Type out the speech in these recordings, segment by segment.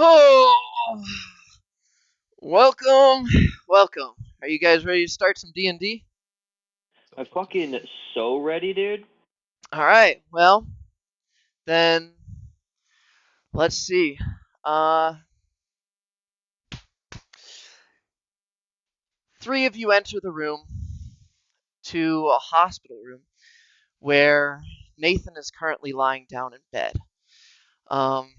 Oh, welcome, welcome. Are you guys ready to start some D&D? I'm fucking so ready, dude. All right. Well, then let's see. Uh, Three of you enter the room to a hospital room where Nathan is currently lying down in bed. Um,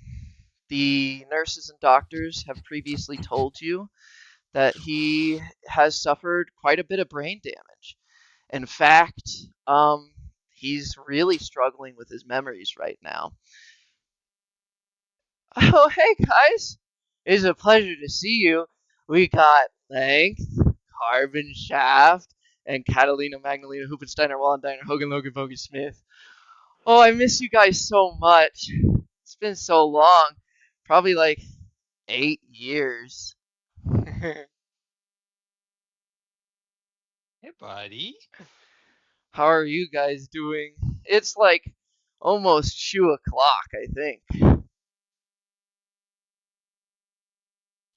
the nurses and doctors have previously told you that he has suffered quite a bit of brain damage. In fact, he's really struggling with his memories right now. Oh, hey guys! It's a pleasure to see you. We got Length, Carbon Shaft, and Catalina Magdalena Hoopensteiner Wallendiner Hogan Logan Bogey Smith. Oh, I miss you guys so much. It's been so long. Probably like 8 years. Hey, buddy. How are you guys doing? It's like almost 2 o'clock, I think.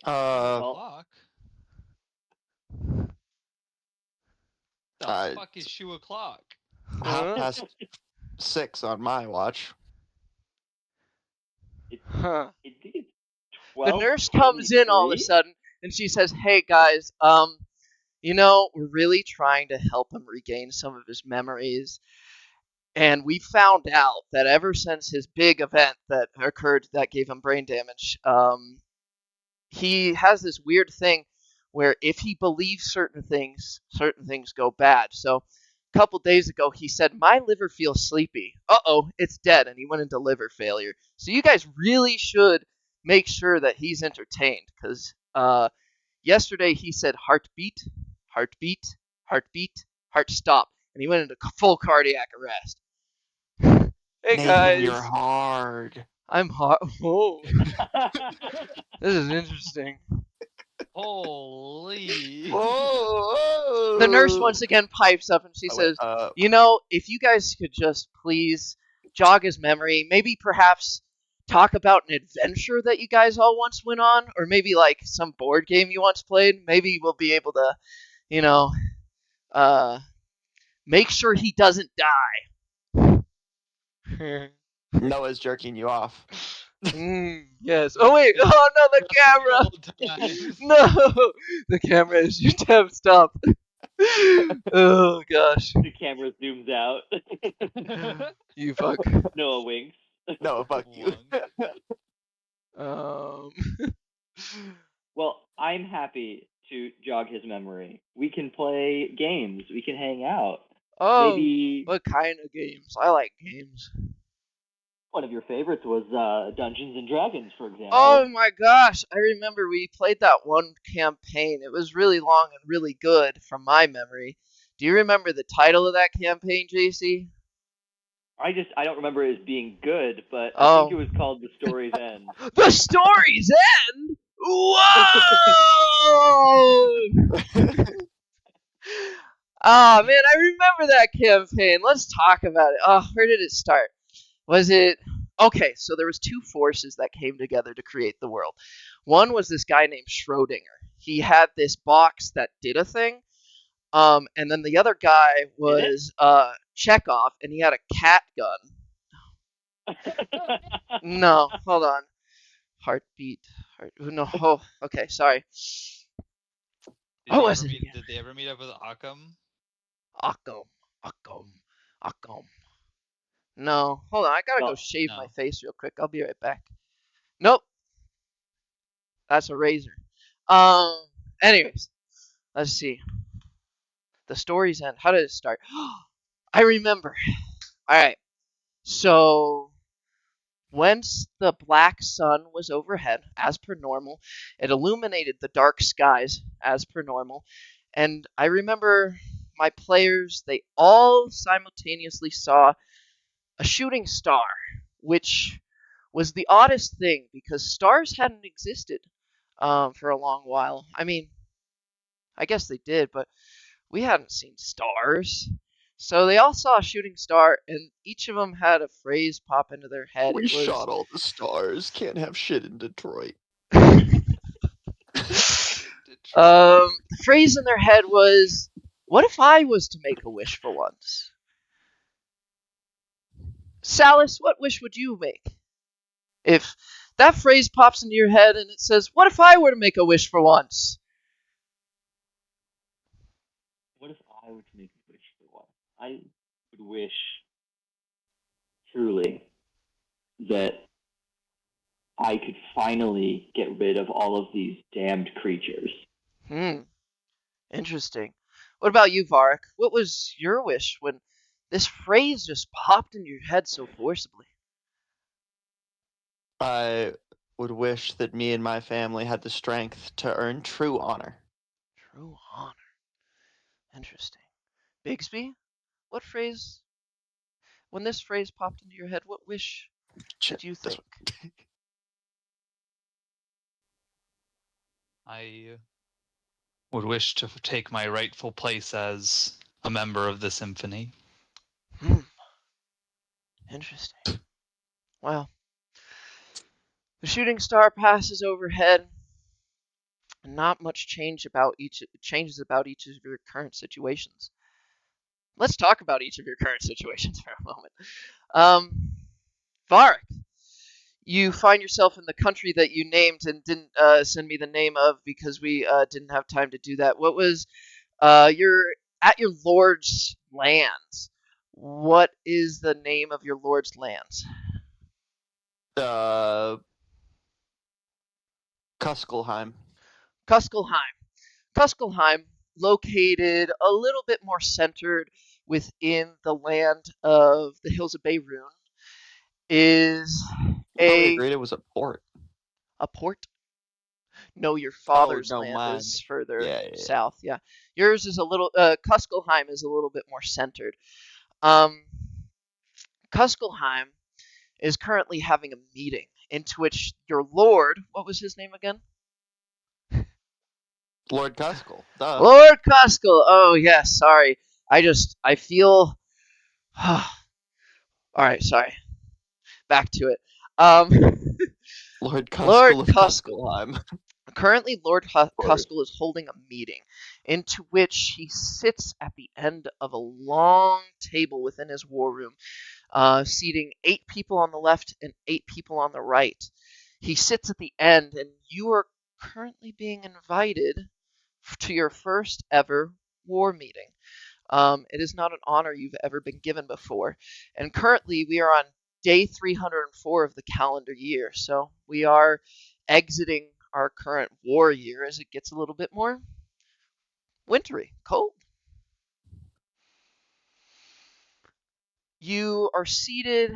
O'clock? The Uh, fuck is 2 o'clock? Huh? 6:30 on my watch. Huh. It's The nurse comes in all of a 12:23. sudden and she says, "Hey guys, we're really trying to help him regain some of his memories. And we found out that ever since his big event that occurred that gave him brain damage, he has this weird thing where if he believes certain things go bad. So a couple days ago, he said, "My liver feels sleepy. Uh-oh, it's dead," and he went into liver failure. So you guys really should make sure that he's entertained, because yesterday he said heartbeat, heartbeat, heartbeat, heart stop, and he went into full cardiac arrest. Hey Nathan, guys, you're hard. I'm hot. Oh, this is interesting. Holy. Whoa! The nurse once again pipes up and she says, if you guys could just please jog his memory, maybe perhaps talk about an adventure that you guys all once went on, or maybe like some board game you once played. Maybe we'll be able to, uh, make sure he doesn't die. Noah's jerking you off. Yes. Oh wait. Oh no, the camera. No, the camera is your tab. Stop. Oh gosh. The camera zooms out. You fuck. Noah winks. Noah, fuck you. Um. Well, I'm happy to jog his memory. We can play games. We can hang out. Oh, Maybe what kind of games? I like games. one of your favorites was Dungeons and Dragons, for example. Oh my gosh, I remember we played that one campaign. It was really long and really good from my memory. Do you remember the title of that campaign, JC? I don't remember it as being good, but I Oh. think it was called The Story's End. The Story's End? Whoa! Oh man, I remember that campaign. Let's talk about it. Oh, where did it start? Was it okay? So there was two forces that came together to create the world. One was this guy named Schrodinger. He had this box that did a thing. And then the other guy was Chekhov, and he had a cat gun. No, hold on. Heartbeat. No. Oh, okay. Sorry. Did they ever meet up with Occam? Occam. No, hold on. I gotta go shave No. my face real quick. I'll be right back. Nope. That's a razor. Anyways, let's see. The Story's End. How did it start? I remember. All right. So once the black sun was overhead, as per normal, it illuminated the dark skies, as per normal, and I remember my players, they all simultaneously saw a shooting star, which was the oddest thing because stars hadn't existed for a long while. I mean, I guess they did, but we hadn't seen stars. So they all saw a shooting star, and each of them had a phrase pop into their head. We shot all the stars. Can't have shit in Detroit. The phrase in their head was, "What if I was to make a wish for once?" Salis, what wish would you make? If that phrase pops into your head and it says, "What if I were to make a wish for once?" What if I were to make a wish for one? I would wish truly that I could finally get rid of all of these damned creatures. Interesting. What about you, Varric? What was your wish when this phrase just popped into your head so forcibly? I would wish that me and my family had the strength to earn true honor. True honor. Interesting. Bigsby, what phrase, when this phrase popped into your head, what wish Shit, did you this think? I would wish to take my rightful place as a member of the symphony. Interesting. Well, the shooting star passes overhead. Not much changes about each of your current situations. Let's talk about each of your current situations for a moment. Varric, you find yourself in the country that you named and didn't send me the name of because we didn't have time to do that. What was you're at your lord's lands? What is the name of your lord's lands? Kuskelheim. Kuskelheim. Kuskelheim, located a little bit more centered within the land of the Hills of Beirut, is We a agreed it was a port. port. No, your Oh, father's no, land mine. is further Yeah. south. Yeah, yours is a little. Kuskelheim is a little bit more centered. Kuskelheim is currently having a meeting into which your lord, what was his name again? Lord Kuskel. Duh. Lord Kuskel. Oh yes, sorry. I feel. All right, sorry. Back to it. Lord Kuskel Lord of Kuskel. Kuskelheim. Currently, Lord Kuskel is holding a meeting into which he sits at the end of a long table within his war room, seating 8 people on the left and 8 people on the right. He sits at the end, and you are currently being invited to your first ever war meeting. It is not an honor you've ever been given before. And currently, we are on day 304 of the calendar year. So we are exiting our current war year as it gets a little bit more wintry, cold. You are seated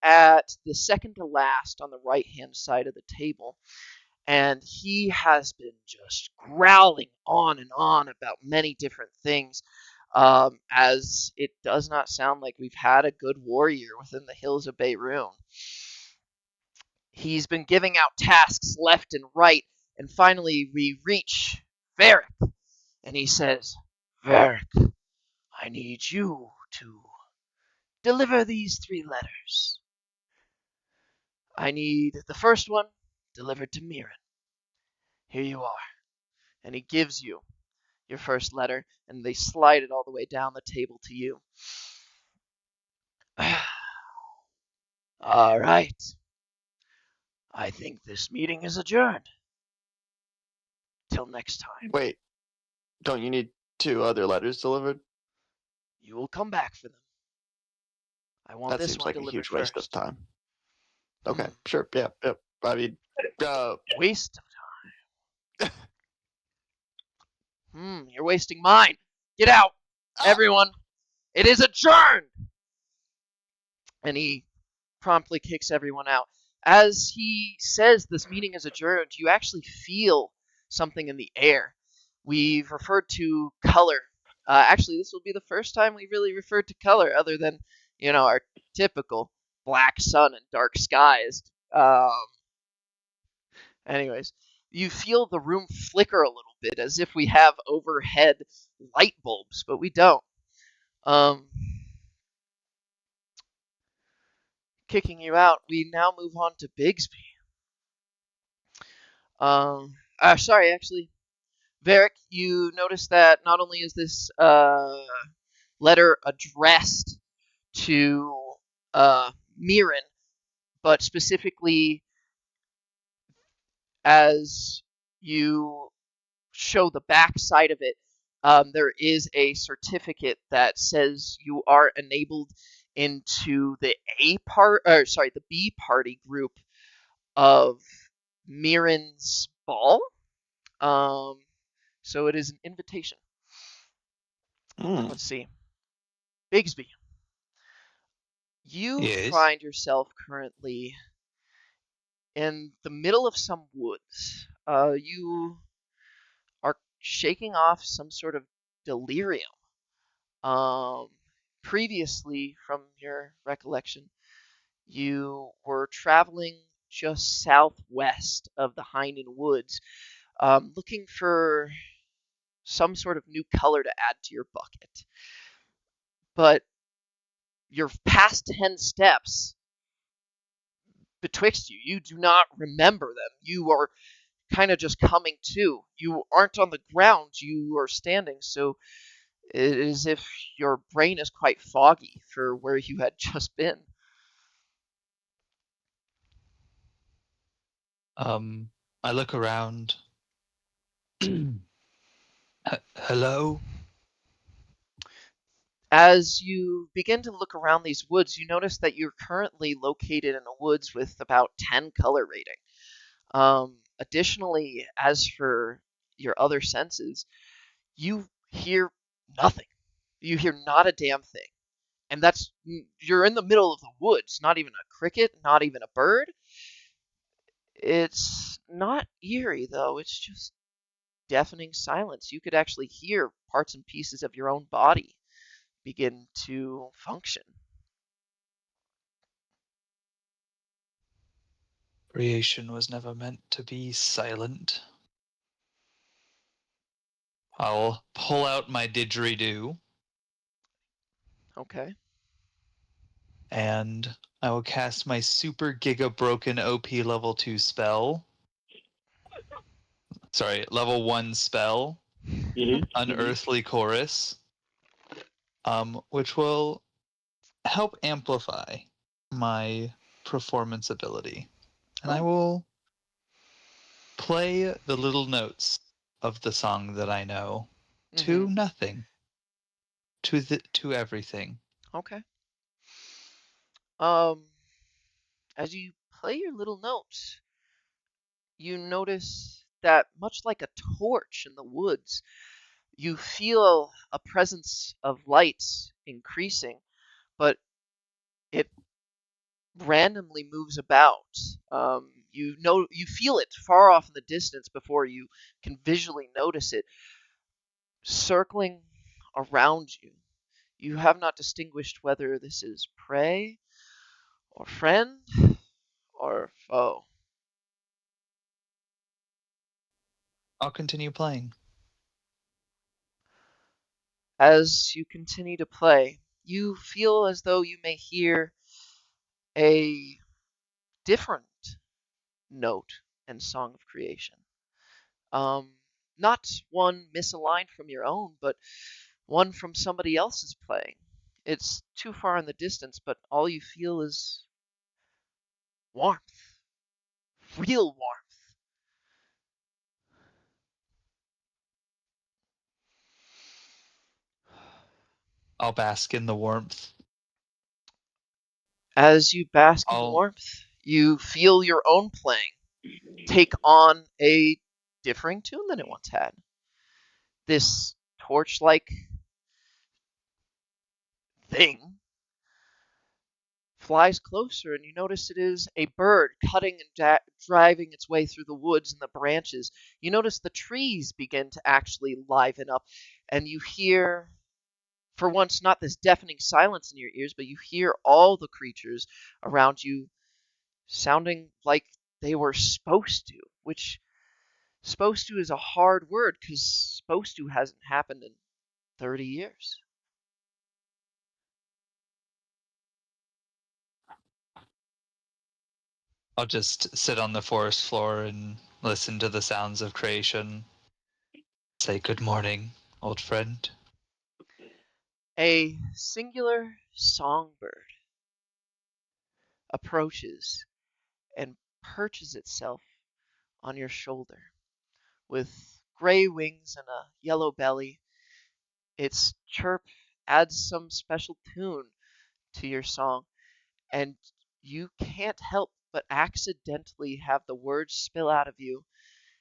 at the second to last on the right hand side of the table. And he has been just growling on and on about many different things. As it does not sound like we've had a good warrior within the hills of Beirut. He's been giving out tasks left and right, and finally we reach Varric, and he says, "Varric, I need you to deliver these 3 letters. I need the first one delivered to Mirren. Here you are." And he gives you your first letter, and they slide it all the way down the table to you. All right. I think this meeting is adjourned. Till next time. Wait, don't you need 2 other letters delivered? You will come back for them. I want That this seems one like a delivered huge waste first. of time. Okay, sure, yeah. I mean, Waste of time. You're wasting mine. Get out, everyone. It is adjourned. And he promptly kicks everyone out. As he says this meeting is adjourned, you actually feel something in the air. We've referred to color. Actually, this will be the first time we really referred to color, other than our typical black sun and dark skies. Anyways, you feel the room flicker a little bit as if we have overhead light bulbs, but we don't. Kicking you out, we now move on to Bigsby. Sorry, actually, Varric, you notice that not only is this letter addressed to Mirren, but specifically as you show the back side of it, there is a certificate that says you are enabled into the the B party group of Mirren's ball. Um, so it is an invitation. Mm. Let's see, Bigsby, you Yes. find yourself currently in the middle of some woods. You are shaking off some sort of delirium. Um, Previously, from your recollection, you were traveling just southwest of the Hinden Woods, looking for some sort of new color to add to your bucket. But your past 10 steps betwixt you, you do not remember them. You are kind of just coming to. You aren't on the ground, you are standing, so it is as if your brain is quite foggy for where you had just been. I look around. Hello? As you begin to look around these woods, you notice that you're currently located in a woods with about 10 color rating. Additionally, as for your other senses, you hear nothing. You hear not a damn thing. And you're in the middle of the woods, not even a cricket, not even a bird. It's not eerie, though. It's just deafening silence. You could actually hear parts and pieces of your own body begin to function. Creation was never meant to be silent. I'll pull out my didgeridoo Okay. and I will cast my super giga broken OP level 2 spell. Sorry, level 1 spell, Unearthly Chorus, which will help amplify my performance ability. And I Oh. will play the little notes of the song that I know to Mm-hmm. nothing, to everything. Okay. Um, as you play your little notes, you notice that much like a torch in the woods, you feel a presence of light increasing, but it randomly moves about. You feel it far off in the distance before you can visually notice it circling around you. You have not distinguished whether this is prey or friend or foe. I'll continue playing. As you continue to play, you feel as though you may hear a different note and song of creation. Um, Not one misaligned from your own, but one from somebody else's playing. It's too far in the distance, but all you feel is warmth, real warmth. I'll bask in the warmth. As you bask in the I'll warmth, you feel your own playing take on a differing tune than it once had. This torch-like thing flies closer, and you notice it is a bird cutting and driving its way through the woods and the branches. You notice the trees begin to actually liven up, and you hear, for once, not this deafening silence in your ears, but you hear all the creatures around you sounding like they were supposed to, which supposed to is a hard word because supposed to hasn't happened in 30 years. just sit on the forest floor and listen to the sounds of creation. Say good morning, old friend. A singular songbird approaches and perches itself on your shoulder. With gray wings and a yellow belly, its chirp adds some special tune to your song, and you can't help but accidentally have the words spill out of you.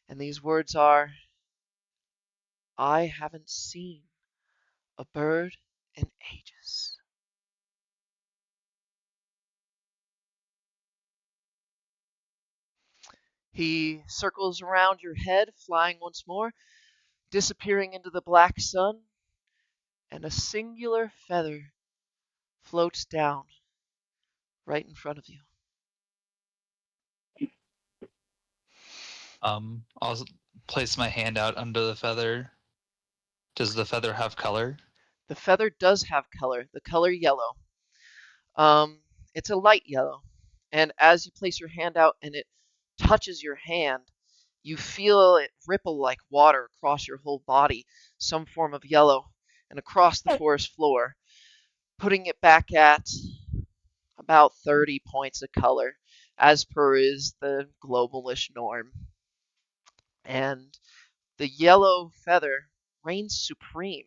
And these words are, I haven't seen a bird in ages. He circles around your head, flying once more, disappearing into the black sun, and a singular feather floats down right in front of you. I'll place my hand out under the feather. Does the feather have color? The feather does have color, the color yellow. It's a light yellow, and as you place your hand out and it touches your hand, you feel it ripple like water across your whole body, some form of yellow, and across the forest floor, putting it back at about 30 points of color, as per is the globalish norm. And the yellow feather reigns supreme.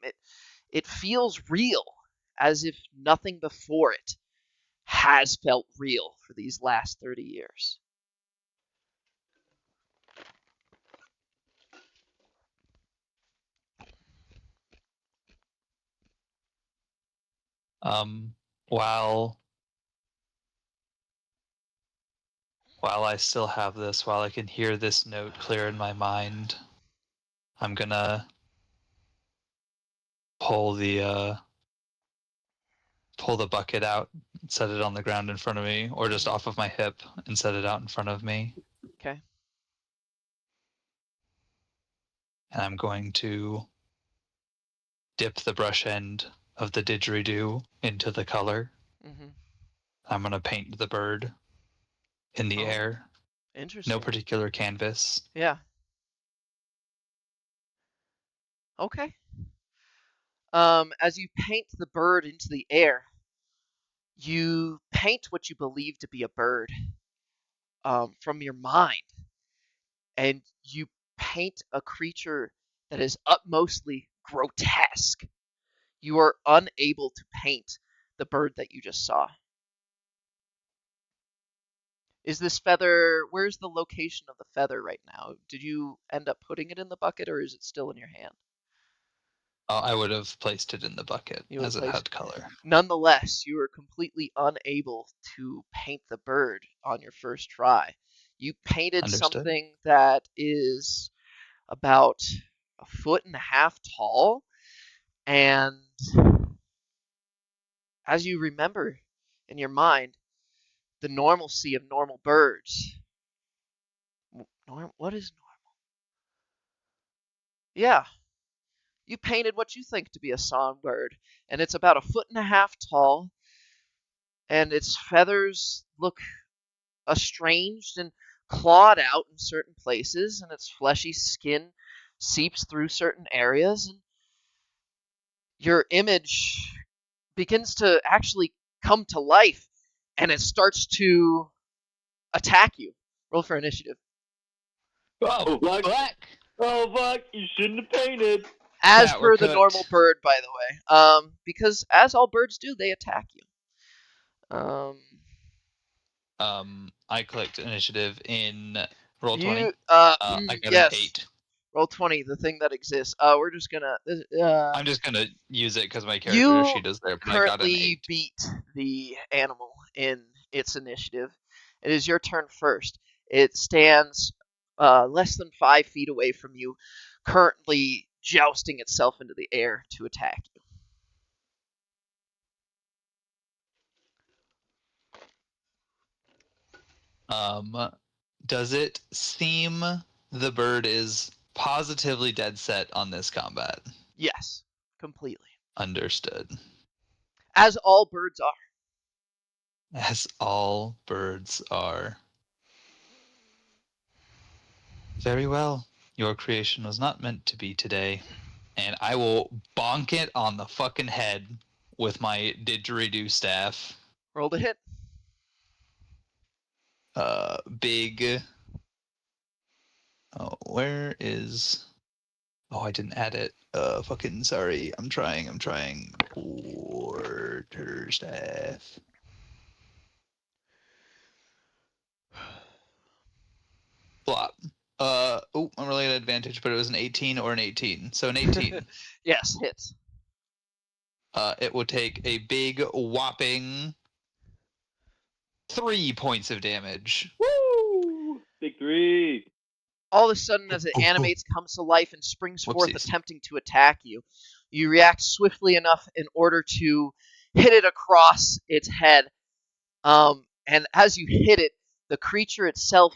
It feels real, as if nothing before it has felt real for these last 30 years. Um, while I still have this, while I can hear this note clear in my mind, I'm gonna pull the bucket out, set it on the ground in front of me, or just off of my hip and set it out in front of me. Okay. And I'm going to dip the brush end of the didgeridoo into the color. Mm-hmm. I'm gonna paint the bird in the air. Interesting. No particular canvas. Yeah. Okay. As you paint the bird into the air, you paint what you believe to be a bird from your mind, and you paint a creature that is utmostly grotesque. You are unable to paint the bird that you just saw. Is this feather, where's the location of the feather right now? Did you end up putting it in the bucket, or is it still in your hand? I would have placed it in the bucket You would as it place. had color. Nonetheless, you are completely unable to paint the bird on your first try. You painted Understood. something that is about a foot and a half tall, and as you remember in your mind, the normalcy of normal birds. What is normal? Yeah, you painted what you think to be a songbird, and it's about a foot and a half tall, and its feathers look estranged and clawed out in certain places, and its fleshy skin seeps through certain areas, and your image begins to actually come to life, and it starts to attack you. Roll for initiative. Oh, fuck. black! Oh fuck! You shouldn't have painted. As Cat, we're per the cooked. normal bird, by the way, because as all birds do, they attack you. I clicked initiative in roll 20. You, I got an yes. 8. Roll 20, the thing that exists. We're just gonna. I'm just gonna use it because my character You sheet is there, but I got an currently 8. beat the animal in its initiative. It is your turn first. It stands less than 5 feet away from you, currently jousting itself into the air to attack you. Does it seem the bird is positively dead set on this combat? Yes, completely. Understood. As all birds are. As all birds are. Very well. Your creation was not meant to be today. And I will bonk it on the fucking head with my didgeridoo staff. Roll to hit. Big. Oh, where is? Oh, I didn't add it. Fucking sorry. I'm trying. Quarterstaff. Flop. Unrelated advantage, but it was an 18 or an 18. So an 18. Yes, hits. It will take a big whopping 3 points of damage. Woo! Big 3. All of a sudden, as it Oh, oh. animates, comes to life, and springs forth, Whoopsies. attempting to attack you. You react swiftly enough in order to hit it across its head. And as you hit it, the creature itself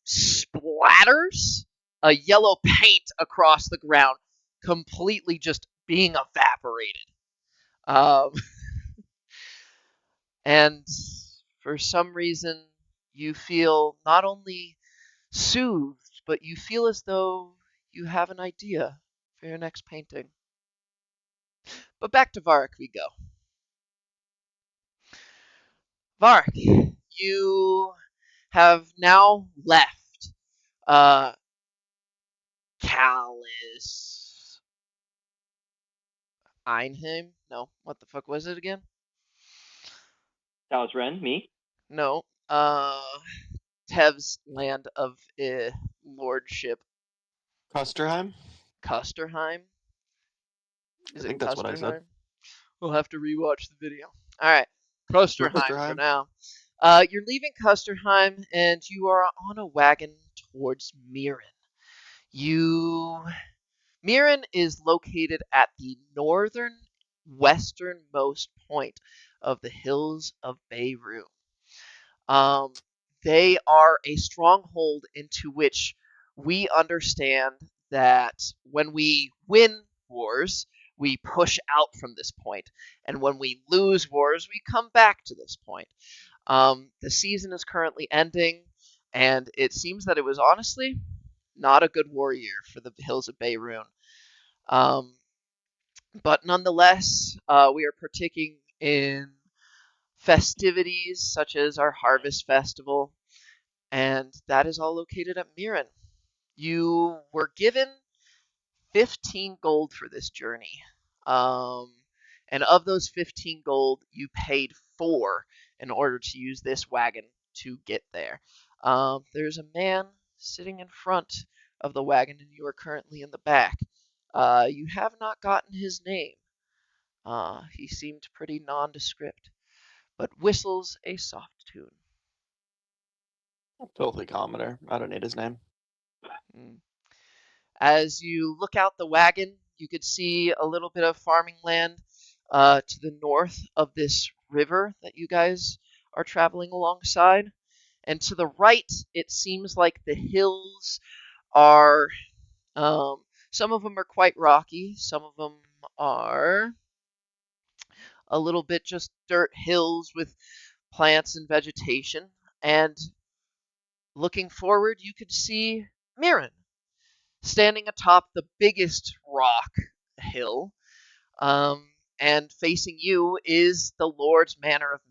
splatters a yellow paint across the ground, completely just being evaporated. And for some reason, you feel not only soothed, but you feel as though you have an idea for your next painting. But back to Varric we go. Varric, you have now left Callus Einheim? No, what the fuck was it again? Dallas Ren, me. No, Tev's land of lordship, Custerheim? Custerheim. Is I it think that's what I said. Custerheim? We'll have to rewatch the video. All right, Custerheim for Custerheim. now. You're leaving Custerheim, and you are on a wagon towards Mirren. Mirren is located at the northern westernmost point of the hills of Beirut. They are a stronghold into which we understand that when we win wars, we push out from this point, and when we lose wars, we come back to this point. The season is currently ending, and it seems that it was honestly not a good war year for the hills of Beirut. But nonetheless, we are partaking in festivities such as our harvest festival, and that is all located at Mirren. You were given 15 gold for this journey. And of those 15 gold, you paid 4 in order to use this wagon to get there. There's a man sitting in front of the wagon, and you are currently in the back. You have not gotten his name. He seemed pretty nondescript, but whistles a soft tune. Filthy commoner. I don't need his name. As you look out the wagon, you could see a little bit of farming land to the north of this river that you guys are traveling alongside. And to the right, it seems like the hills are, some of them are quite rocky, some of them are a little bit just dirt hills with plants and vegetation. And looking forward, you could see Mirren standing atop the biggest rock hill, and facing you is the Lord's Manor of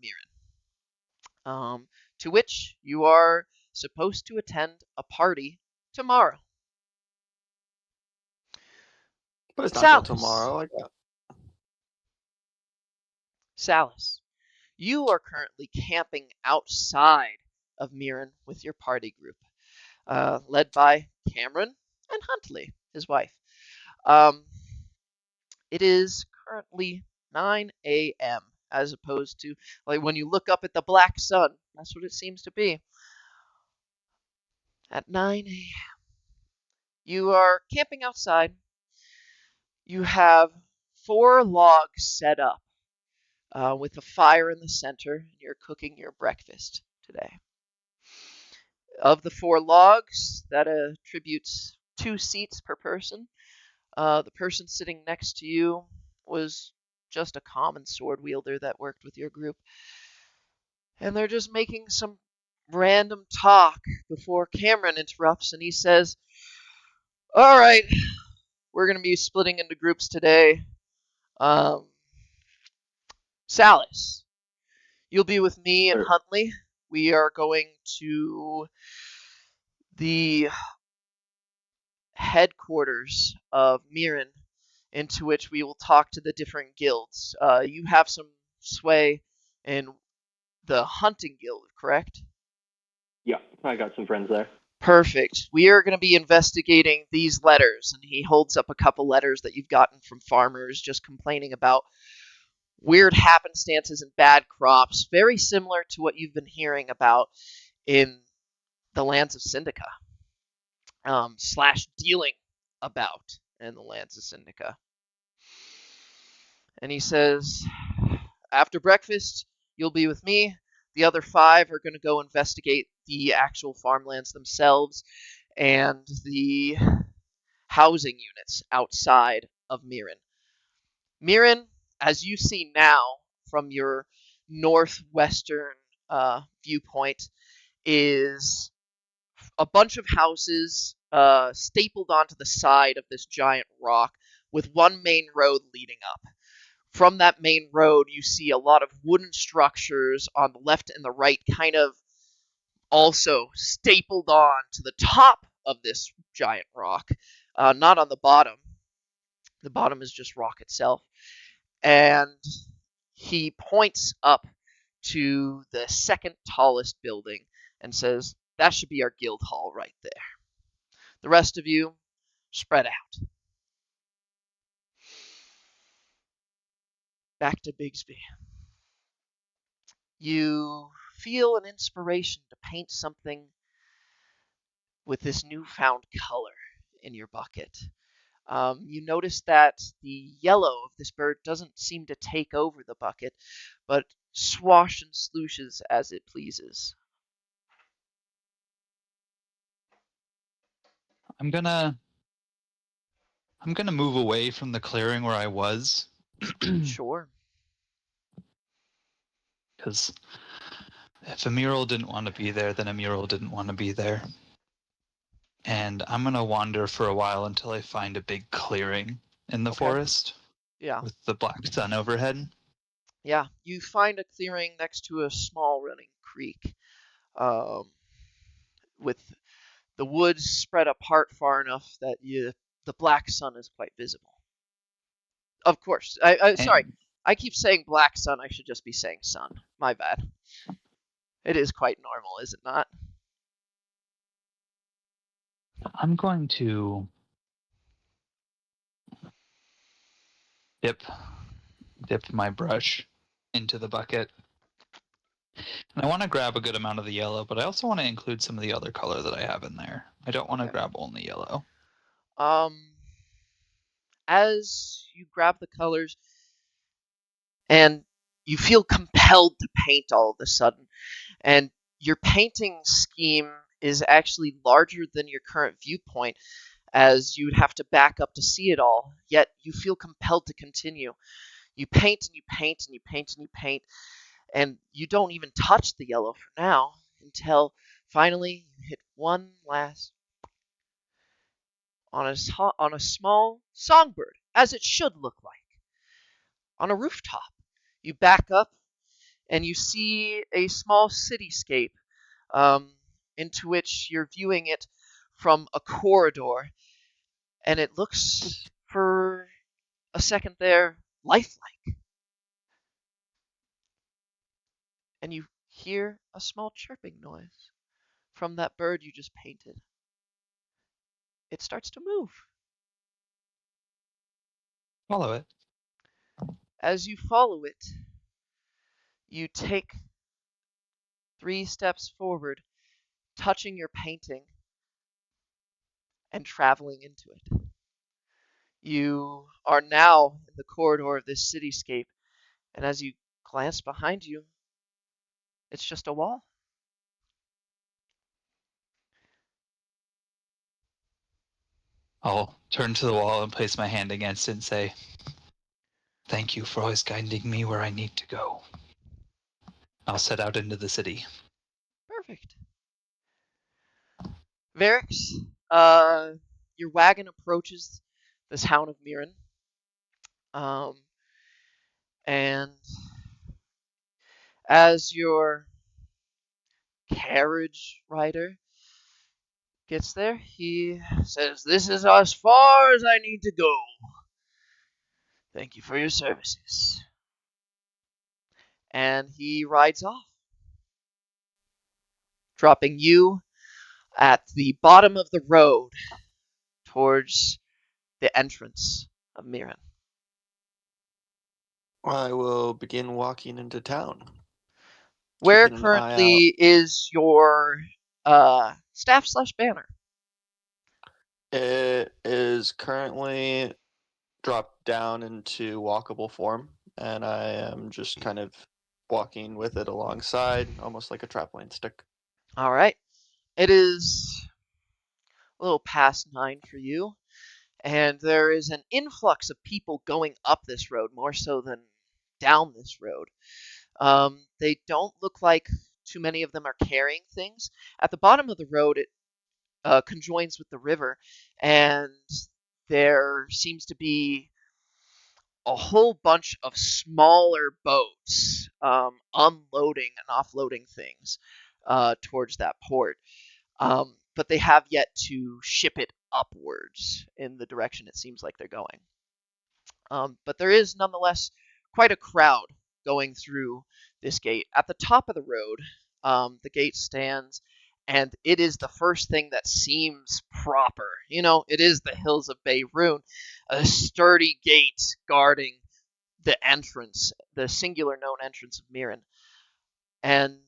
Mirren, to which you are supposed to attend a party tomorrow. But it's not till Salus, tomorrow. Salus, you are currently camping outside of Mirren with your party group, led by Cameron and Huntley, his wife. It is currently 9 a.m. as opposed to, like, when you look up at the black sun. That's what it seems to be. At 9 a.m. You are camping outside. You have 4 logs set up with a fire in the center, and you're cooking your breakfast today. Of the 4 logs, that attributes 2 seats per person. The person sitting next to you was just a common sword wielder that worked with your group. And they're just making some random talk before Cameron interrupts and he says, "All right, we're going to be splitting into groups today. Um, Salis, you'll be with me and Sure. Huntley. We are going to the headquarters of Mirren, into which we will talk to the different guilds. You have some sway in the hunting guild, correct? Yeah, I got some friends there. Perfect. We are going to be investigating these letters. And he holds up a couple letters that you've gotten from farmers just complaining about weird happenstances and bad crops, very similar to what you've been hearing about in the lands of Syndica, slash dealing about in the lands of Syndica. And he says, after breakfast, you'll be with me. The other 5 are going to go investigate the actual farmlands themselves and the housing units outside of Mirren. Mirren, as you see now from your northwestern viewpoint, is a bunch of houses stapled onto the side of this giant rock with one main road leading up. From that main road, you see a lot of wooden structures on the left and the right, kind of also stapled on to the top of this giant rock, not on the bottom. The bottom is just rock itself. And he points up to the second tallest building and says, "That should be our guild hall right there. The rest of you, spread out." Back to Bigsby. You feel an inspiration to paint something with this newfound color in your bucket. You notice that the yellow of this bird doesn't seem to take over the bucket, but swash and slooshes as it pleases. I'm gonna move away from the clearing where I was. Sure. Because if a mural didn't want to be there, then a mural didn't want to be there. And I'm gonna wander for a while until I find a big clearing in the Okay. forest Yeah. with the black sun overhead. Yeah. You find a clearing next to a small running creek, with the woods spread apart far enough that the black sun is quite visible. Of course. Sorry. And I keep saying black sun. I should just be saying sun. My bad. It is quite normal, is it not? I'm going to dip my brush into the bucket. And I want to grab a good amount of the yellow, but I also want to include some of the other color that I have in there. I don't want to Okay. grab only yellow. As you grab the colors and you feel compelled to paint all of a sudden, and your painting scheme is actually larger than your current viewpoint, as you would have to back up to see it all, yet you feel compelled to continue. You paint and you paint and you paint and you paint, and you don't even touch the yellow for now until finally you hit one last on a small songbird, as it should look like, on a rooftop. You back up and you see a small cityscape, into which you're viewing it from a corridor, and it looks for a second there lifelike. And you hear a small chirping noise from that bird you just painted. It starts to move. Follow it. As you follow it, you take 3 steps forward, touching your painting and traveling into it. You are now in the corridor of this cityscape, and as you glance behind you, it's just a wall. I'll turn to the wall and place my hand against it and say, "Thank you for always guiding me where I need to go." I'll set out into the city. Perfect. Varix, your wagon approaches the town of Mirren, and as your carriage rider gets there, he says, "This is as far as I need to go. Thank you for your services." And he rides off, dropping you at the bottom of the road towards the entrance of Mirren. I will begin walking into town, Where keeping an eye out. currently is your staff/banner? It is currently dropped down into walkable form, and I am just kind of walking with it alongside, almost like a trampoline stick. All right. It is a little past 9 for you, and there is an influx of people going up this road more so than down this road. They don't look like too many of them are carrying things. At the bottom of the road, it conjoins with the river, and there seems to be a whole bunch of smaller boats unloading and offloading things towards that port. But they have yet to ship it upwards in the direction it seems like they're going. But there is nonetheless quite a crowd going through this gate. At the top of the road, the gate stands, and it is the first thing that seems proper. You know, it is the Hills of Beirut, a sturdy gate guarding the entrance, the singular known entrance of Mirren. And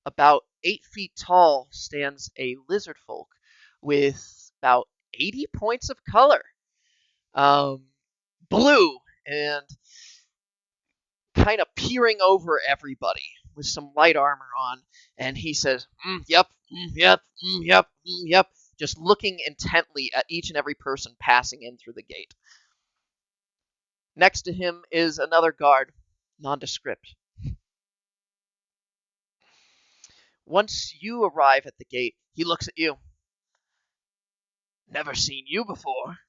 about 8 feet tall stands a lizard folk with about 80 points of color. Blue and kind of peering over everybody with some light armor on, and he says, "Yep, yep, yep, yep," just looking intently at each and every person passing in through the gate. Next to him is another guard, nondescript. Once you arrive at the gate, he looks at you. "Never seen you before."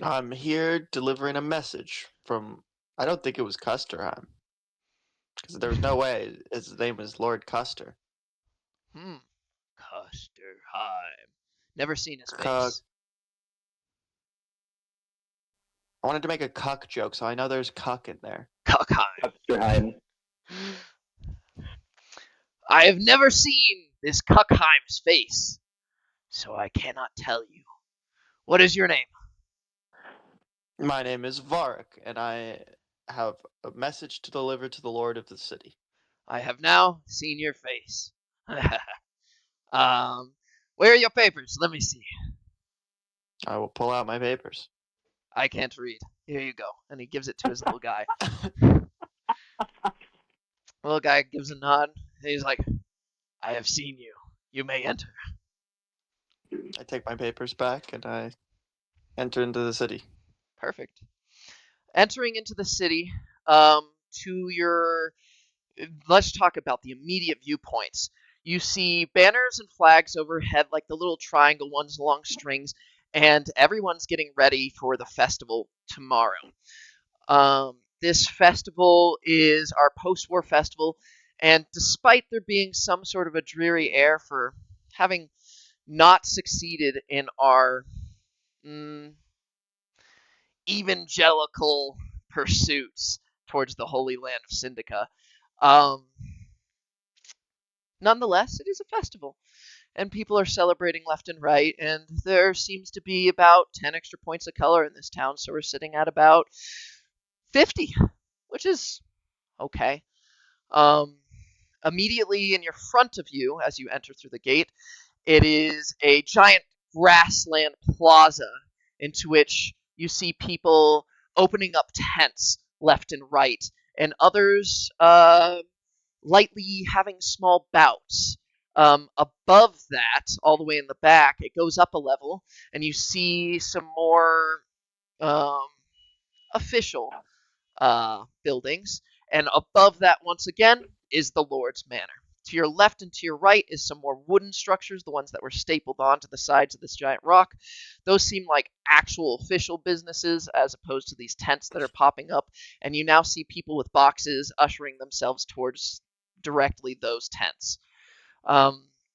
I'm here delivering a message from. I don't think it was Custerheim, because there's no way his name is Lord Custer. Custerheim. Never seen his Cuck. face. I wanted to make a cuck joke, so I know there's cuck in there. Cuckheim. Upsterheim. I have never seen this Cuckheim's face, so I cannot tell you. What is your name? My name is Varric, and I have a message to deliver to the Lord of the city. I have now seen your face. Where are your papers? Let me see. I will pull out my papers. I can't read. Here you go. And he gives it to his little guy. Little guy gives a nod. And he's like, "I have seen you. You may enter." I take my papers back and I enter into the city. Perfect. Entering into the city, to your let's talk about the immediate viewpoints. You see banners and flags overhead, like the little triangle ones along strings, and everyone's getting ready for the festival tomorrow. This festival is our post-war festival, and despite there being some sort of a dreary air for having not succeeded in our evangelical pursuits towards the Holy Land of Syndica, um, nonetheless, it is a festival, and people are celebrating left and right, and there seems to be about 10 extra points of color in this town, so we're sitting at about 50, which is okay. Um, Immediately in your front of you, as you enter through the gate, it is a giant grassland plaza into which you see people opening up tents left and right, and others lightly having small bouts. Above that, all the way in the back, it goes up a level, and you see some more um, official buildings. And above that, once again, is the Lord's Manor. To your left and to your right is some more wooden structures, the ones that were stapled onto the sides of this giant rock. Those seem like actual official businesses as opposed to these tents that are popping up. And you now see people with boxes ushering themselves towards directly those tents.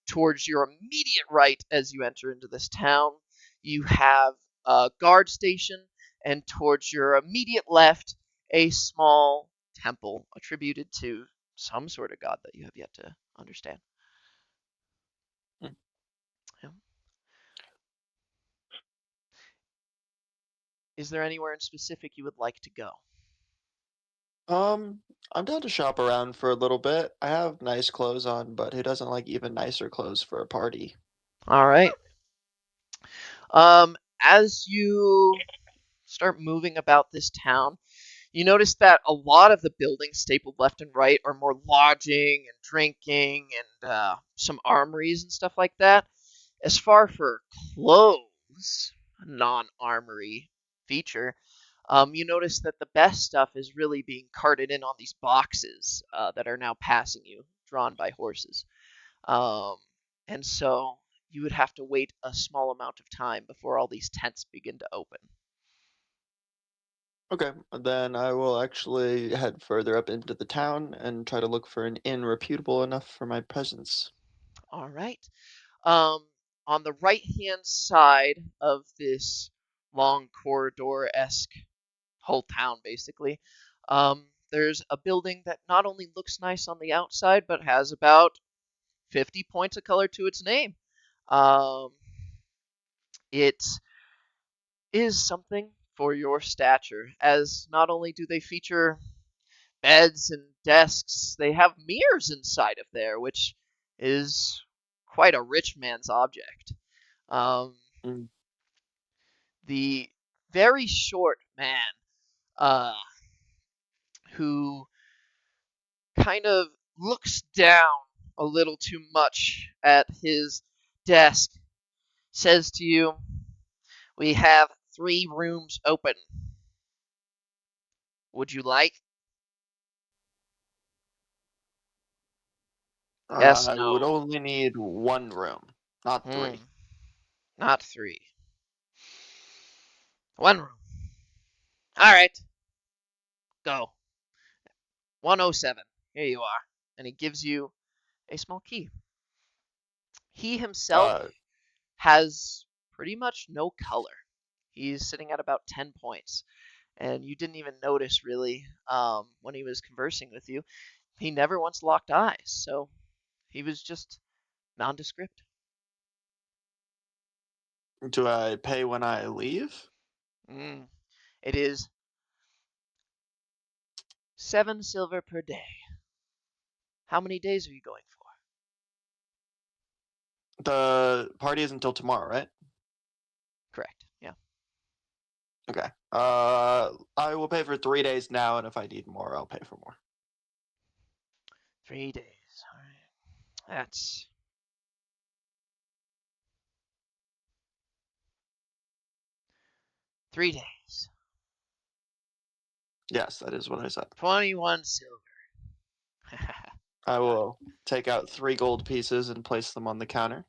Towards your immediate right as you enter into this town, you have a guard station, and towards your immediate left, a small temple attributed to some sort of god that you have yet to understand. Hmm. Yeah. Is there anywhere in specific you would like to go? I'm down to shop around for a little bit. I have nice clothes on, but who doesn't like even nicer clothes for a party? All right. As you start moving about this town, you notice that a lot of the buildings stapled left and right are more lodging and drinking and some armories and stuff like that. As far for clothes, a non-armory feature, you notice that the best stuff is really being carted in on these boxes that are now passing you, drawn by horses. Um, and so you would have to wait a small amount of time before all these tents begin to open. Okay, then I will actually head further up into the town and try to look for an inn reputable enough for my presence. All right. Um, on the right hand side of this long corridor esque whole town, basically, there's a building that not only looks nice on the outside, but has about 50 points of color to its name. Um, it is something for your stature, as not only do they feature beds and desks, they have mirrors inside of there, which is quite a rich man's object. Um, Mm. the very short man uh, who kind of looks down a little too much at his desk says to you, "We have 3 rooms open. Would you like?" Yes, I would no. only need one room, not Hmm, three. not 3. 1 room. All right, go. 107. Here you are. And he gives you a small key. He himself Uh, has pretty much no color. He's sitting at about 10 points. And you didn't even notice, really, when he was conversing with you. He never once locked eyes. So he was just nondescript. do I pay when I leave? Mm. It is 7 silver per day. How many days are you going for? The party is until tomorrow, right? Correct. Yeah. Okay. I will pay for 3 days now, and if I need more, I'll pay for more. 3 days. All right. That's 3 days. Yes, that is what I said. 21 silver. I will take out 3 gold pieces and place them on the counter.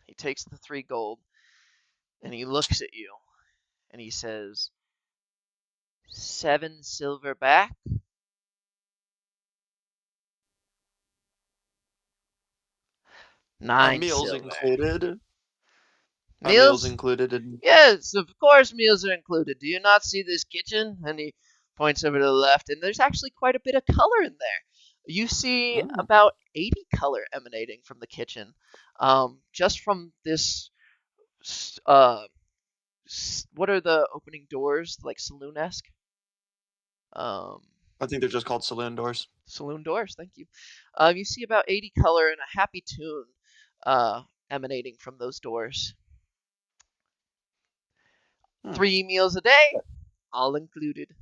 He takes the 3 gold and he looks at you and he says, 7 silver back. 9 Meals silver. included. Meals Meals? included in. Yes, of course meals are included. Do you not see this kitchen? And he points over to the left, and there's actually quite a bit of color in there. You see Mm, about 80 color emanating from the kitchen, just from this. What are the opening doors like saloon-esque? Um, I think they're just called saloon doors. Saloon doors. Thank you. You see about 80 color and a happy tune emanating from those doors. Hmm. 3 meals a day, all included.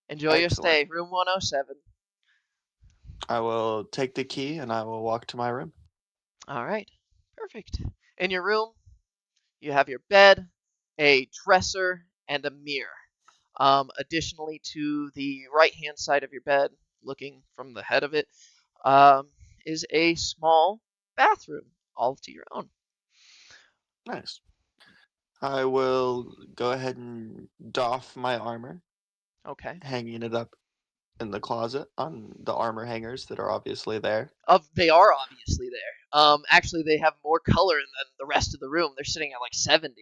Enjoy your Excellent. stay, room 107. I will take the key and I will walk to my room. All right, perfect. In your room, you have your bed, a dresser, and a mirror. Additionally, to the right-hand side of your bed, looking from the head of it, um, is a small bathroom, all to your own. Nice. I will go ahead and doff my armor, Okay. hanging it up in the closet on the armor hangers that are obviously there. They are obviously there. Actually, they have more color than the rest of the room. They're sitting at like 70.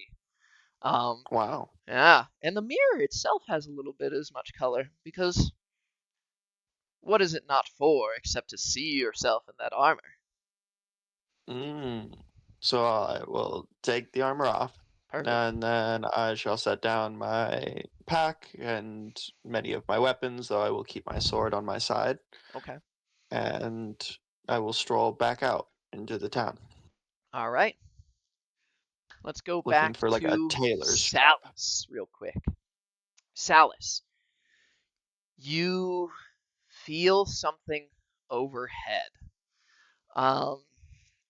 Wow. Yeah, and the mirror itself has a little bit as much color because what is it not for except to see yourself in that armor? So I will take the armor off, Perfect. and then I shall set down my pack and many of my weapons, though I will keep my sword on my side, Okay. and I will stroll back out into the town, All right. Let's go looking back for like a to tailor's shop. Salus real quick. Salus, you feel something overhead. Um,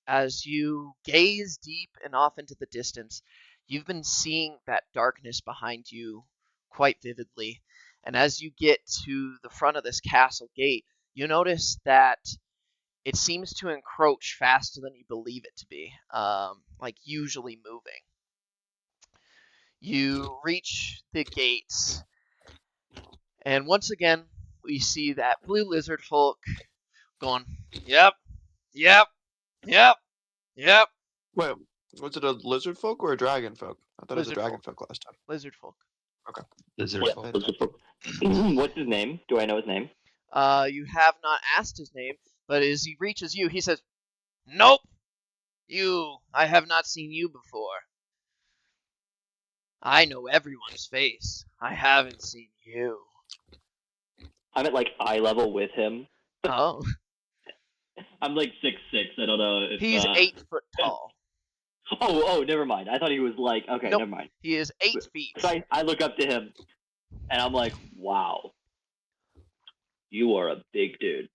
as you gaze deep and off into the distance, you've been seeing that darkness behind you quite vividly. And as you get to the front of this castle gate, you notice that it seems to encroach faster than you believe it to be, like usually moving. You reach the gates, and once again, we see that blue lizard folk going, yep, yep, yep, yep. Wait, was it a lizard folk or a dragon folk? I thought it was a Lizard dragon folk. folk last time. Lizard folk. Okay. Lizard Yeah, Wasn't folk. paying those attention. What's his name? Do I know his name? You have not asked his name, but as he reaches you, he says, nope, I have not seen you before. I know everyone's face. I haven't seen you. I'm at like eye level with him. Oh, I'm like 6'6". I don't know if. he's 8 foot tall. Oh, never mind. I thought he was like. Okay, Nope, never mind. he is 8 feet. So I look up to him, and I'm like, wow, you are a big dude.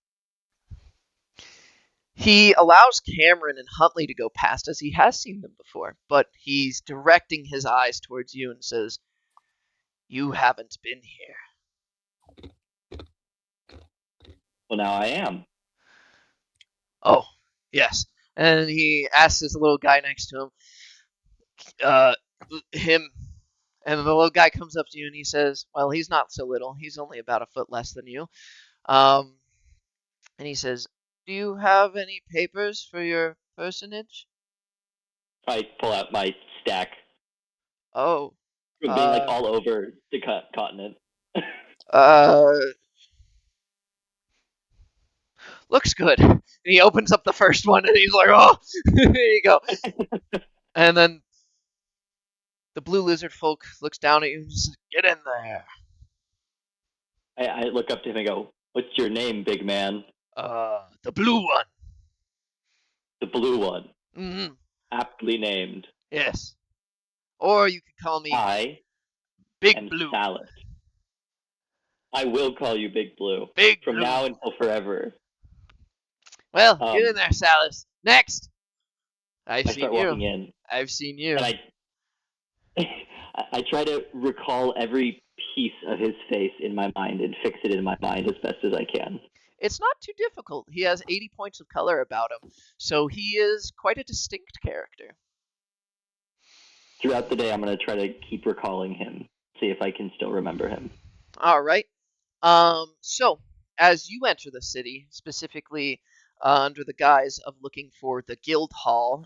He allows Cameron and Huntley to go past as he has seen them before, but he's directing his eyes towards you and says, you haven't been here. Well, now I am. Oh, yes. And he asks this little guy next to him, uh, him, and the little guy comes up to you and he says, well, he's not so little. He's only about a foot less than you. And he says, do you have any papers for your personage? I pull out my stack Oh, from being like all over the continent. uh, looks good. And he opens up the first one and he's like, oh, here you go. And then the blue lizard folk looks down at you and says, get in there. I look up to him and go, "What's your name, big man?" The blue one. The blue one, Mm-hmm. aptly named. Yes. Or you could call me I Big am Blue. Salad. I will call you Big Blue Big from Blue. now until forever. Well, get in there, Salus. Next. I start walking in, I've seen you. and I try to recall every piece of his face in my mind and fix it in my mind as best as I can. It's not too difficult. He has 80 points of color about him, so he is quite a distinct character. Throughout the day, I'm going to try to keep recalling him, see if I can still remember him. All right. So, as you enter the city, specifically under the guise of looking for the guild hall,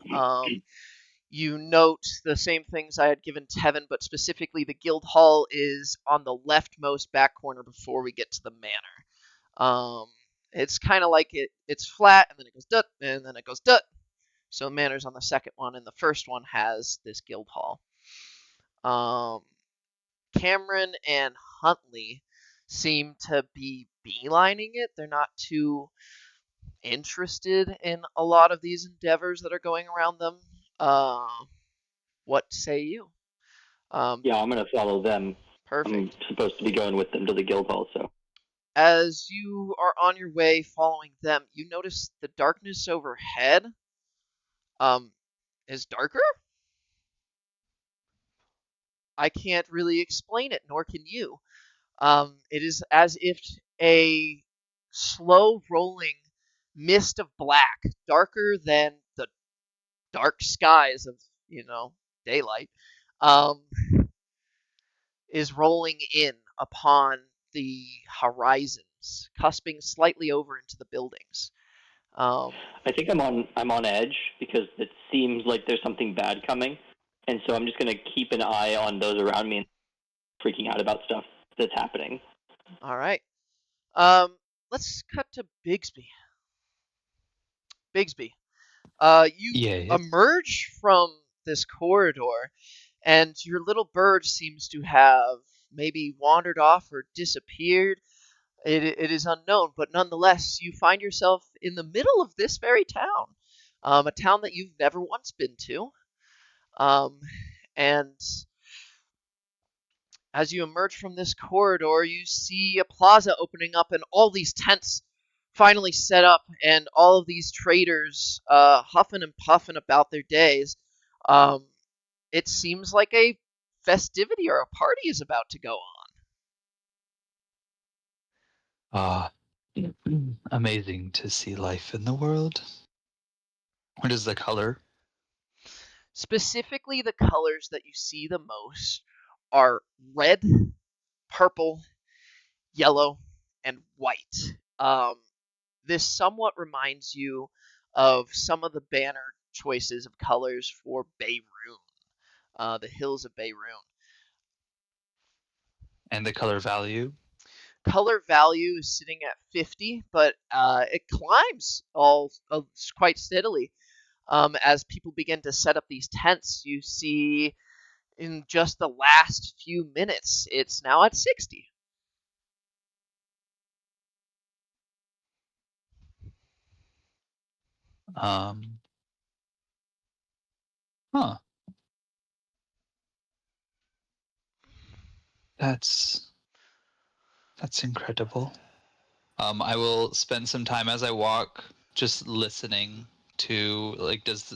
you note the same things I had given Tevin, but specifically the guild hall is on the leftmost back corner before we get to the manor. It's kind of like it's flat, and then it goes dut, and then it goes dut. So manor's on the second one, and the first one has this guild hall. Cameron and Huntley seem to be beelining it. They're not too interested in a lot of these endeavors that are going around them. What say you? Yeah, I'm going to follow them. Perfect. I'm supposed to be going with them to the guild hall, so. As you are on your way following them, you notice the darkness overhead is darker? I can't really explain it, nor can you. It is as if a slow rolling mist of black, darker than the dark skies of, daylight, um, is rolling in upon the horizons, cusping slightly over into the buildings. I think I'm on edge because it seems like there's something bad coming, and so I'm just gonna keep an eye on those around me and freaking out about stuff that's happening. All right. Let's cut to Bigsby. Bigsby, you Yeah. emerge from this corridor, and your little bird seems to have maybe wandered off or disappeared. It is unknown, but nonetheless, you find yourself in the middle of this very town, a town that you've never once been to. And as you emerge from this corridor, you see a plaza opening up and all these tents finally set up, and all of these traders huffing and puffing about their days. Um, it seems like a festivity or a party is about to go on. Ah, amazing to see life in the world. What is the color? Specifically, the colors that you see the most are red, purple, yellow, and white. This somewhat reminds you of some of the banner choices of colors for Beirut, the hills of Beirut. And the color value? Color value is sitting at 50, but it climbs all quite steadily. As people begin to set up these tents, you see in just the last few minutes, it's now at 60. Huh. That's incredible. I will spend some time as I walk just listening to, like, does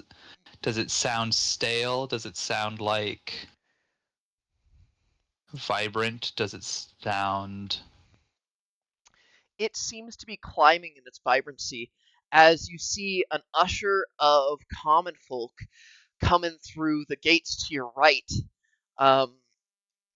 it sound stale? Does it sound like vibrant? Does it sound... It seems to be climbing in its vibrancy as you see an usher of common folk coming through the gates to your right. Um,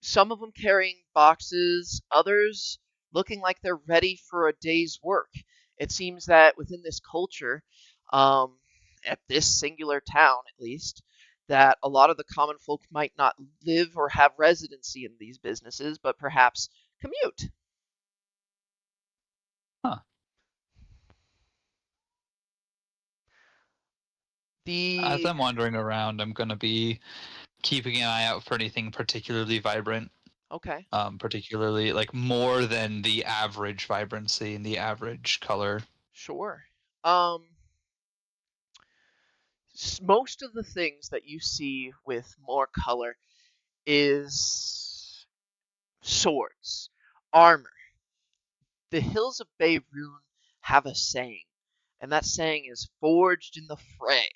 some of them carrying boxes, others looking like they're ready for a day's work. It seems that within this culture, um, at this singular town at least, that a lot of the common folk might not live or have residency in these businesses, but perhaps commute. Huh. As The I'm wandering around, I'm going to be keeping an eye out for anything particularly vibrant. Okay, Particularly, like, more than the average vibrancy and the average color. sure. Most of the things that you see with more color is swords, armor. The hills of Beirut have a saying, and that saying is forged in the fray.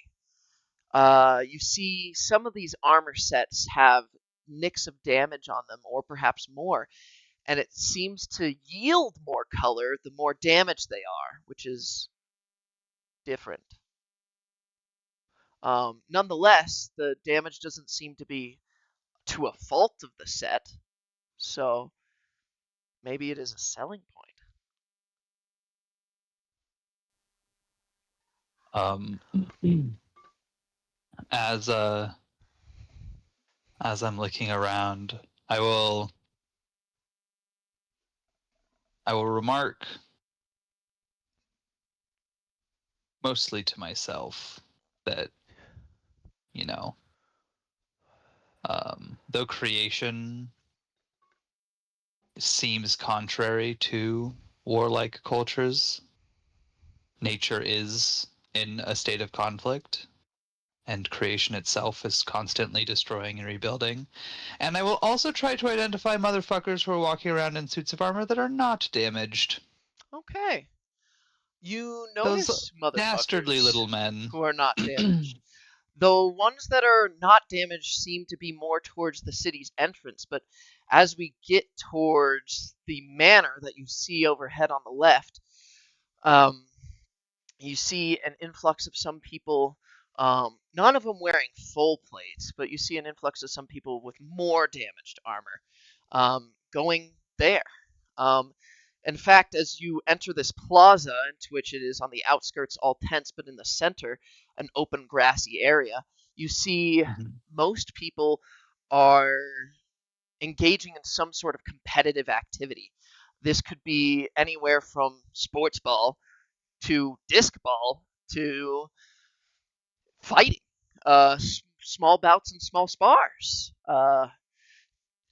You see some of these armor sets have nicks of damage on them, or perhaps more, and it seems to yield more color the more damaged they are, which is different. Nonetheless, the damage doesn't seem to be to a fault of the set, so maybe it is a selling point. Um, as I'm looking around, I will remark, mostly to myself, that, you know, though creation seems contrary to warlike cultures, nature is in a state of conflict, and creation itself is constantly destroying and rebuilding. And I will also try to identify motherfuckers who are walking around in suits of armor that are not damaged. Okay. You Those notice dastardly motherfuckers little men. who are not damaged. The ones that are not damaged seem to be more towards the city's entrance, but As we get towards the manor that you see overhead on the left, um, you see an influx of some people, none of them wearing full plates, but you see an influx of some people with more damaged armor going there. Um, in fact, as you enter this plaza, into which it is on the outskirts all tents, but in the center, an open grassy area, you see Mhm. most people are engaging in some sort of competitive activity. This could be anywhere from sports ball to disc ball to fighting, small bouts and small spars.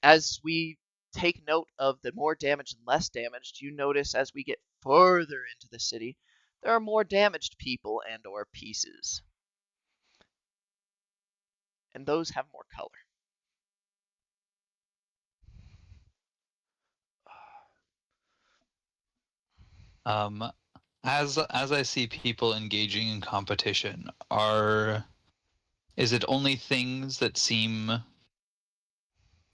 As we take note of the more damaged and less damaged, you notice as we get further into the city, there are more damaged people and or pieces. And those have more color. Um, as I see people engaging in competition, is it only things that seem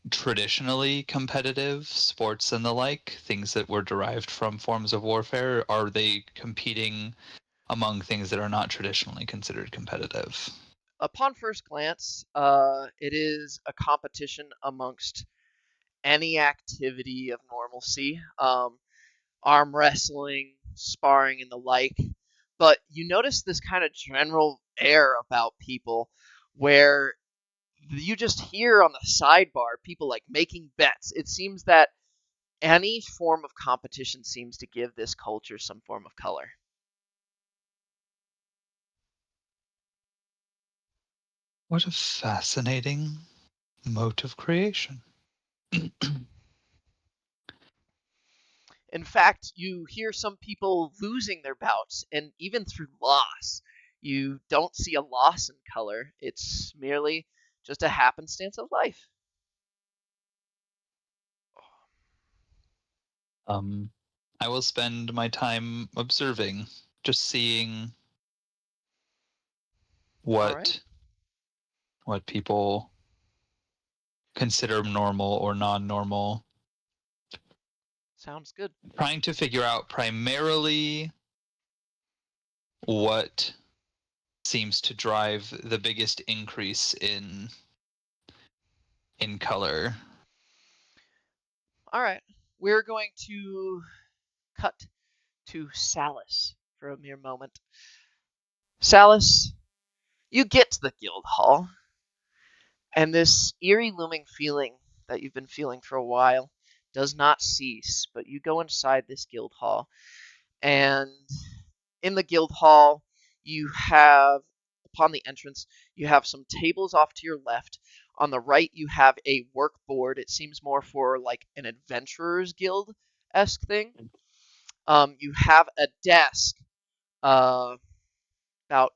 traditionally competitive, sports and the like, things that were derived from forms of warfare? Are they competing among things that are not traditionally considered competitive? Upon first glance, it is a competition amongst any activity of normalcy. Arm wrestling, sparring, and the like. But you notice this kind of general air about people where you just hear on the sidebar people like making bets. It seems that any form of competition seems to give this culture some form of color. What a fascinating mode of creation. In fact, you hear some people losing their bouts, and even through loss. You don't see a loss in color, it's merely just a happenstance of life. Um, I will spend my time observing, just seeing All right, what people consider normal or non-normal, sounds good. trying to figure out primarily what seems to drive the biggest increase in color. All right, we're going to cut to Salus for a mere moment. Salus, you get to the guild hall, and this eerie looming feeling that you've been feeling for a while does not cease, but you go inside this guild hall, and in the guild hall, you have, upon the entrance, you have some tables off to your left. On the right, you have a work board. It seems more for like an adventurer's guild esque thing. You have a desk uh, about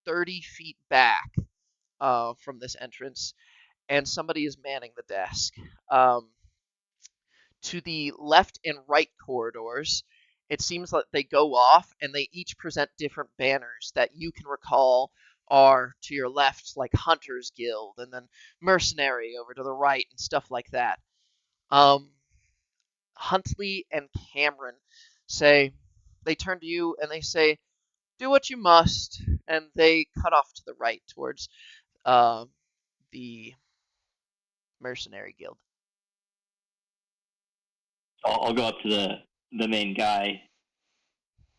30 feet back from this entrance, and somebody is manning the desk. Um, to the left and right corridors, it seems like they go off and they each present different banners that you can recall are to your left, like Hunter's Guild, and then Mercenary over to the right, and stuff like that. Um, Huntley and Cameron say, they turn to you and they say, do what you must, and they cut off to the right towards uh, the Mercenary Guild. I'll go up to the main guy.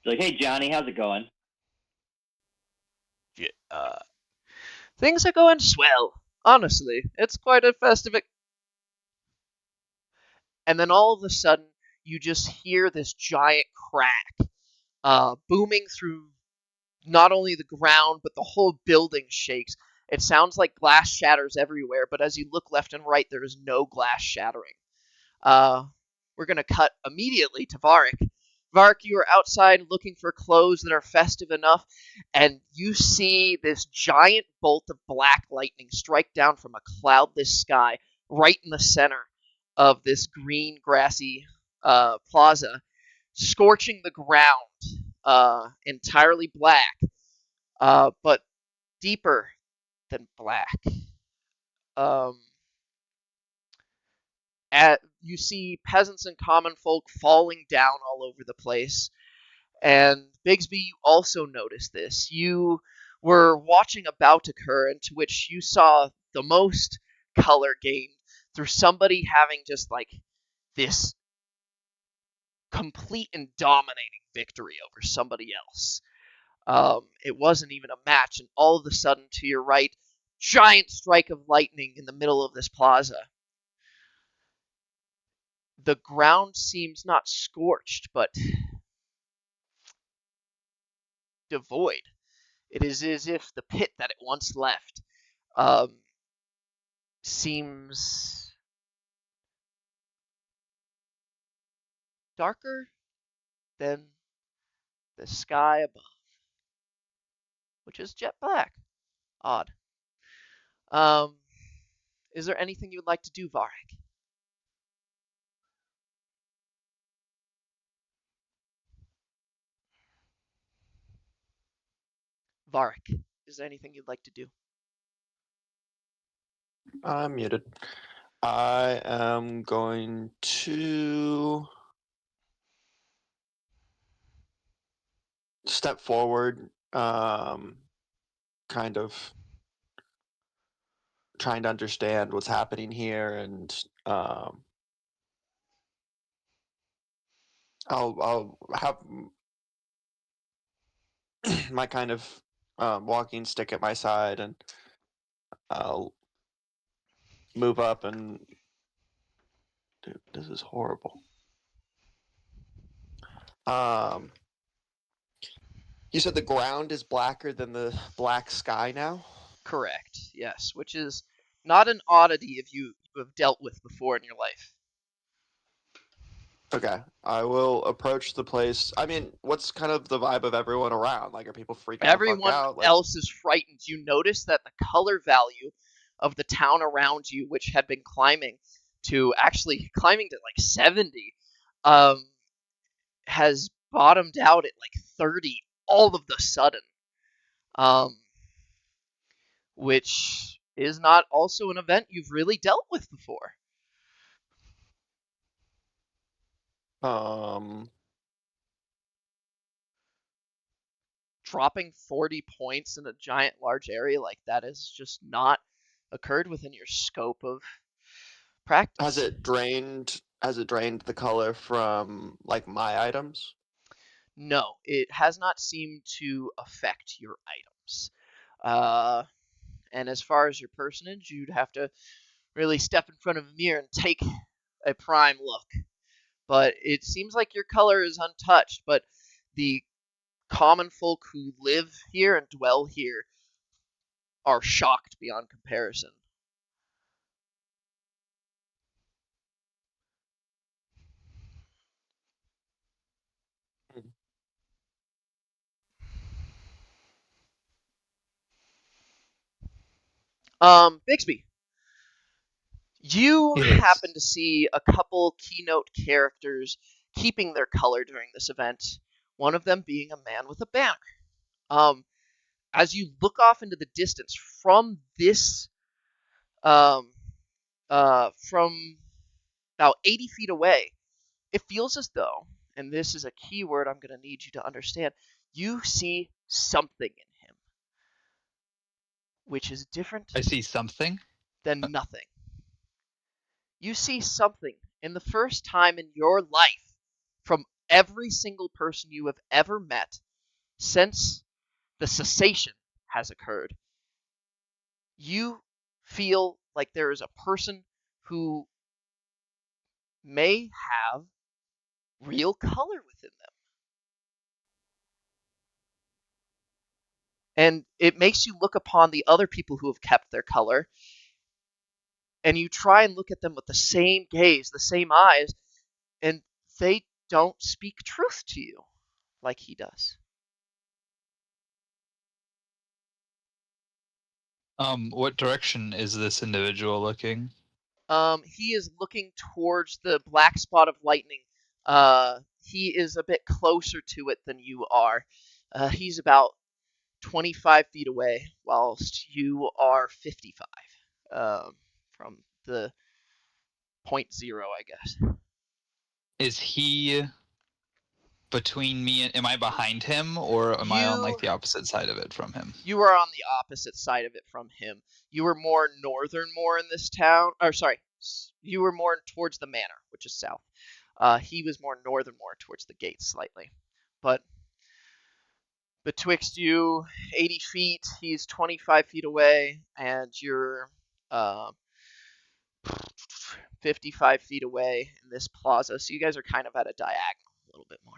It's like, hey Johnny, how's it going? Yeah, things are going swell. Honestly, it's quite a festive. And then all of a sudden, you just hear this giant crack booming through not only the ground, but the whole building shakes. It sounds like glass shatters everywhere, but as you look left and right, there is no glass shattering. Uh, we're going to cut immediately to Varric. Varric, you are outside looking for clothes that are festive enough, and you see this giant bolt of black lightning strike down from a cloudless sky right in the center of this green, grassy plaza, scorching the ground entirely black, but deeper than black. Um, You see peasants and common folk falling down all over the place. And Bigsby, you also noticed this. You were watching a bout occur into which you saw the most color gained through somebody having just like this complete and dominating victory over somebody else. It wasn't even a match, and all of a sudden, to your right, giant strike of lightning in the middle of this plaza. The ground seems not scorched, but devoid. It is as if the pit that it once left seems darker than the sky above, which is jet black. Odd. Um, is there anything you would like to do, Varric? Varric, is there anything you'd like to do? I'm muted. I am going to step forward, kind of trying to understand what's happening here, and I'll have my kind of walking stick at my side, and I'll move up and. Dude, this is horrible. You said the ground is blacker than the black sky now? Correct, yes, which is not an oddity if you have dealt with before in your life. Okay, I will approach the place. I mean, what's kind of the vibe of everyone around? Like, are people freaking the fuck Everyone out? Like, else is frightened. You notice that the color value of the town around you, which had been climbing to 70, um, has bottomed out at like 30 all of the sudden, um, which is not also an event you've really dealt with before. um, Dropping 40 points in a giant large area like that has just not occurred within your scope of practice. has it drained? Has it drained the color from like my items? No, it has not seemed to affect your items. Uh, and as far as your personage, you'd have to really step in front of a mirror and take a prime look. But it seems like your color is untouched, but the common folk who live here and dwell here are shocked beyond comparison. Bixby, you Yes. happen to see a couple keynote characters keeping their color during this event, one of them being a man with a banner. Um, as you look off into the distance from this, um, from about 80 feet away, it feels as though, and this is a key word I'm going to need you to understand, you see something in him, which is different I see something. than nothing. You see something in the first time in your life from every single person you have ever met since the cessation has occurred. You feel like there is a person who may have real color within them. And it makes you look upon the other people who have kept their color, and you try and look at them with the same gaze, the same eyes, and they don't speak truth to you like he does. What direction is this individual looking? He is looking towards the black spot of lightning. He is a bit closer to it than you are. He's about 25 feet away, whilst you are 55 from the 0.0, I guess. Is he between me and am I behind him, or am I on like the opposite side of it from him? You were on the opposite side of it from him. You were more northern, more in this town. Or sorry, you were more towards the manor, which is south. He was more northern, more towards the gates slightly. But betwixt you, 80 feet, he's 25 feet away, and you're uh, 55 feet away in this plaza. So you guys are kind of at a diagonal a little bit more.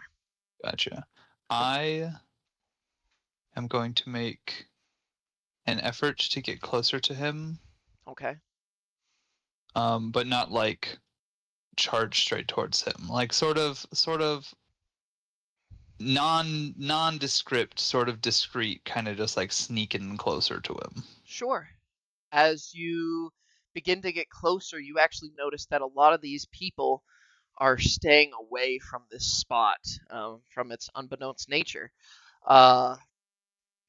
Gotcha. I am going to make an effort to get closer to him, Okay. but not like charge straight towards him. Like sort of nondescript, sort of discreet, kind of just like sneaking closer to him. Sure. As you begin to get closer, you actually notice that a lot of these people are staying away from this spot, from its unbeknownst nature.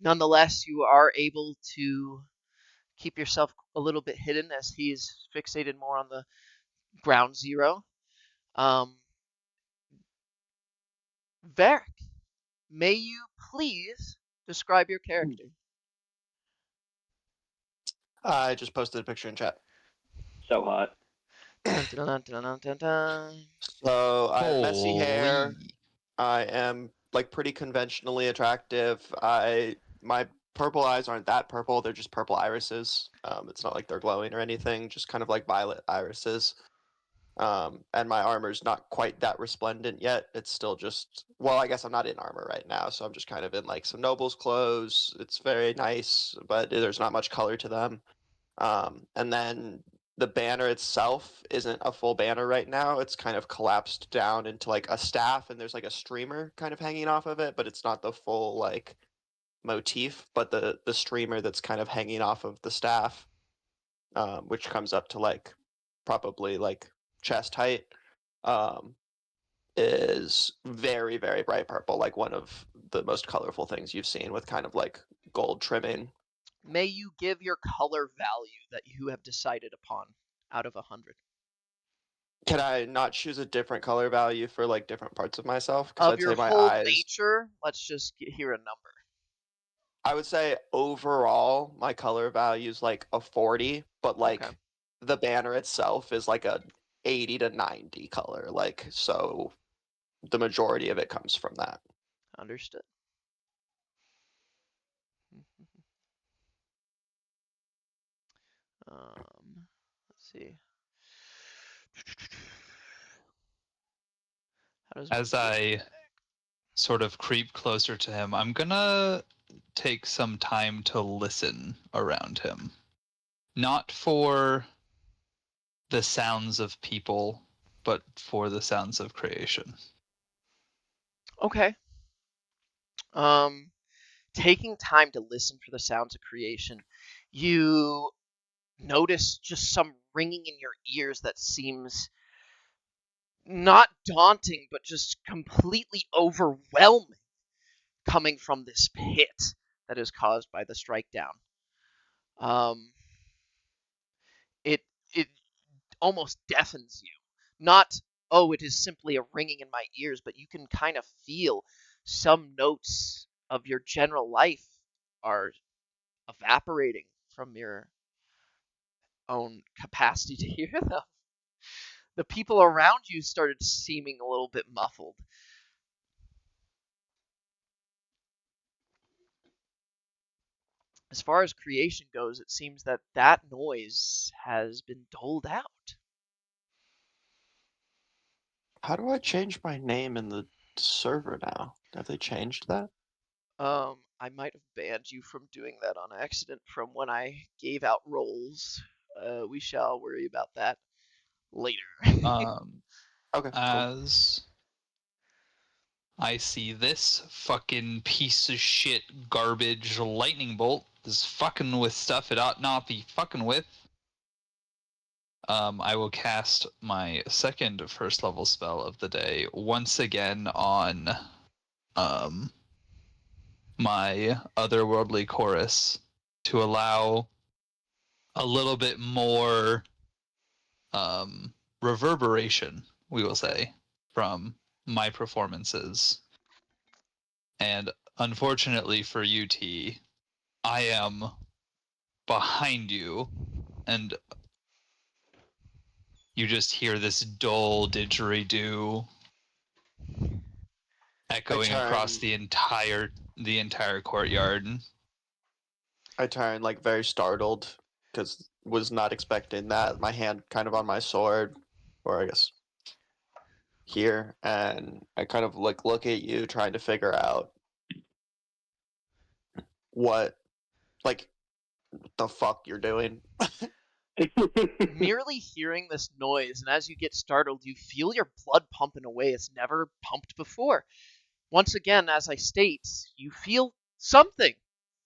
Nonetheless, you are able to keep yourself a little bit hidden as he's fixated more on the ground zero. Varric, may you please describe your character? I just posted a picture in chat. So hot. Dun, dun, dun, dun, dun, dun. So I have messy hair. Holy. I am like pretty conventionally attractive. My purple eyes aren't that purple, they're just purple irises. It's not like they're glowing or anything, just kind of like violet irises. And my armor's not quite that resplendent yet. It's still just, well, I guess I'm not in armor right now, so I'm just kind of in like some noble's clothes. It's very nice, but there's not much color to them. And then the banner itself isn't a full banner right now. It's kind of collapsed down into like a staff, and there's like a streamer kind of hanging off of it, but it's not the full like motif, but the streamer that's kind of hanging off of the staff, which comes up to like probably like chest height, um, is very, very bright purple, like one of the most colorful things you've seen, with kind of like gold trimming. May you give your color value that you have decided upon out of 100. Can I not choose a different color value for like different parts of myself? Because Of I'd your say my whole eyes. nature, let's just hear a number. I would say overall my color value is like a 40, but Okay, like the banner itself is like a 80 to 90 color. Like, so the majority of it comes from that. understood. Let's see. How does one As get I back? sort of creep closer to him, I'm gonna take some time to listen around him. Not for the sounds of people, but for the sounds of creation. Okay. Um, Taking time to listen for the sounds of creation, you notice just some ringing in your ears that seems not daunting, but just completely overwhelming coming from this pit that is caused by the strike down. Um, it it almost deafens you. Not, oh, it is simply a ringing in my ears, but you can kind of feel some notes of your general life are evaporating from your own capacity to hear them. The people around you started seeming a little bit muffled. As far as creation goes, it seems that that noise has been doled out. How do I change my name in the server now? Have they changed that? I might have banned you from doing that on accident from when I gave out roles. We shall worry about that later. Okay, cool. As I see this fucking piece of shit garbage lightning bolt is fucking with stuff it ought not be fucking with, I will cast my second first level spell of the day once again on my otherworldly chorus to allow a little bit more reverberation, we will say, from my performances. And unfortunately for you, T, I am behind you, and you just hear this dull didgeridoo echoing across the entire courtyard. I turn like very startled because was not expecting that. My hand kind of on my sword, or I guess here, and I kind of like look at you trying to figure out what like the fuck you're doing. Merely hearing this noise, and as you get startled, you feel your blood pumping away as never pumped before. Once again, as I state, you feel something,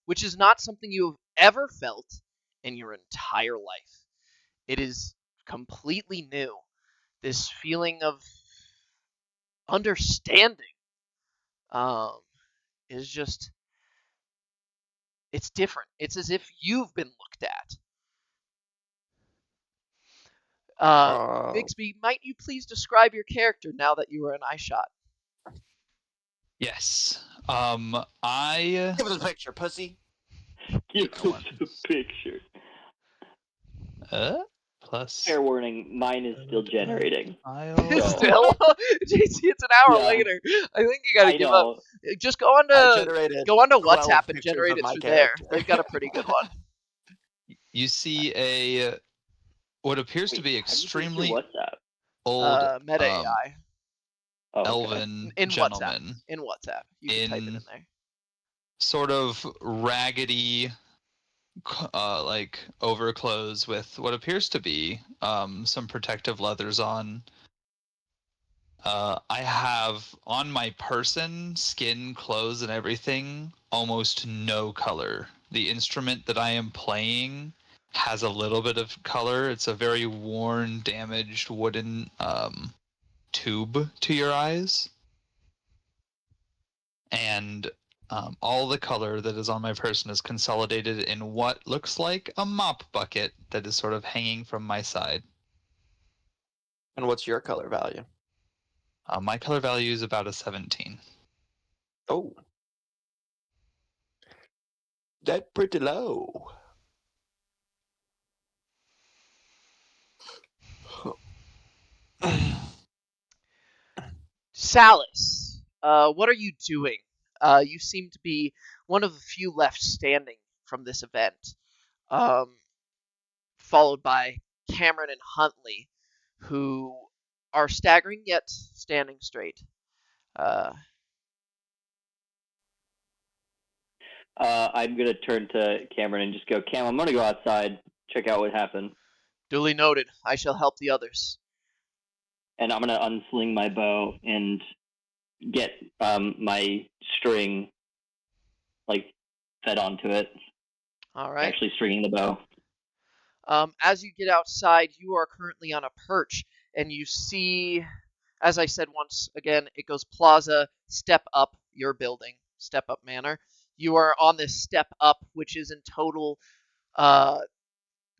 which is not something you have ever felt in your entire life. It is completely new. This feeling of understanding um, is just, it's different. It's as if you've been looked at. Bixby, might you please describe your character now that you are an eye shot? Yes. Give us a picture, pussy. Give us a picture. Plus. Fair warning, mine is still generating. Still? JC, it's an hour later. I think you gotta give up. Just go on to WhatsApp and generate it through there. They've got a pretty good one. You see what appears to be extremely old Meta AI. elven in gentleman. WhatsApp. In WhatsApp. You can type it in there. Sort of raggedy like overclothes with what appears to be some protective leathers on. I have on my person, skin, clothes, and everything, almost no color. The instrument that I am playing has a little bit of color. It's a very worn, damaged wooden tube to your eyes. And all the color that is on my person is consolidated in what looks like a mop bucket that is sort of hanging from my side. And what's your color value? My color value is about a 17. Oh. That's pretty low. Salas, what are you doing? You seem to be one of the few left standing from this event, followed by Cameron and Huntley, who are staggering yet standing straight. I'm gonna turn to Cameron and just go, Cam, I'm gonna go outside, check out what happened. Duly noted. I shall help the others. And I'm gonna unsling my bow and get my string like fed onto it. All right. Actually stringing the bow. As you get outside, you are currently on a perch, and you see, as I said once again, it goes plaza, step up your building, step up manor. You are on this step up, which is in total,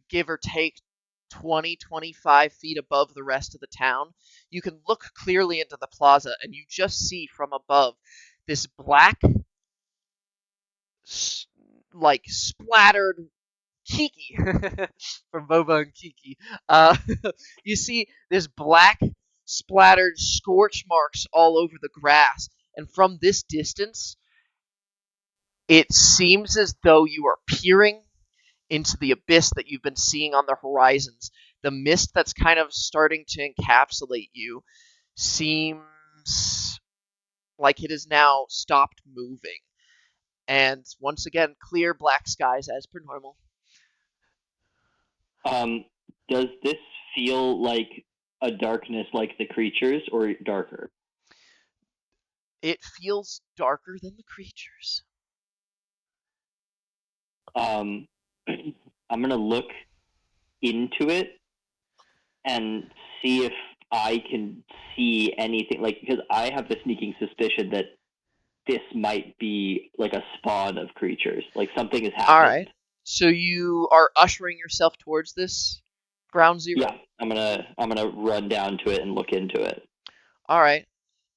give or take, 20-25 feet above the rest of the town. You can look clearly into the plaza, and you just see from above this black, like splattered Kiki from Boba and Kiki. You see this black splattered scorch marks all over the grass, and from this distance, it seems as though you are peering into the abyss that you've been seeing on the horizons. The mist that's kind of starting to encapsulate you seems like it has now stopped moving. And once again, clear black skies as per normal. Does this feel like a darkness like the creatures, or darker? It feels darker than the creatures. I'm gonna look into it and see if I can see anything, like, because I have the sneaking suspicion that this might be like a spawn of creatures, like something has happened. All right. So you are ushering yourself towards this ground zero? Yeah, I'm gonna run down to it and look into it. All right.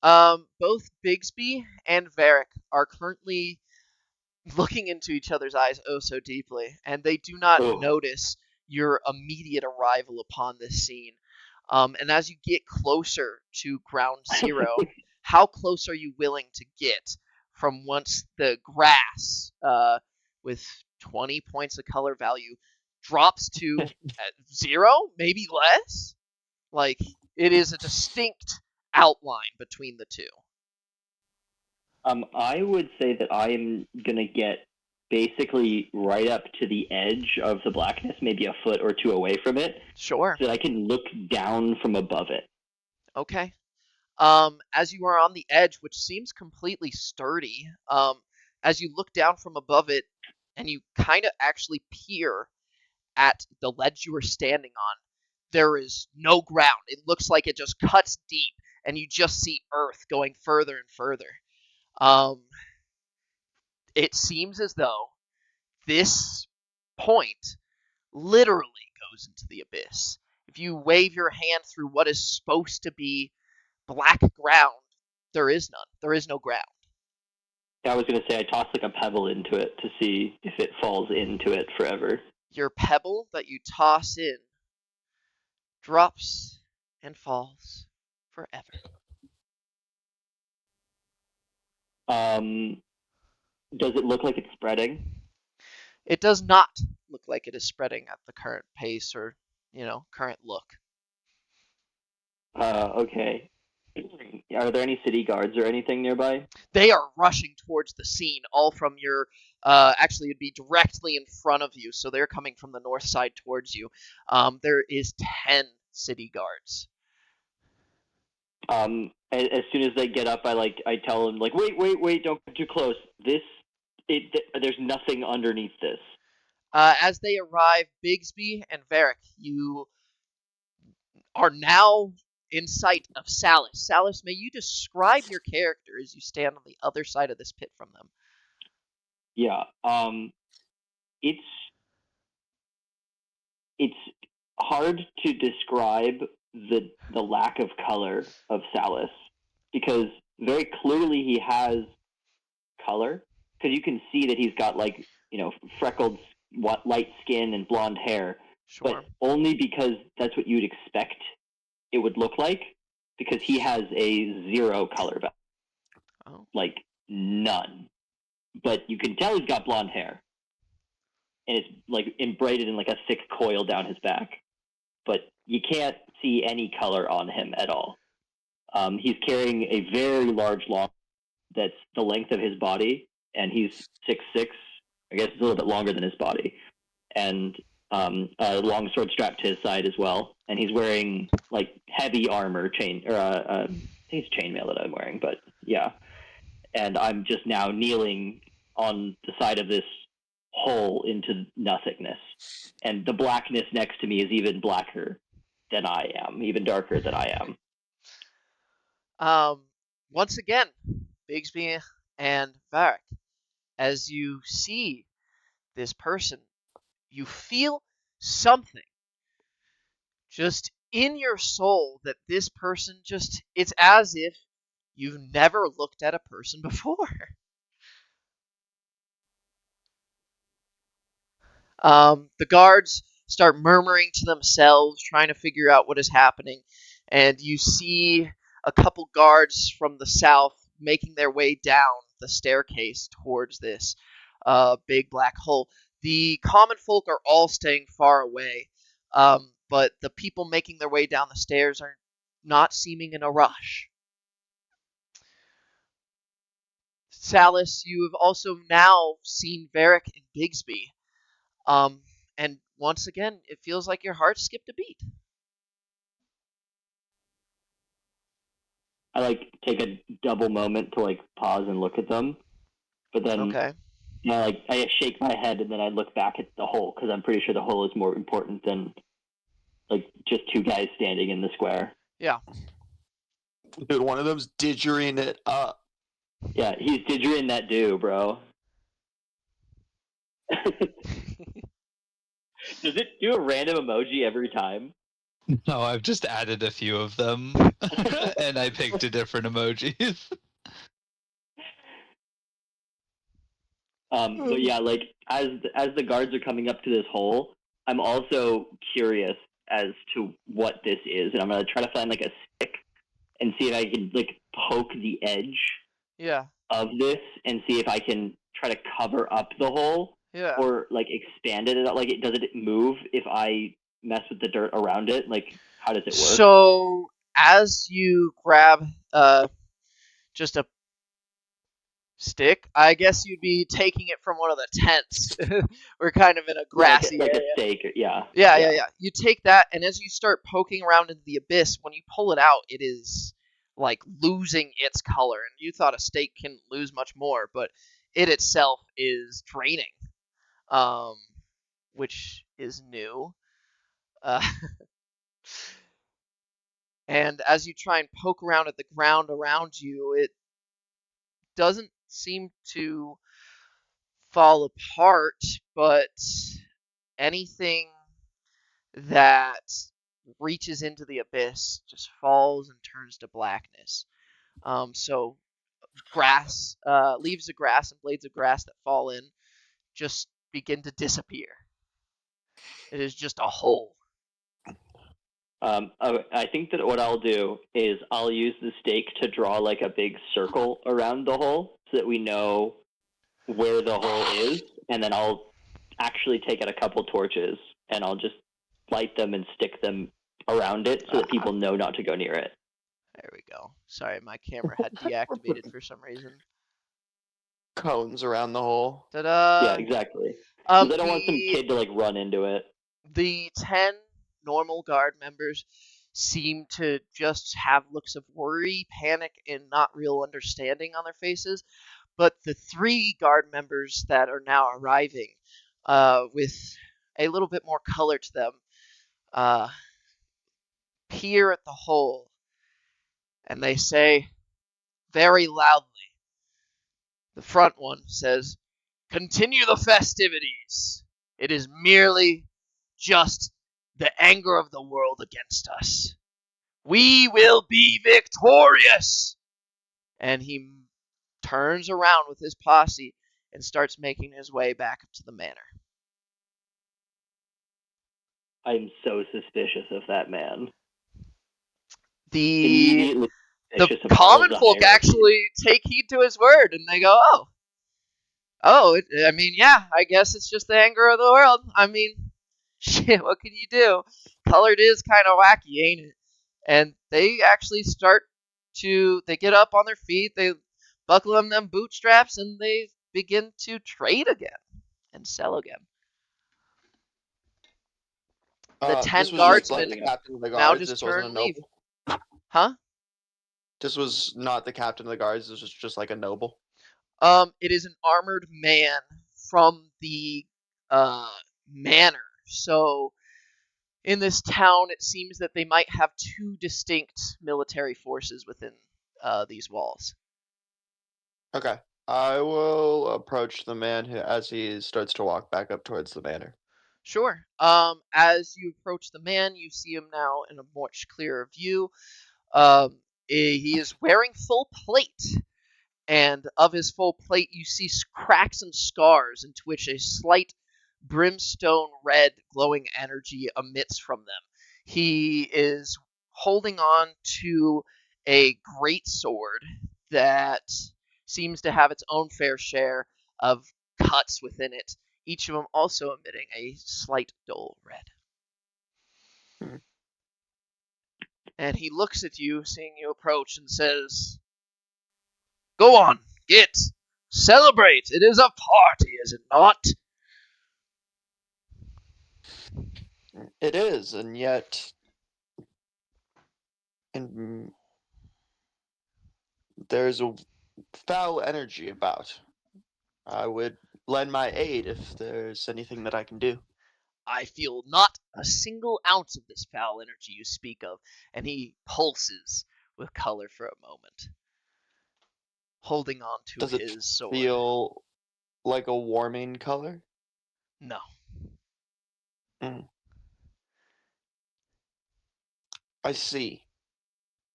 Both Bigsby and Varric are currently looking into each other's eyes oh so deeply, and they do not Oh. notice your immediate arrival upon this scene. And as you get closer to ground zero, how close are you willing to get from once the grass, with 20 points of color value, drops to 0, maybe less? Like, it is a distinct outline between the two. I would say that I am gonna get basically right up to the edge of the blackness, maybe a foot or two away from it, Sure. so that I can look down from above it. Okay. As you are on the edge, which seems completely sturdy, as you look down from above it and you kind of actually peer at the ledge you were standing on, there is no ground. It looks like it just cuts deep, and you just see earth going further and further. It seems as though this point literally goes into the abyss. If you wave your hand through what is supposed to be black ground, there is none. There is no ground. I was gonna say I toss like a pebble into it to see if it falls into it forever. Your pebble that you toss in drops and falls forever. Does it look like it's spreading? It does not look like it is spreading at the current pace or, current look. Okay. Are there any city guards or anything nearby? They are rushing towards the scene, all from your. Actually, it'd be directly in front of you, so they're coming from the north side towards you. There is 10 city guards. As soon as they get up, I tell them like, wait, don't get too close. There's nothing underneath this. As they arrive, Bigsby and Varric, you are now in sight of Salis. Salis, may you describe your character as you stand on the other side of this pit from them? Yeah. It's hard to describe the lack of color of Salis, because very clearly he has color, because you can see that he's got freckled light skin and blonde hair. Sure. But only because that's what you'd expect it would look like, because he has a 0 color value. Oh. Like, none. But you can tell he's got blonde hair. And it's like braided in like a thick coil down his back. But you can't see any color on him at all. He's carrying a very large long that's the length of his body, and he's 6'6". I guess it's a little bit longer than his body. And a long sword strapped to his side as well. And he's wearing like heavy armor, I think it's chainmail that I'm wearing, but yeah. And I'm just now kneeling on the side of this hole into nothingness. And the blackness next to me is even blacker than I am, even darker than I am. Once again, Bigsby and Varric, as you see this person, you feel something just in your soul that this person it's as if you've never looked at a person before. The guards start murmuring to themselves, trying to figure out what is happening, and you see a couple guards from the south making their way down the staircase towards this big black hole. The common folk are all staying far away, but the people making their way down the stairs are not seeming in a rush. Salis, you have also now seen Varric and Bigsby. And once again, it feels like your heart skipped a beat. I take a double moment to pause and look at them, but then Okay. I shake my head and then I look back at the hole, because I'm pretty sure the hole is more important than just two guys standing in the square. Yeah. Dude, one of them's didgering it up. Yeah, he's didgering that do, bro. Does it do a random emoji every time? No, I've just added a few of them, and I picked a different emojis. But yeah, like as the guards are coming up to this hole, I'm also curious as to what this is, and I'm gonna try to find like a stick and see if I can like poke the edge Yeah, of this and see if I can try to cover up the hole yeah. or like expand it. Like, does it move if I mess with the dirt around it? Like, how does it work? So as you grab just a stick, I guess you'd be taking it from one of the tents. We're kind of in a Yeah, grassy like a area. stake. Yeah. Yeah. You take that, and as you start poking around into the abyss, when you pull it out, it is like losing its color. And you thought a steak can lose much more, but it itself is draining, um, which is new. Uh, and as you try and poke around at the ground around you, it doesn't seem to fall apart, but anything that reaches into the abyss just falls and turns to blackness. So grass, leaves of grass and blades of grass that fall in just begin to disappear. It is just a hole. I think that what I'll do is I'll use the stake to draw like a big circle around the hole so that we know where the hole is, and then I'll actually take out a couple torches and I'll just light them and stick them around it so that people know not to go near it. There we go. Sorry, my camera had deactivated for some reason. Cones around the hole. Ta-da! Yeah, exactly. Because I don't want some The kid to like run into it. 10 normal guard members seem to just have looks of worry, panic, and not real understanding on their faces. But the 3 guard members that are now arriving, with a little bit more color to them, peer at the hole, and they say very loudly. The front one says, "Continue the festivities. It is merely just the anger of the world against us. We will be victorious." And he turns around with his posse and starts making his way back up to the manor. I'm so suspicious of that man. The Immediately suspicious of all of common the folk hierarchy. actually take heed to his word, and they go, I mean, yeah, I guess it's just the anger of the world. I mean, shit, what can you do? Colored is kind of wacky, ain't it?" And they actually they get up on their feet, they buckle them bootstraps, and they begin to trade again and sell again. The 10 This was just like guardsmen the captain of the now guards. just This turn wasn't a and leave. noble. Huh? This was not the captain of the guards. This was just like a noble. It is an armored man from the manor. So in this town, it seems that they might have 2 distinct military forces within these walls. Okay. I will approach the man as he starts to walk back up towards the manor. Sure. As you approach the man, you see him now in a much clearer view. He is wearing full plate, and of his full plate, you see cracks and scars into which a slight brimstone red glowing energy emits from them. He is holding on to a great sword that seems to have its own fair share of cuts within it, each of them also emitting a slight dull red. Hmm. And he looks at you, seeing you approach, and says, "Go on, celebrate. It is a party, is it not?" It is, and yet, and there's a foul energy about. I would lend my aid if there's anything that I can do. "I feel not a single ounce of this foul energy you speak of." And he pulses with color for a moment, holding on to Does it his sword. feel like a warming color? No. Mm. I see.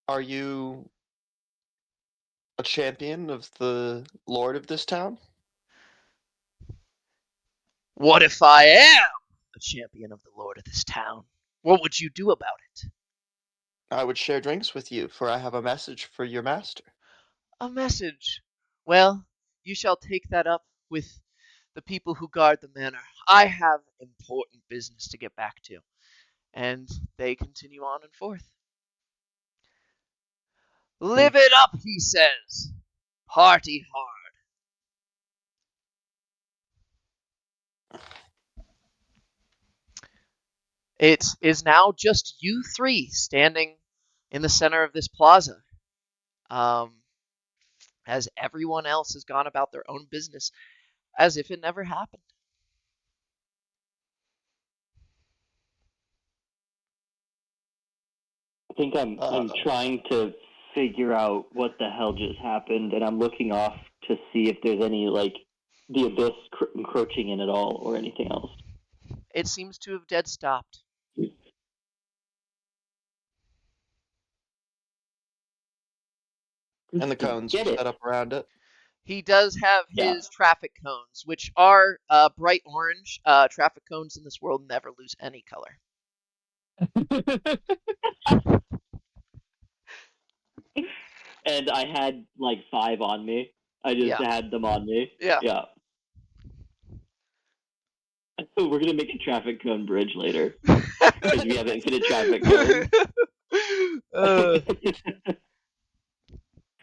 Are you a champion of the lord of this town? What if I am a champion of the lord of this town? What would you do about it? I would share drinks with you, for I have a message for your master. A message. Well, you shall take that up with the people who guard the manor. I have important business to get back to. And they continue on and forth. Live it up, he says. Party hard. It is now just you three standing in the center of this plaza. As everyone else has gone about their own business as if it never happened. I think I'm trying to figure out what the hell just happened, and I'm looking off to see if there's any like the abyss encroaching in at all or anything else. It seems to have dead stopped. And the cones are Get it? set up around it. He does have Yeah. his traffic cones, which are bright orange. Traffic cones in this world never lose any color. And I had like 5 on me. I just had them on me. Yeah. Yeah. We're gonna make a traffic cone bridge later because we have infinite traffic cones.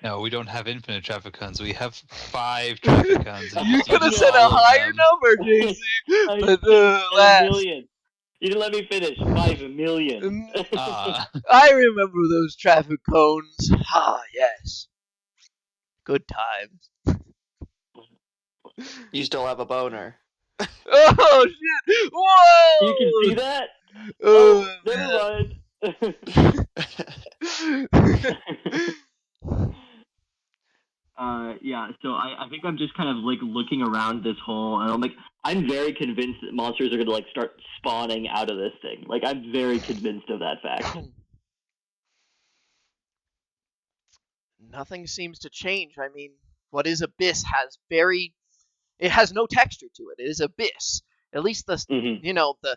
No, we don't have infinite traffic cones. We have 5 traffic cones. And You just could have use said a all of higher them. number, JC. But a last. million. You didn't let me finish. 5 million. I remember those traffic cones. Ah, yes. Good times. You still have a boner. Oh, shit. Whoa! You can see that? Oh, never mind. Yeah, so I think I'm just kind of like looking around this hole, and I'm like, I'm very convinced that monsters are gonna like start spawning out of this thing. Like, I'm very convinced of that fact. Nothing seems to change. I mean, what is abyss has it has no texture to it. It is abyss. At least the the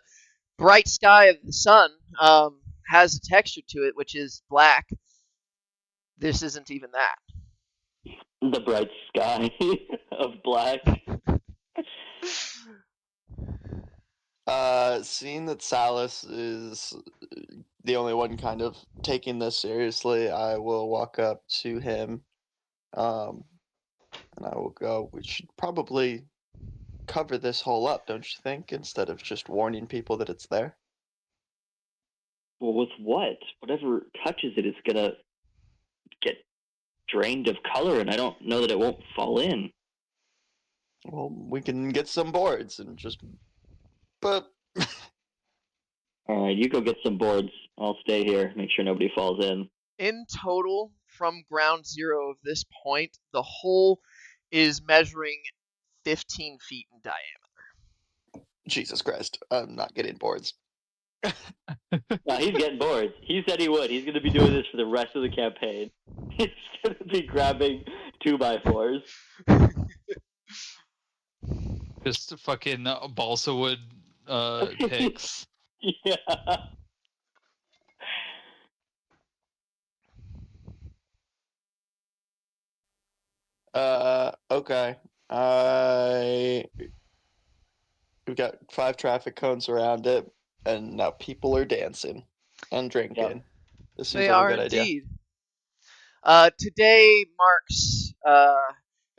bright sky of the sun has a texture to it, which is black. This isn't even that. The bright sky of black. Seeing that Salus is the only one kind of taking this seriously, I will walk up to him, and I will go, we should probably cover this hole up, don't you think, instead of just warning people that it's there? Well, with what? Whatever touches it is gonna get drained of color, and I don't know that it won't fall in. Well, we can get some boards and just... But... Alright, you go get some boards. I'll stay here, make sure nobody falls in. In total, from ground zero of this point, the hole is measuring 15 feet in diameter. Jesus Christ, I'm not getting boards. No, he's getting boards. He said he would. He's going to be doing this for the rest of the campaign. He's going to be grabbing 2x4s. Just fucking balsa wood picks. Yeah. Okay. We've got 5 traffic cones around it, and now people are dancing and drinking. Yep. This seems They like are a good idea. indeed. Today marks, I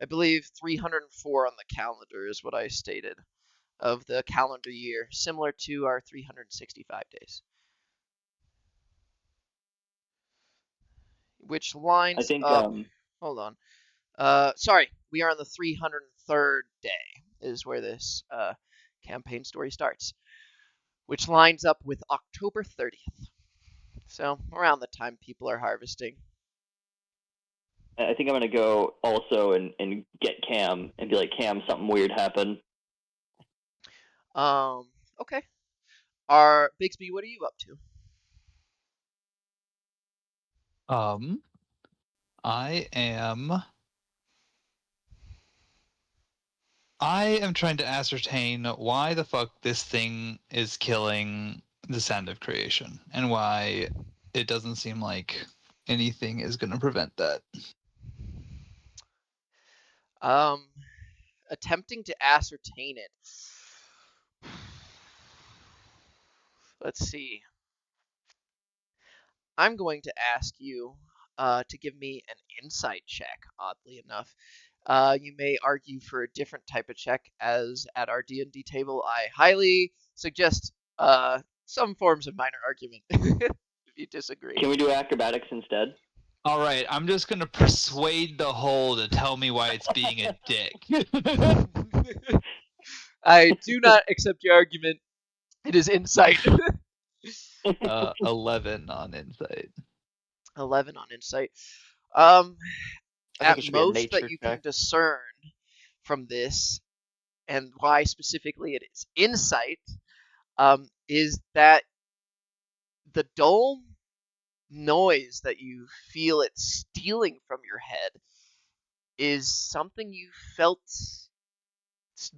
believe, 304 on the calendar is what I stated of the calendar year, similar to our 365 days. Which lines I think, up... Hold on. Sorry, we are on the 303rd day is where this campaign story starts, which lines up with October 30th. So around the time people are harvesting. I think I'm going to go also and get Cam and be like, Cam, something weird happened. Okay. Bixby, what are you up to? I am trying to ascertain why the fuck this thing is killing the sound of creation and why it doesn't seem like anything is going to prevent that. Attempting to ascertain it. Let's see. I'm going to ask you to give me an insight check, oddly enough. You may argue for a different type of check, as at our D&D table, I highly suggest some forms of minor argument, if you disagree. Can we do acrobatics instead? All right, I'm just going to persuade the whole to tell me why it's being a dick. I do not accept your argument. It is insight. 11 on insight. 11 on insight. I think At it should be a most that nature you can check. discern from this, and why specifically it is insight, is that the dull noise that you feel it stealing from your head is something you felt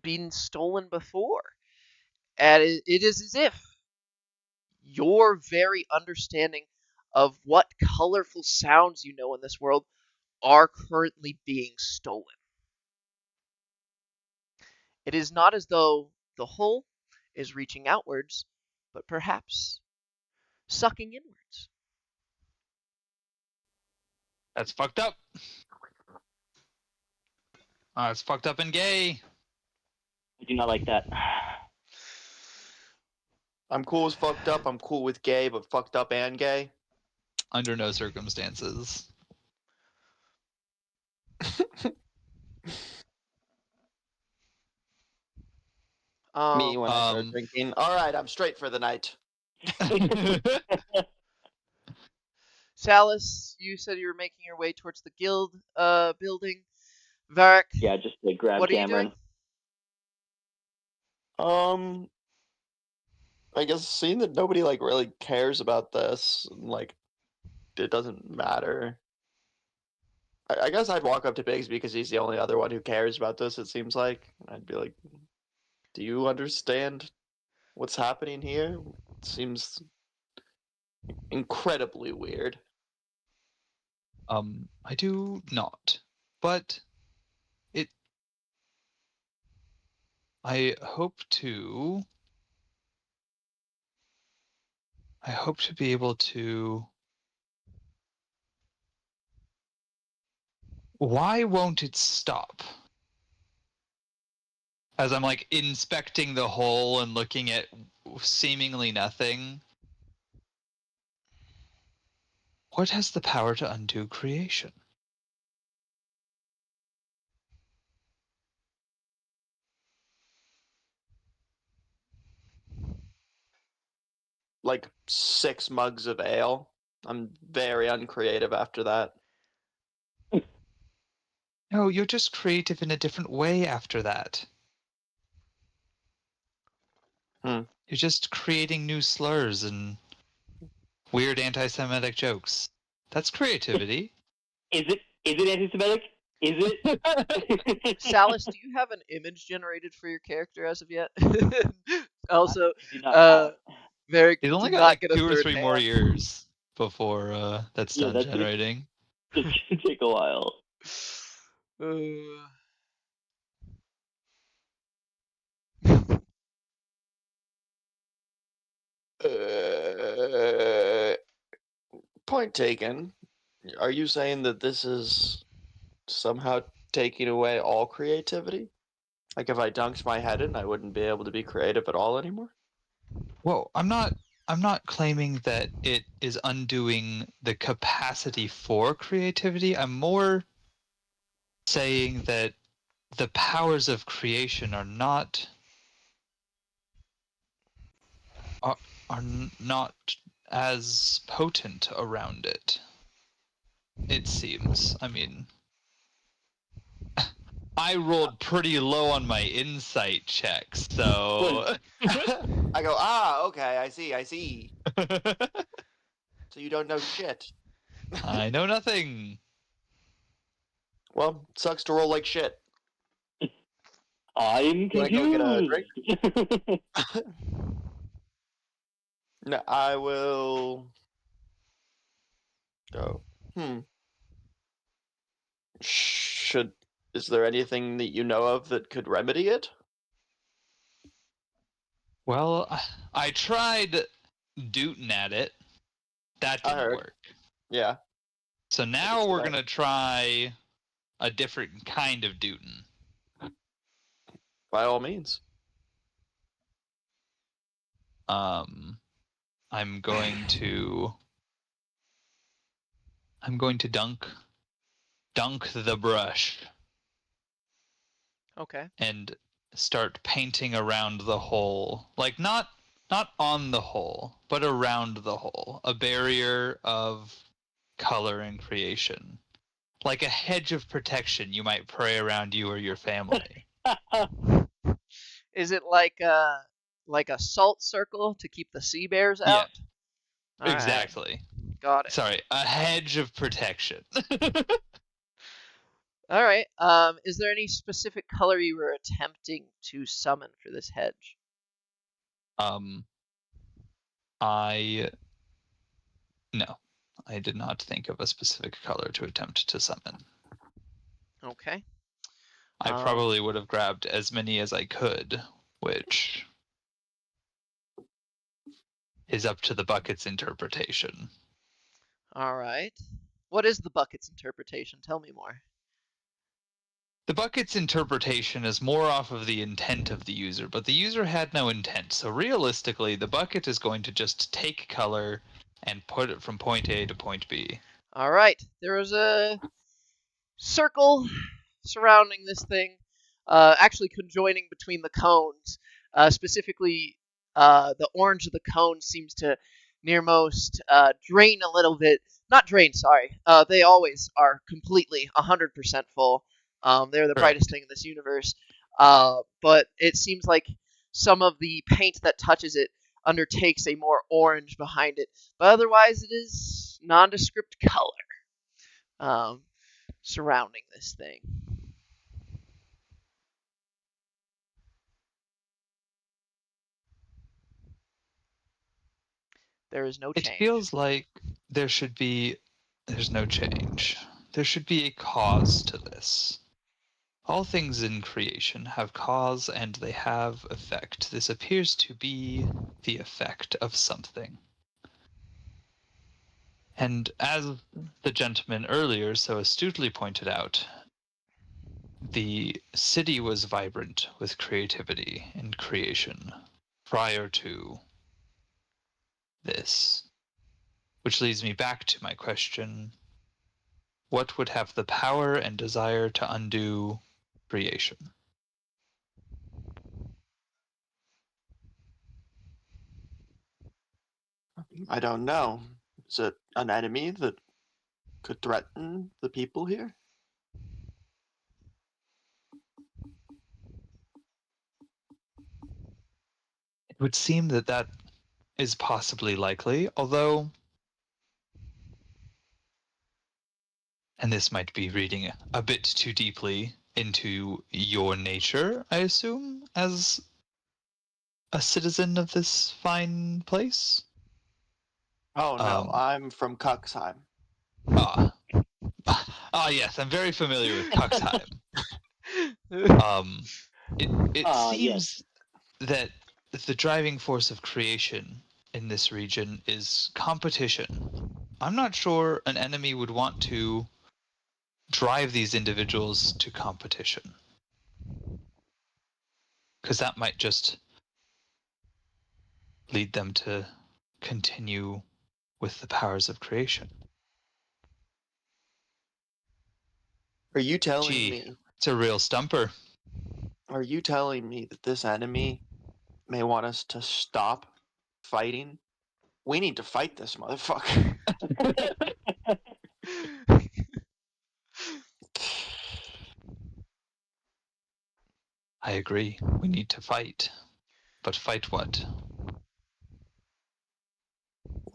being stolen before. And it is as if your very understanding of what colorful sounds you know in this world are currently being stolen. It is not as though the whole is reaching outwards, but perhaps sucking inwards. That's fucked up. It's fucked up and gay. I do not like that. I'm cool with fucked up. I'm cool with gay, but fucked up and gay. Under no circumstances. Me when I start Um, drinking. All right, I'm straight for the night. Salas, you said you were making your way towards the guild building. Varric, Yeah, just to grab what are you Cameron. doing? I guess seeing that nobody like really cares about this, like it doesn't matter. I guess I'd walk up to Biggs because he's the only other one who cares about this. It seems like I'd be like, "Do you understand what's happening here? It seems incredibly weird." I do not, but I hope to be able to. Why won't it stop? As I'm like inspecting the hole and looking at seemingly nothing. What has the power to undo creation? Like 6 mugs of ale. I'm very uncreative after that. No, you're just creative in a different way after that. Hmm. You're just creating new slurs and weird anti-Semitic jokes. That's creativity. Is it anti-Semitic? Is it? Salas, do you have an image generated for your character as of yet? Also, I do not have. Varric, He's do only got not like get a 2 or third 3 more hand. years before that's Yeah, done that's generating. It's gonna take a while. Point taken. Are you saying that this is somehow taking away all creativity? Like if I dunked my head in, I wouldn't be able to be creative at all anymore? Whoa, I'm not claiming that it is undoing the capacity for creativity. I'm more saying that the powers of creation are not not as potent around it. It seems. I mean, I rolled pretty low on my insight check, so I go, okay, I see. So you don't know shit. I know nothing. Well, sucks to roll like shit. I'm You wanna go get a drink? confused. No, I will go. Should is there anything that you know of that could remedy it? Well, I tried dooting at it. That I didn't heard. work. Yeah. So I can now see we're that. gonna try a different kind of dooting. By all means. I'm going to dunk the brush Okay. and start painting around the hole. Like not on the hole, but around the hole. A barrier of color and creation. Like a hedge of protection you might pray around you or your family. Is it like a salt circle to keep the sea bears Yeah, out? All right. exactly. Got it. Sorry, a hedge of protection. All right. Is there any specific color you were attempting to summon for this hedge? No, I did not think of a specific color to attempt to summon. Okay. I probably would have grabbed as many as I could, which is up to the bucket's interpretation. All right. What is the bucket's interpretation? Tell me more. The bucket's interpretation is more off of the intent of the user, but the user had no intent. So realistically, the bucket is going to just take color and put it from point A to point B. All right. There was a circle surrounding this thing, actually conjoining between the cones. Specifically, the orange of the cone seems to nearmost drain a little bit. Not drain, sorry. They always are completely 100% full. They're the brightest Correct. thing in this universe. But it seems like some of the paint that touches it undertakes a more orange behind it. But otherwise, it is nondescript color surrounding this thing. There is no It change. feels like there's no change. There should be a cause to this. All things in creation have cause and they have effect. This appears to be the effect of something. And as the gentleman earlier so astutely pointed out, the city was vibrant with creativity and creation prior to this. Which leads me back to my question: what would have the power and desire to undo creation? I don't know. Is it an enemy that could threaten the people here? It would seem that that is possibly likely, although, and this might be reading a bit too deeply into your nature, I assume, as a citizen of this fine place. Oh no, I'm from Cuxheim. Ah, yes, I'm very familiar with Cuxheim. It seems that the driving force of creation in this region is competition. I'm not sure an enemy would want to drive these individuals to competition, because that might just lead them to continue with the powers of creation. Are you telling Gee, me? it's a real stumper. Are you telling me that this enemy may want us to stop fighting? We need to fight this motherfucker. I agree. We need to fight. But fight what?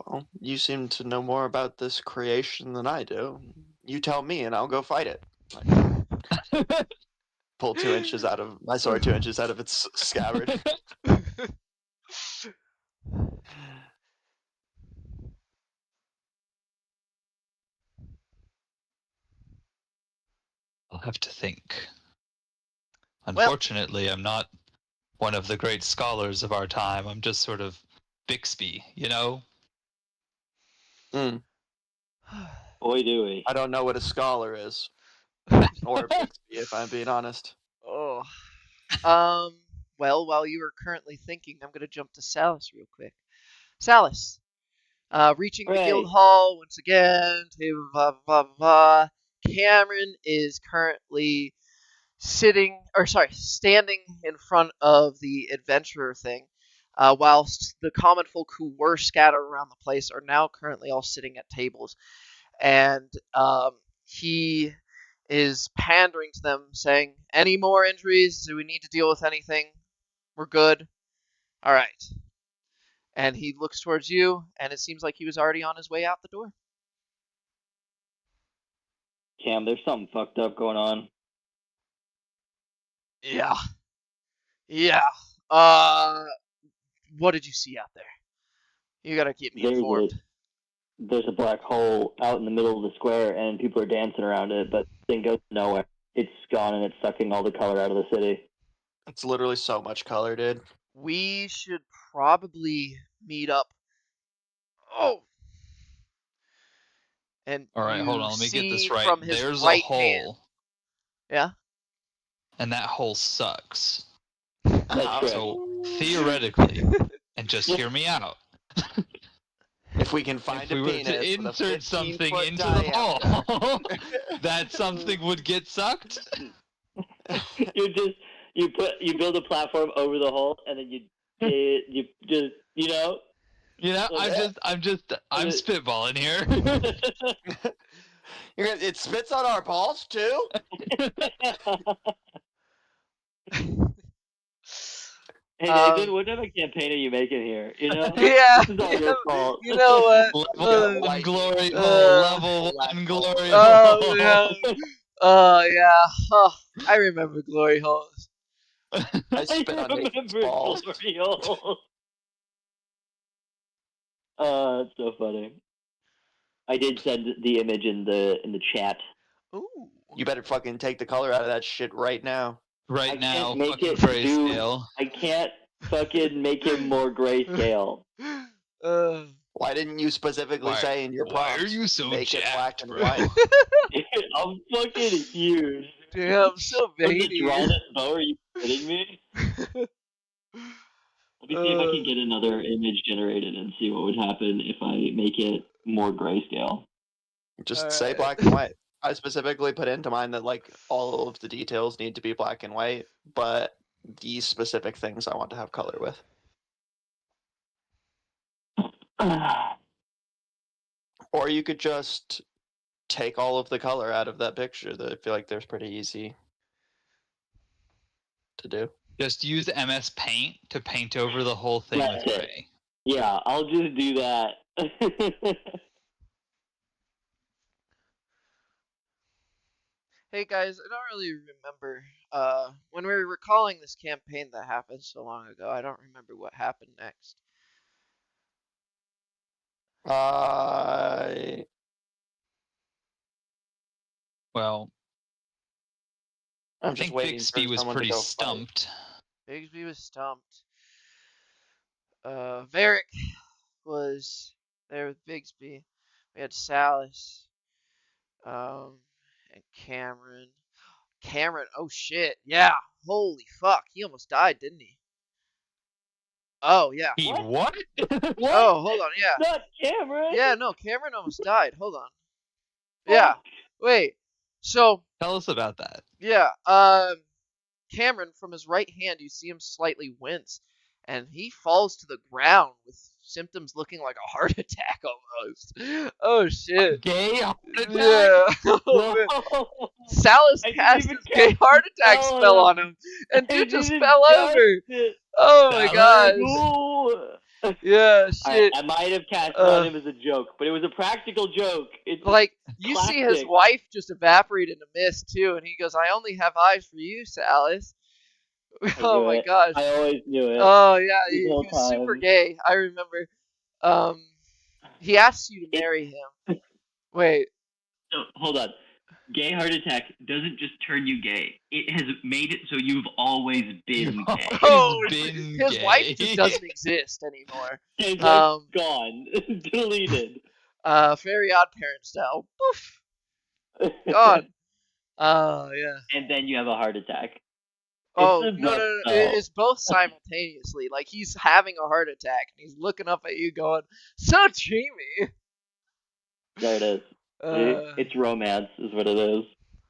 Well, you seem to know more about this creation than I do. You tell me, and I'll go fight it. Pull 2 inches out of my sword, 2 inches out of its scabbard. I'll have to think. Well, Unfortunately, I'm not one of the great scholars of our time. I'm just sort of Bixby, you know? Mm, Boy, do we. I don't know what a scholar is, or a Bixby, if I'm being honest. oh. Well, while you are currently thinking, I'm gonna jump to Salus real quick. Salus, reaching the guild Right. hall once again. To blah blah blah. Cameron is currently standing in front of the adventurer thing, whilst the common folk who were scattered around the place are now currently all sitting at tables, and he is pandering to them, saying, "Any more injuries? Do we need to deal with anything? We're good. All right." And he looks towards you, and it seems like he was already on his way out the door. Cam, there's something fucked up going on. Yeah. Yeah. What did you see out there? You gotta keep me informed. There's a black hole out in the middle of the square, and people are dancing around it, but the thing goes nowhere. It's gone, and it's sucking all the color out of the city. It's literally so much color, dude. We should probably meet up. Oh. And All right, hold you on. Let me get see this right. from his There's right a hole, hand. Yeah. and that hole sucks. That's How- correct. So theoretically, and just hear me out. If we can find If we a were penis to with a insert something 15-foot into the diameter. hole, that something would get sucked. You build a platform over the hole, and then you just You know, Okay. I'm spitballing here. It spits on our balls too. Hey Nathan, what type of campaign are you making here? You know, Yeah. this is all your fault. You know what? Level one Lightning. glory hole. Level Black one hole. glory Oh hole. yeah. Oh yeah. Oh, I remember glory holes. I spit on Nathan's balls. Glory hole. That's so funny. I did send the image in the chat. Ooh. You better fucking take the color out of that shit right now. Right I now, can't make fucking it grayscale. I can't fucking make him more grayscale. Why didn't you specifically Why- say in your why are prompts, you so make it black jacked, and bro? white? I'm fucking huge. Damn, so I'm the veiny. drawing bow. Are you kidding me? Let me see if I can get another image generated and see what would happen if I make it more grayscale. Just say Alright. black and white. I specifically put into mine that like all of the details need to be black and white, but these specific things I want to have color with. Or you could just take all of the color out of that picture. That I feel like there's pretty easy to do. Just use MS Paint to paint over the whole thing That's with it. gray. Yeah, I'll just do that. Hey guys, I don't really remember. When we were recalling this campaign that happened so long ago, I don't remember what happened next. Well, I'm I just think waiting Bixby for was someone pretty to go fight. stumped. Bigsby was stumped. Varric was there with Bigsby. We had Salus, and Cameron. Cameron, oh shit, yeah, holy fuck, he almost died, didn't he? Oh yeah. He What? what? What? Oh, hold on, yeah. Not Cameron. Yeah, no, Cameron almost died. Hold on. Yeah. Wait. So, Tell us about that. yeah, Cameron, from his right hand, you see him slightly wince, and he falls to the ground with symptoms looking like a heart attack almost. Oh shit. Gay heart attack? Yeah. Oh, man. Whoa. Salus I didn't cast even his gay cast heart the attack spell spell on on him, and I dude just didn't fell cast over. it. Oh my Salus? gosh. Ooh. Yeah, shit. I might have cast it on him as a joke, but it was a practical joke. It's like you see his classic. wife just evaporate into mist too, and he goes, "I only have eyes for you, Salis." Oh knew my it. gosh. I always knew it. Oh yeah, This he whole was super time. gay. I remember. He asks you to marry him. Wait. So hold on. Gay heart attack doesn't just turn you gay. It has made it so you've always been You've gay. Oh, been his wife gay. just doesn't exist anymore. It's like gone, deleted. Very Odd Parent style. Poof, gone. Yeah. And then you have a heart attack. Oh It's the no, no, best, no! though. It's both simultaneously. Like he's having a heart attack and he's looking up at you, going, "So dreamy." There it is. See? It's romance, is what it is.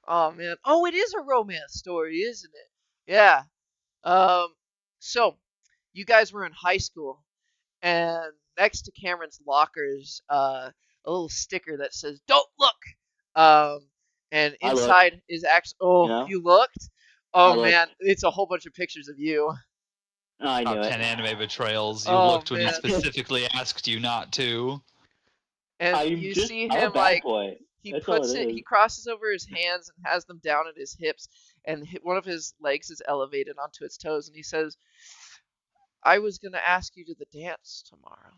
Oh man. Oh, it is a romance story, isn't it? Yeah. So you guys were in high school, and next to Cameron's lockers, a little sticker that says "Don't look." And I looked. inside is actually. Oh, You know? you looked? I Oh looked. man, it's a whole bunch of pictures of you. Oh, I knew Top it. 10 anime betrayals. You Oh, looked when he man. specifically asked you not to. And you see I'm a him bad like boy. he That's all puts it it. is. He crosses over his hands and has them down at his hips, and one of his legs is elevated onto its toes, and he says, "I was gonna ask you to the dance tomorrow,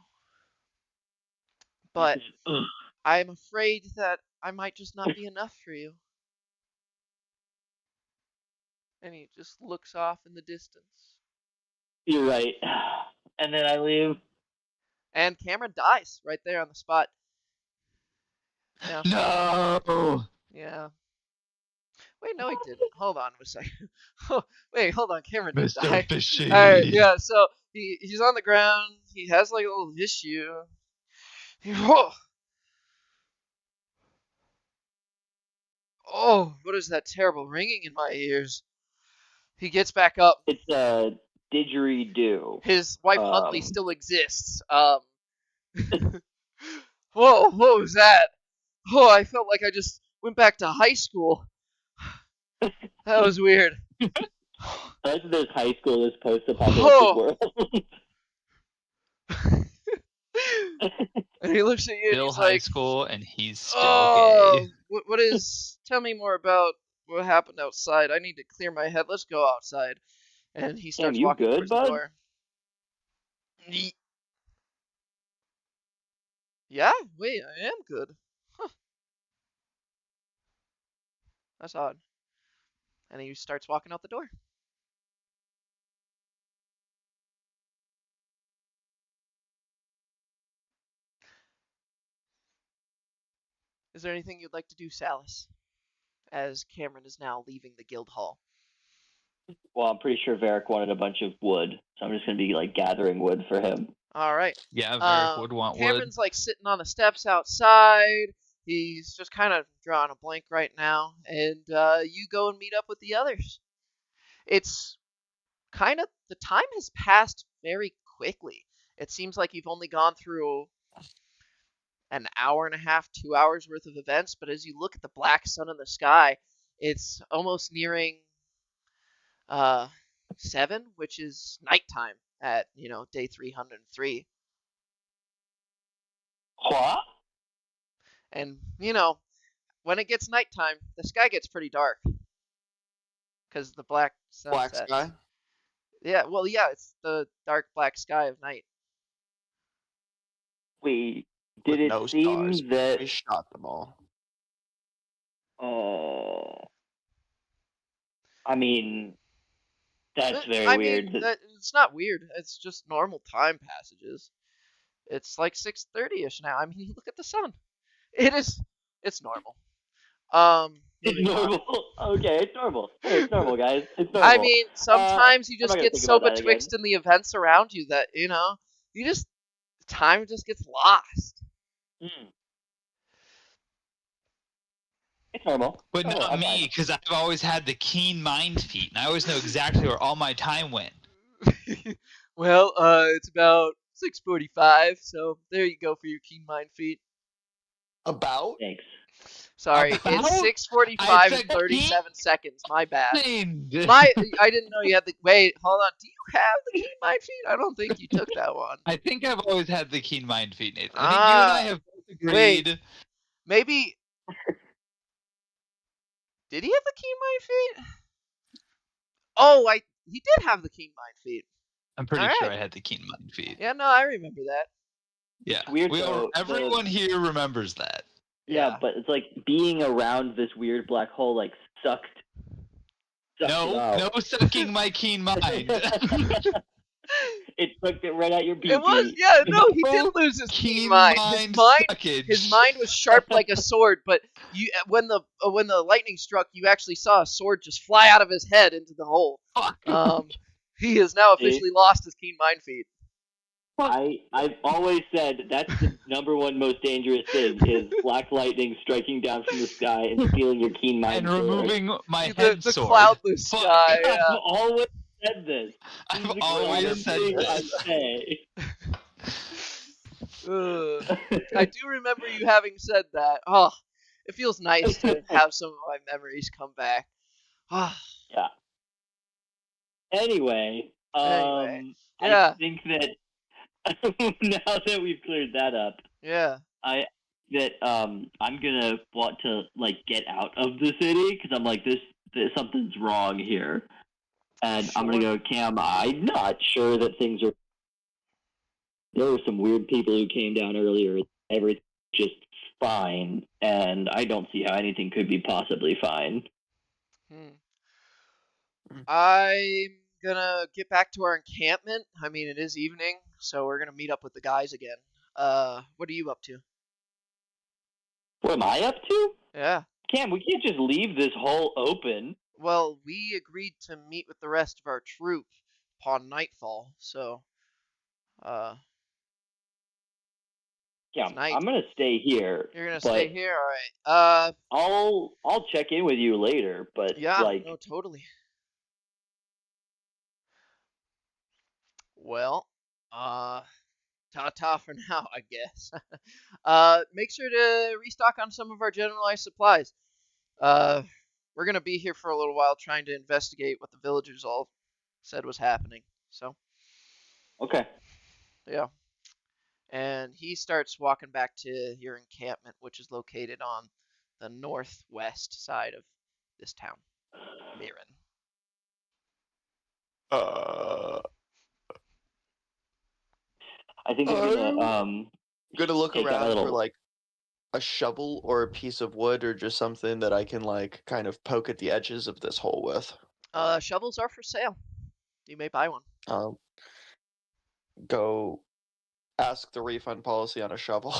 but Ugh. I'm afraid that I might just not be enough for you." And he just looks off in the distance. You're right. And then I leave. And Cameron dies right there on the spot. Yeah. No! Yeah. Wait, no, he didn't. Hold on a second. Wait, hold on. Cameron did Mr. die. Fishy. All right, yeah. So he's on the ground. He has like a little issue. Oh, what is that terrible ringing in my ears? He gets back up. It's a didgeridoo. His wife Huntley still exists. Whoa, what was that? Oh, I felt like I just went back to high school. That was weird. That's this high school, this post-apocalyptic Oh. world. And he looks at you Still and he's high like, school, and he's still "Oh, gay. what is? Tell me more about what happened outside. I need to clear my head. Let's go outside." And he starts you walking good, towards bud? the door. Yeah, wait, I am good. Huh. That's odd. And he starts walking out the door. Is there anything you'd like to do, Salis? As Cameron is now leaving the guild hall. Well, I'm pretty sure Varric wanted a bunch of wood, so I'm just gonna be like gathering wood for him. All right. Yeah, Varric would want wood. Cameron's like sitting on the steps outside. He's just kind of drawing a blank right now, and you go and meet up with the others. It's kind of the time has passed very quickly. It seems like you've only gone through an hour and a half, 2 hours worth of events, but as you look at the black sun in the sky, it's almost nearing 7, which is nighttime at day 303. What? And when it gets nighttime, the sky gets pretty dark because the black sun Black sets. sky. Yeah, well, yeah, it's the dark black sky of night. Wait, With did it no seem stars. that? We shot them all. Oh, I mean, that's very I weird. mean, it's not weird. It's just normal time passages. It's like 6:30ish now. I mean, you look at the sun. It's normal. It's Moving on. normal. Okay, it's normal. Hey, it's normal, guys. It's normal. I mean, sometimes you I'm not just gonna get think so about that betwixt in the events around you that you just time just gets lost. It's normal. But Oh, not I'm me, fine. because I've always had the keen mind feat, and I always know exactly where all my time went. Well, it's about 6:45, so there you go for your keen mind feat. About? Thanks. Sorry, About? it's 6:45 I and said 37 seconds. My bad. Mind. I didn't know you had the. Wait, hold on. Do you have the keen mind feat? I don't think you took that one. I think I've always had the keen mind feat, Nathan. I think you and I Ah, have both wait. agreed. Maybe. Did he have the keen mind feat? Oh, he did have the keen mind feat. I'm pretty All sure right. I had the keen mind feat. Yeah, no, I remember that. Yeah, It's weird, though, everyone here remembers that. Yeah, but it's like being around this weird black hole like sucked it No out. sucking my keen mind. It sucked it right out your It was, pee. yeah, no, he did No lose his keen keen mind. mind His suckage. mind was sharp like a sword, but when the lightning struck, you actually saw a sword just fly out of his head into the hole. Fuck. He has now See? officially lost his keen mind feat. I've always said that's the number one most dangerous thing is black lightning striking down from the sky and stealing your keen mind And sword. removing my The head sword. cloudless Fuck. sky. I've Yeah. always said this. This I've is the always common said thing I this. say. I do remember you having said that. Oh, it feels nice to have some of my memories come back. Yeah. Anyway, Anyway, I yeah, think that now that we've cleared that up, yeah. I'm gonna want to like get out of the city because I'm like this something's wrong here, and I'm gonna Sure. go, Cam. I'm not sure that things are. There were some weird people who came down earlier. Everything's just fine, and I don't see how anything could be possibly fine. I'm gonna get back to our encampment. I mean, it is evening, so we're gonna meet up with the guys again. What are you up to? What am I up to? Yeah. Cam, we can't just leave this hole open. Well, we agreed to meet with the rest of our troop upon nightfall, so uh, Yeah, it's night. I'm gonna stay here. You're gonna but stay here, all right? I'll check in with you later. But Yeah, like, no, totally. Well, ta-ta for now, I guess. Make sure to restock on some of our generalized supplies. Uh, we're gonna be here for a little while trying to investigate what the villagers all said was happening. So, okay. yeah. And he starts walking back to your encampment, which is located on the northwest side of this town, Mirren. Uh, I think I'm gonna look take a around for little. like a shovel or a piece of wood or just something that I can like kind of poke at the edges of this hole with. Shovels are for sale. You may buy one. Um, go ask the refund policy on a shovel.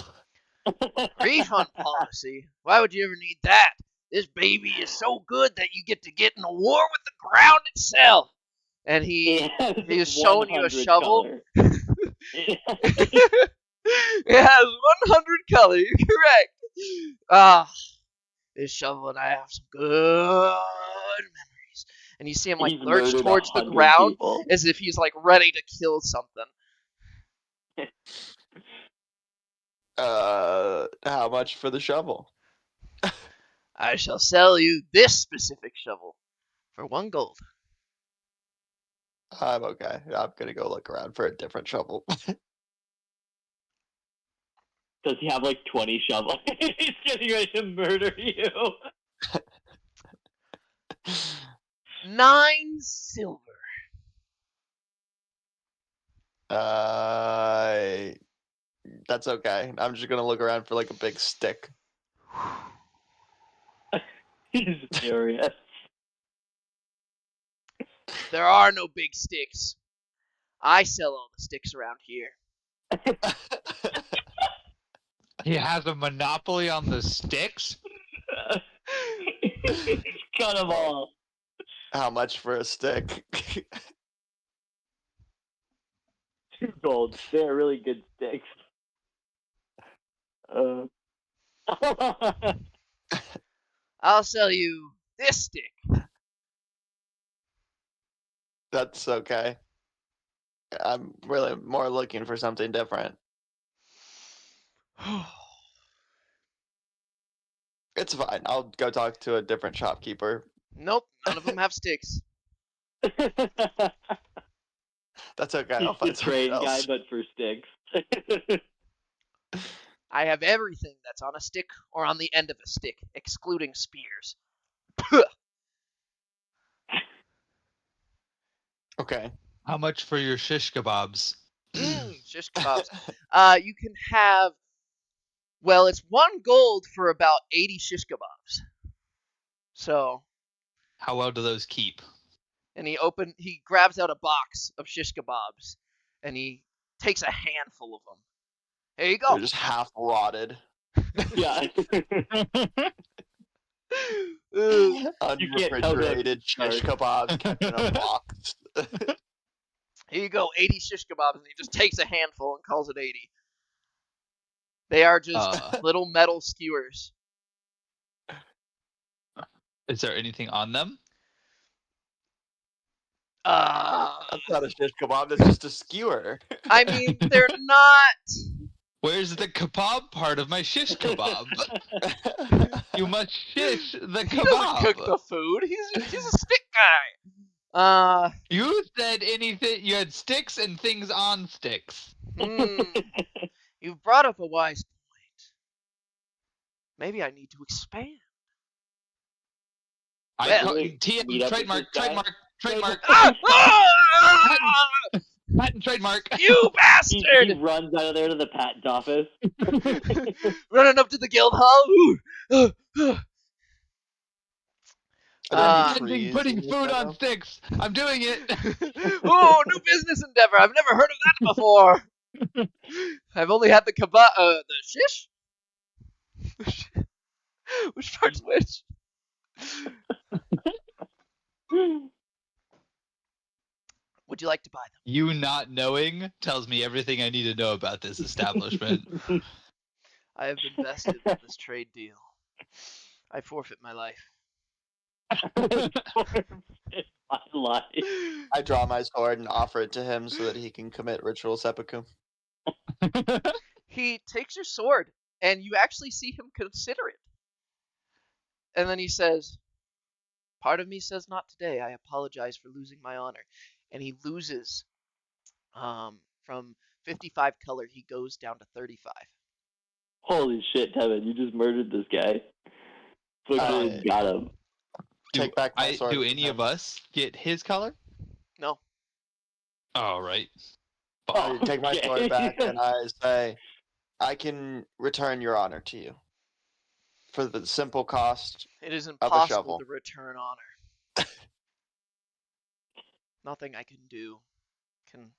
Refund policy? Why would you ever need that? This baby is so good that you get to get in a war with the ground itself. And he is showing you a 100 shovel. color. It has 100 color. You're correct. Ah, this shovel and I have some good memories. And you see him like He's lurch murdered towards the 100 ground people. as if he's like ready to kill something. How much for the shovel? I shall sell you this specific shovel for 1 gold. I'm okay. I'm gonna go look around for a different shovel. Does he have like 20 shovels? He's getting ready to murder you. 9 silver. That's okay. I'm just gonna look around for like a big stick. He's furious. There are no big sticks. I sell all the sticks around here. He has a monopoly on the sticks? Cut them all. How much for a stick? 2 gold. They're really good sticks. I'll sell you this stick. That's okay. I'm really more looking for something different. It's fine. I'll go talk to a different shopkeeper. Nope, none of them have sticks. That's okay. I'll He's the find something train guy, else. but for sticks. I have everything that's on a stick or on the end of a stick, excluding spears. Okay. How much for your shish kebabs? Shish kebabs. You can have. Well, it's 1 gold for about 80 shish kebabs. So, How well do those keep? and he grabs out a box of shish kebabs, and he takes a handful of them. Here you They're go. just half rotted. Yeah. Unrefrigerated shish kebabs kept in a box. Here you go, 80 shish kebabs, and he just takes a handful and calls it 80. They are just little metal skewers. Is there anything on them? That's not a shish kebab. That's just a skewer. I mean, they're not. Where's the kebab part of my shish kebab? You must shish the He doesn't cook kebab. the food. He's a stick guy. You said anything. You had sticks and things on sticks. You've brought up a wise point. Maybe I need to expand. Well, meet up with trademark, this guy? trademark. Patent trademark. You He bastard! runs out of there to the patent office. Running up to the guild hall. Are there any Pretending trees putting in this food on meadow? sticks. I'm doing it. Oh, new business endeavor. I've never heard of that before. I've only had the shish? Which part's which? Would you like to buy them? You not knowing tells me everything I need to know about this establishment. I have been vested in this trade deal. I forfeit my life. My life. I draw my sword and offer it to him so that he can commit ritual seppuku. He takes your sword, and you actually see him consider it. And then he says, "Part of me says not today. I apologize for losing my honor." And he loses from 55 color, he goes down to 35. Holy shit, Tevin, you just murdered this guy. Fucking got him. Take back my sword. Do from any him. of us get his color? No. All right. I take my sword Okay. back and I say, I can return your honor to you for the simple cost. It is a impossible shovel. to return honor. Nothing I can do can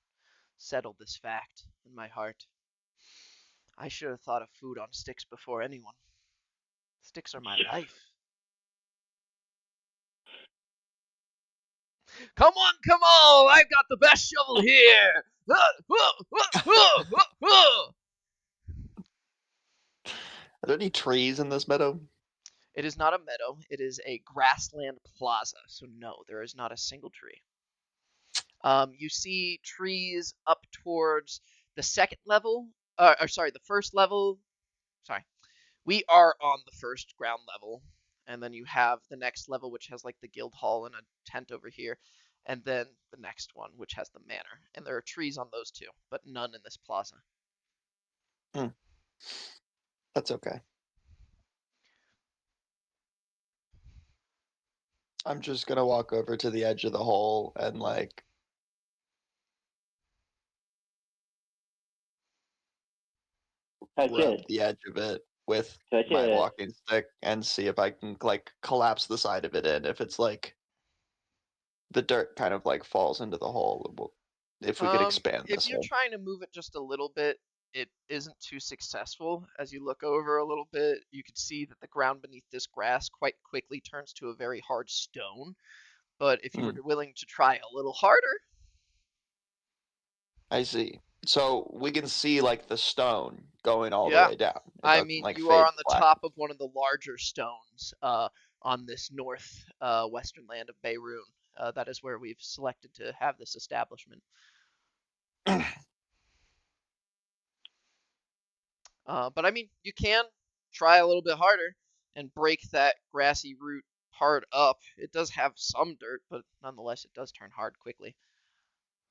settle this fact in my heart. I should have thought of food on sticks before anyone. Sticks are my life. Come on! I've got the best shovel here! Are there any trees in this meadow? It is not a meadow. It is a grassland plaza. So no, there is not a single tree. You see trees up towards the second level. The first level. Sorry. We are on the first ground level. And then you have the next level, which has like the guild hall and a tent over here. And then the next one, which has the manor. And there are trees on those two, but none in this plaza. That's okay. I'm just gonna walk over to the edge of the hole and like Touch rub it. the edge of it with Touch my it. walking stick and see if I can like collapse the side of it in. If it's like the dirt kind of like falls into the hole, if we could expand If this you're hole. trying to move it just a little bit, it isn't too successful. As you look over a little bit, you can see that the ground beneath this grass quite quickly turns to a very hard stone. But if you were willing to try a little harder, I see. So we can see like the stone going all the Yeah. way down. It I doesn't, mean, like, you are fade on the black. top of one of the larger stones on this north western land of Beirut. That is where we've selected to have this establishment. But I mean, you can try a little bit harder. and break that grassy root part up. It does have some dirt, but nonetheless, it does turn hard quickly.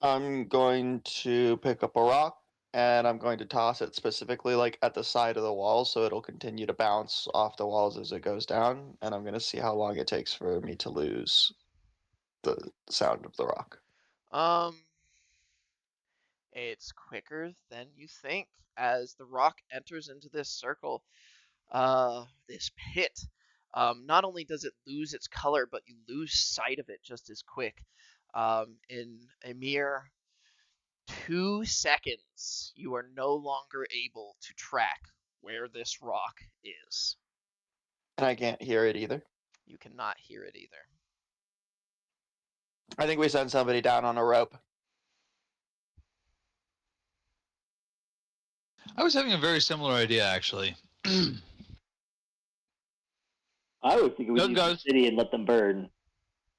I'm going to pick up a rock and I'm going to toss it specifically like at the side of the wall so it'll continue to bounce off the walls as it goes down, and I'm going to see how long it takes for me to lose the sound of the rock. It's quicker than you think as the rock enters into this circle, this pit. Not only does it lose its color, but you lose sight of it just as quick. In a mere 2 seconds, you are no longer able to track where this rock is. And I can't hear it either. You cannot hear it either. I think we send somebody down on a rope. I was having a very similar idea, actually. I was thinking we'd Doug use the goes. city and let them burn.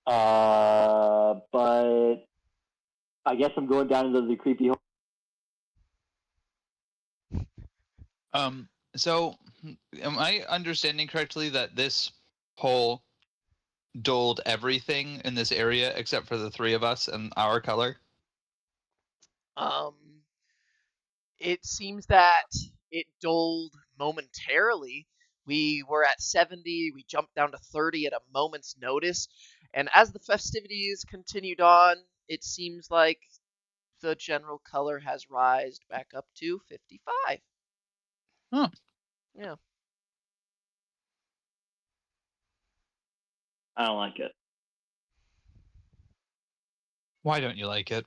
But I guess I'm going down into the creepy hole. So, am I understanding correctly that this hole doled everything in this area except for the three of us and our color? It seems that it dulled momentarily. We were at 70, we jumped down to 30 at a moment's notice, and as the festivities continued on, it seems like the general color has rised back up to 55. Huh. Yeah. I don't like it. Why don't you like it?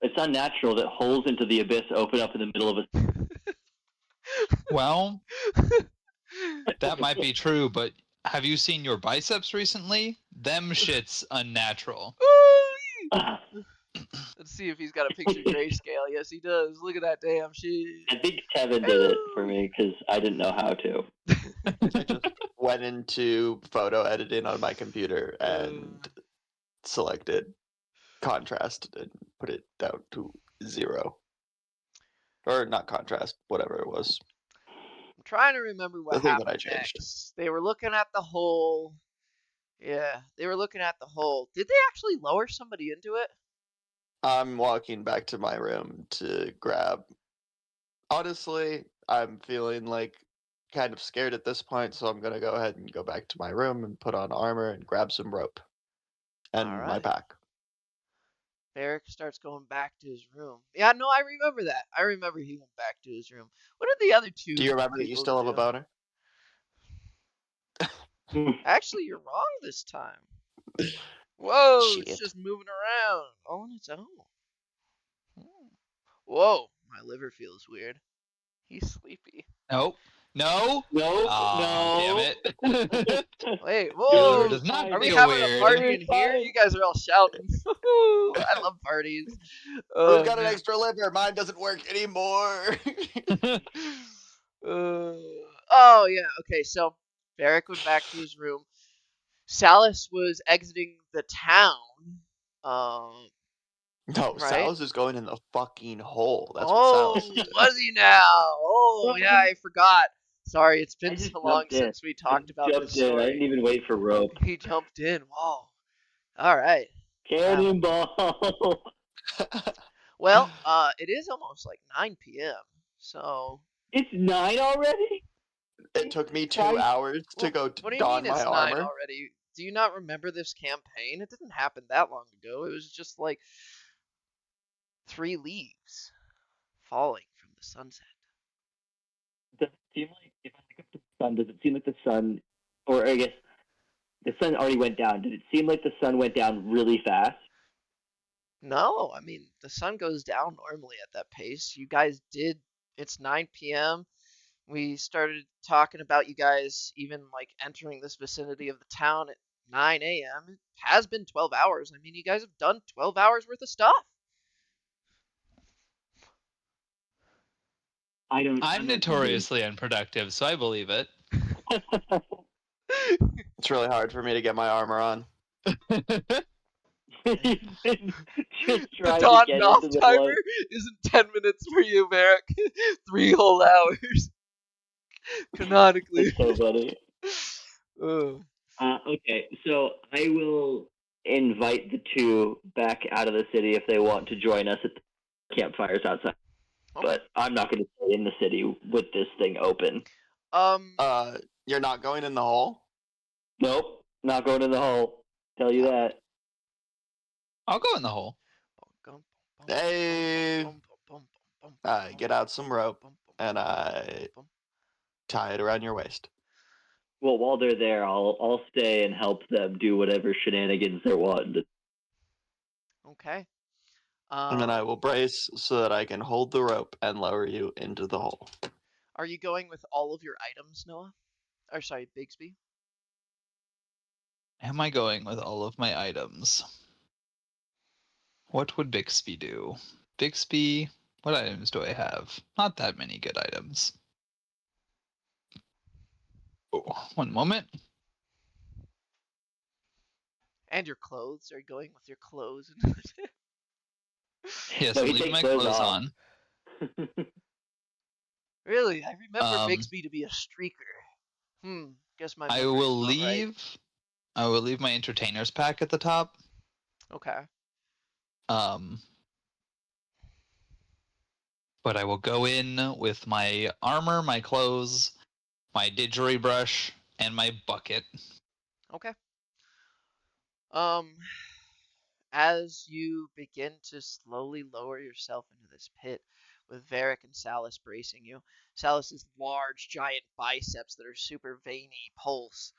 It's unnatural that holes into the abyss open up in the middle of a. Well, that might be true, but have you seen your biceps recently? Them shit's unnatural. Let's see if he's got a picture grayscale. Yes, he does. Look at that damn shit. I think Kevin did it for me because I didn't know how to. I just went into photo editing on my computer and selected contrast and put it down to 0. Or not contrast, whatever it was. I'm trying to remember what The thing that I happened changed. next. They were looking at the hole. Yeah, they were looking at the hole. Did they actually lower somebody into it? I'm walking back to my room to grab. Honestly, I'm feeling like kind of scared at this point, so I'm gonna go ahead and go back to my room and put on armor and grab some rope and my Alright. pack. Eric starts going back to his room. Yeah, no, I remember that. I remember he went back to his room. What did the other two Do you remember that you people still have a do? boner? Actually, you're wrong this time. Whoa, Shit. it's just moving around on its own. Whoa, my liver feels weird. He's sleepy. Nope. No. No, Damn no. it. Wait, Your whoa! liver does not Are we feel having weird. a party in here? You guys are all shouting. I love parties. Who's got an man. extra liver? Mine doesn't work anymore. Oh yeah. Okay, so Varric went back to his room. Salus was exiting the town. No, Right? Sal's is going in the fucking hole. That's what Oh, Sal's did. was he now? Oh yeah, I forgot. Sorry, it's I been just so long jumped in. since we talked about Jumped this in. I story. didn't even wait for rope. He jumped in. Whoa. All right. Cannonball. Well, it is almost like 9 p.m. So. It's 9 already? It took me 2 Christ. hours to go What do you don mean my it's 9 armor. already? Do you not remember this campaign? It didn't happen that long ago. It was just like 3 leaves falling from the sunset. Does it seem like, if I look up the sun, does it seem like the sun, or I guess the sun already went down. Did it seem like the sun went down really fast? No, I mean, the sun goes down normally at that pace. You guys did. It's 9 p.m. We started talking about you guys even like entering this vicinity of the town at 9 a.m. It has been 12 hours. I mean, you guys have done 12 hours worth of stuff. I'm notoriously unproductive, so I believe it. It's really hard for me to get my armor on. Just The trying dawn to get off into the timer blood. isn't 10 minutes for you, Varric. 3 whole hours. Canonically. That's so funny. Ugh. Okay, so I will invite the two back out of the city if they want to join us at the campfires outside. Okay. But I'm not going to stay in the city with this thing open. You're not going in the hole? Nope, not going in the hole. Tell you that. I'll go in the hole. Hey, I get out some rope and I tie it around your waist. Well, while they're there, I'll stay and help them do whatever shenanigans they're wanting to. Okay. And then I will brace so that I can hold the rope and lower you into the hole. Are you going with all of your items, Noah? Or sorry, Bigsby? Am I going with all of my items? What would Bixby do? Bixby, what items do I have? Not that many good items. Oh, one moment. And your clothes? Are you going with your clothes? Yes, No, I'm he leaving my takes those clothes off. on. Really? I remember Um, Bigsby to be a streaker. Guess my I memory's will not right. leave. I will leave my entertainer's pack at the top. Okay. But I will go in with my armor, my clothes, my didgeridoo brush, and my bucket. Okay. As you begin to slowly lower yourself into this pit, with Varric and Salus bracing you, Salus's large, giant biceps that are super veiny pulse.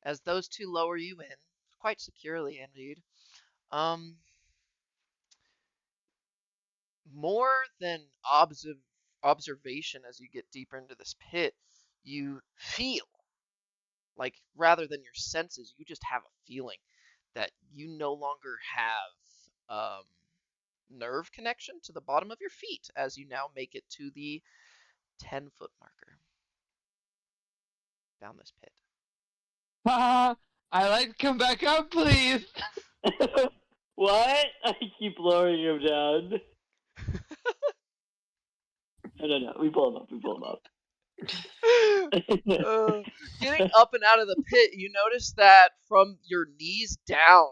As those two lower you in, quite securely indeed, um, more than observation as you get deeper into this pit, you feel like rather than your senses, you just have a feeling that you no longer have nerve connection to the bottom of your feet as you now make it to the 10-foot marker down this pit. Ah, I like to come back up, please. What? I keep lowering him down. No. We pull him up. Getting up and out of the pit, you notice that from your knees down,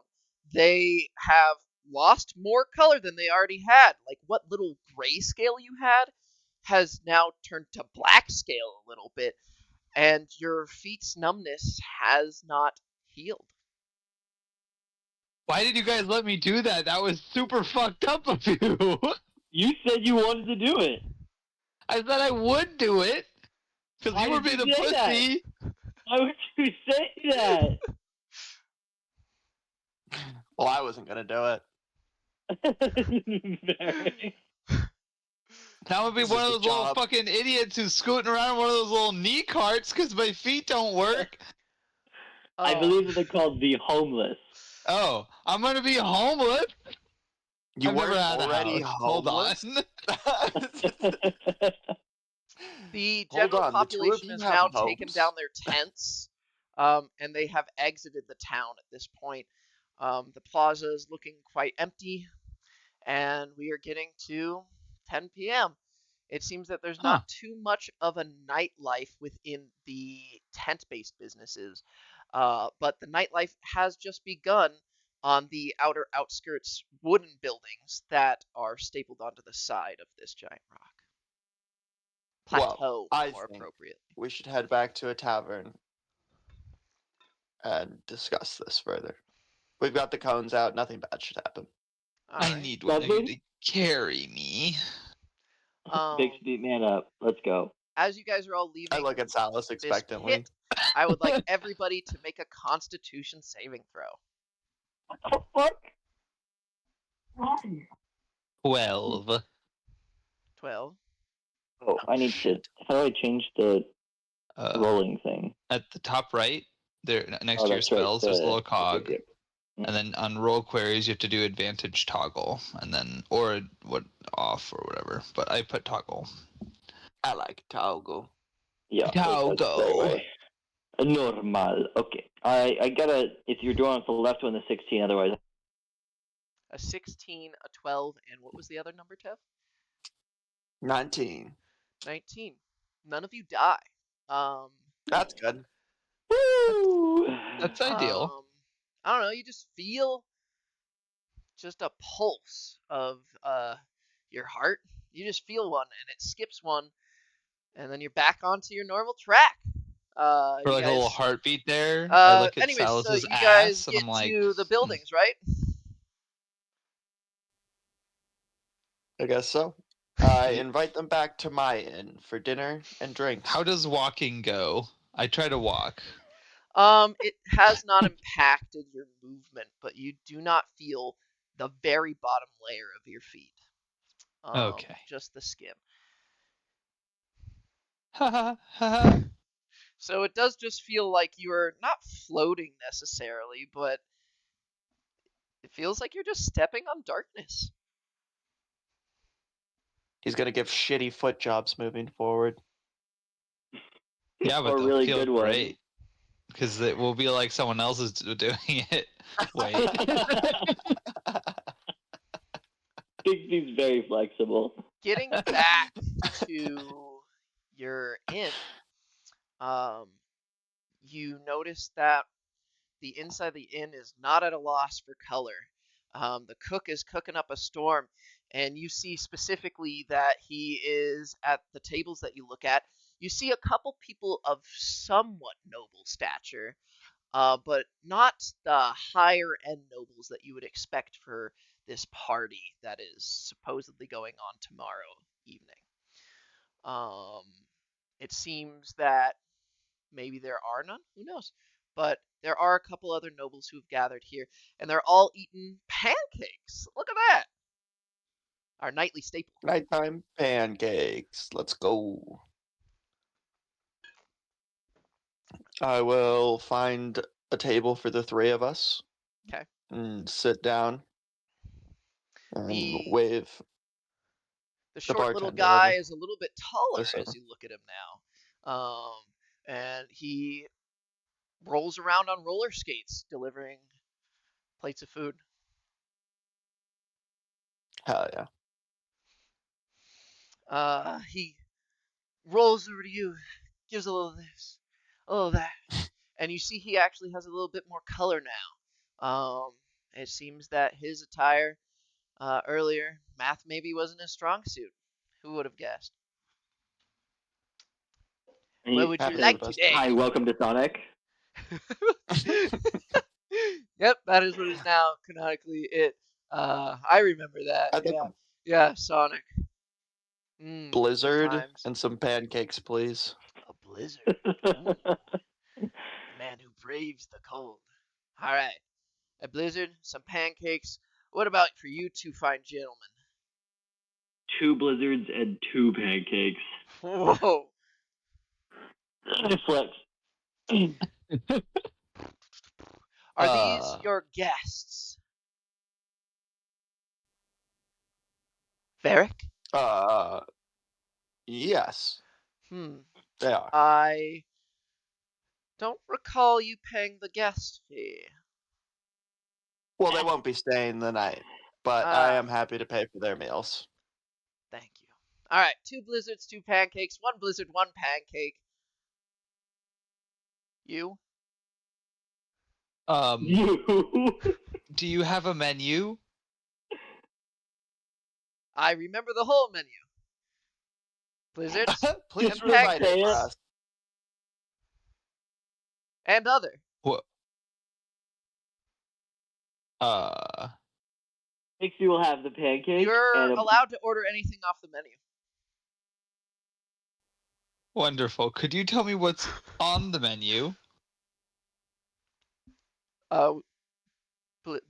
they have lost more color than they already had. Like what little grayscale you had has now turned to black scale a little bit, and your feet's numbness has not healed. Why did you guys let me do that? That was super fucked up of you. You said you wanted to do it. I said I would do it. Because Why you were did being you a say that? pussy. Why would you say that? Well, I wasn't gonna do it. Very. That would be This one is of the those little job. fucking idiots who's scooting around in one of those little knee carts because my feet don't work. I believe that they're called the homeless. Oh, I'm gonna be homeless? You I've never weren't had a already house. Hold on. homeless? The Hold general on, the two of population you has have now taken down homes? their tents, and they have exited the town at this point. The plaza is looking quite empty, and we are getting to 10 p.m. It seems that there's Huh. not too much of a nightlife within the tent-based businesses, but the nightlife has just begun on the outer outskirts wooden buildings that are stapled onto the side of this giant rock. Well, Plateau, I more think appropriately. we should head back to a tavern and discuss this further. We've got the cones out. Nothing bad should happen. All I right. need one of you to Nothing? carry me. Big Speed Man up. Let's go. As you guys are all I leaving look at Salus this expectantly. pit, I would like everybody to make a Constitution saving throw. What the fuck? 12. 12. Oh, I need to. How do I change the rolling thing? At the top right, there next Oh, to your that's right. spells, there's a little cog. Okay. And then on roll queries, you have to do advantage toggle, and then or what off or whatever. But I put toggle. I like toggle. Yeah. Toggle. That's the right way. Normal. Okay. I gotta. If you're doing it for the left one, the 16. Otherwise, A 16, a 12, and what was the other number, Tev? 19. 19. none of you die. Um, That's good. Woo! That's ideal. I don't know. You just feel just a pulse of your heart. You just feel one, and it skips one, and then you're back onto your normal track. For You like a little guys. heartbeat there, I look at Anyways, so Salus's you guys ass and get I'm like, to the buildings, right? I guess so. I invite them back to my inn for dinner and drinks. how does walking go? I try to walk. It has not impacted your movement, but you do not feel the very bottom layer of your feet. Okay. Just the skin. Ha ha ha. So it does just feel like you are not floating necessarily, but it feels like you're just stepping on darkness. He's gonna give shitty foot jobs moving forward. Yeah, but Or they'll really feel good ones. great because it will be like someone else is doing it. Wait. Bigby's very flexible. Getting back to your inn, you notice that the inside of the inn is not at a loss for color. The cook is cooking up a storm, and you see specifically that he is at the tables that you look at. You see a couple people of somewhat noble stature, but not the higher end nobles that you would expect for this party that is supposedly going on tomorrow evening. Um, it seems that maybe there are none. Who knows? But there are a couple other nobles who have gathered here, and they're all eating pancakes. Look at that! Our nightly staple. Nighttime pancakes. Let's go. I will find a table for the three of us. Okay. And sit down and The wave the the short little bartender guy over. is a little bit taller Listen. as you look at him now, and he rolls around on roller skates, delivering plates of food. Hell yeah. He rolls over to you, gives a little this, a little that, and you see he actually has a little bit more color now. It seems that his attire earlier, math maybe wasn't his strong suit. Who would have guessed? What would you Happy like the best. today? Hi, welcome to Sonic. Yep, that is what is now canonically it. I remember that. I think Yeah, a yeah, Sonic. blizzard Times. and some pancakes, please. A blizzard. Ooh, the man who braves the cold. All right, a blizzard, some pancakes. What about for you two fine gentlemen? 2 blizzards and 2 pancakes. Whoa. Flex. Are these your guests? Varric? Yes, Hmm. they are. I don't recall you paying the guest fee. Well, they won't be staying the night, but I am Ah, happy to pay for their meals. thank you. All right, 2 blizzards, 2 pancakes, 1 blizzard, 1 pancake. You? You. Do you have a menu? I remember the whole menu. Blizzards Please and rewrite it for pancakes us. and other. What? Uh, Makes you will have the pancake. You're and allowed to order anything off the menu. Wonderful. Could you tell me what's on the menu?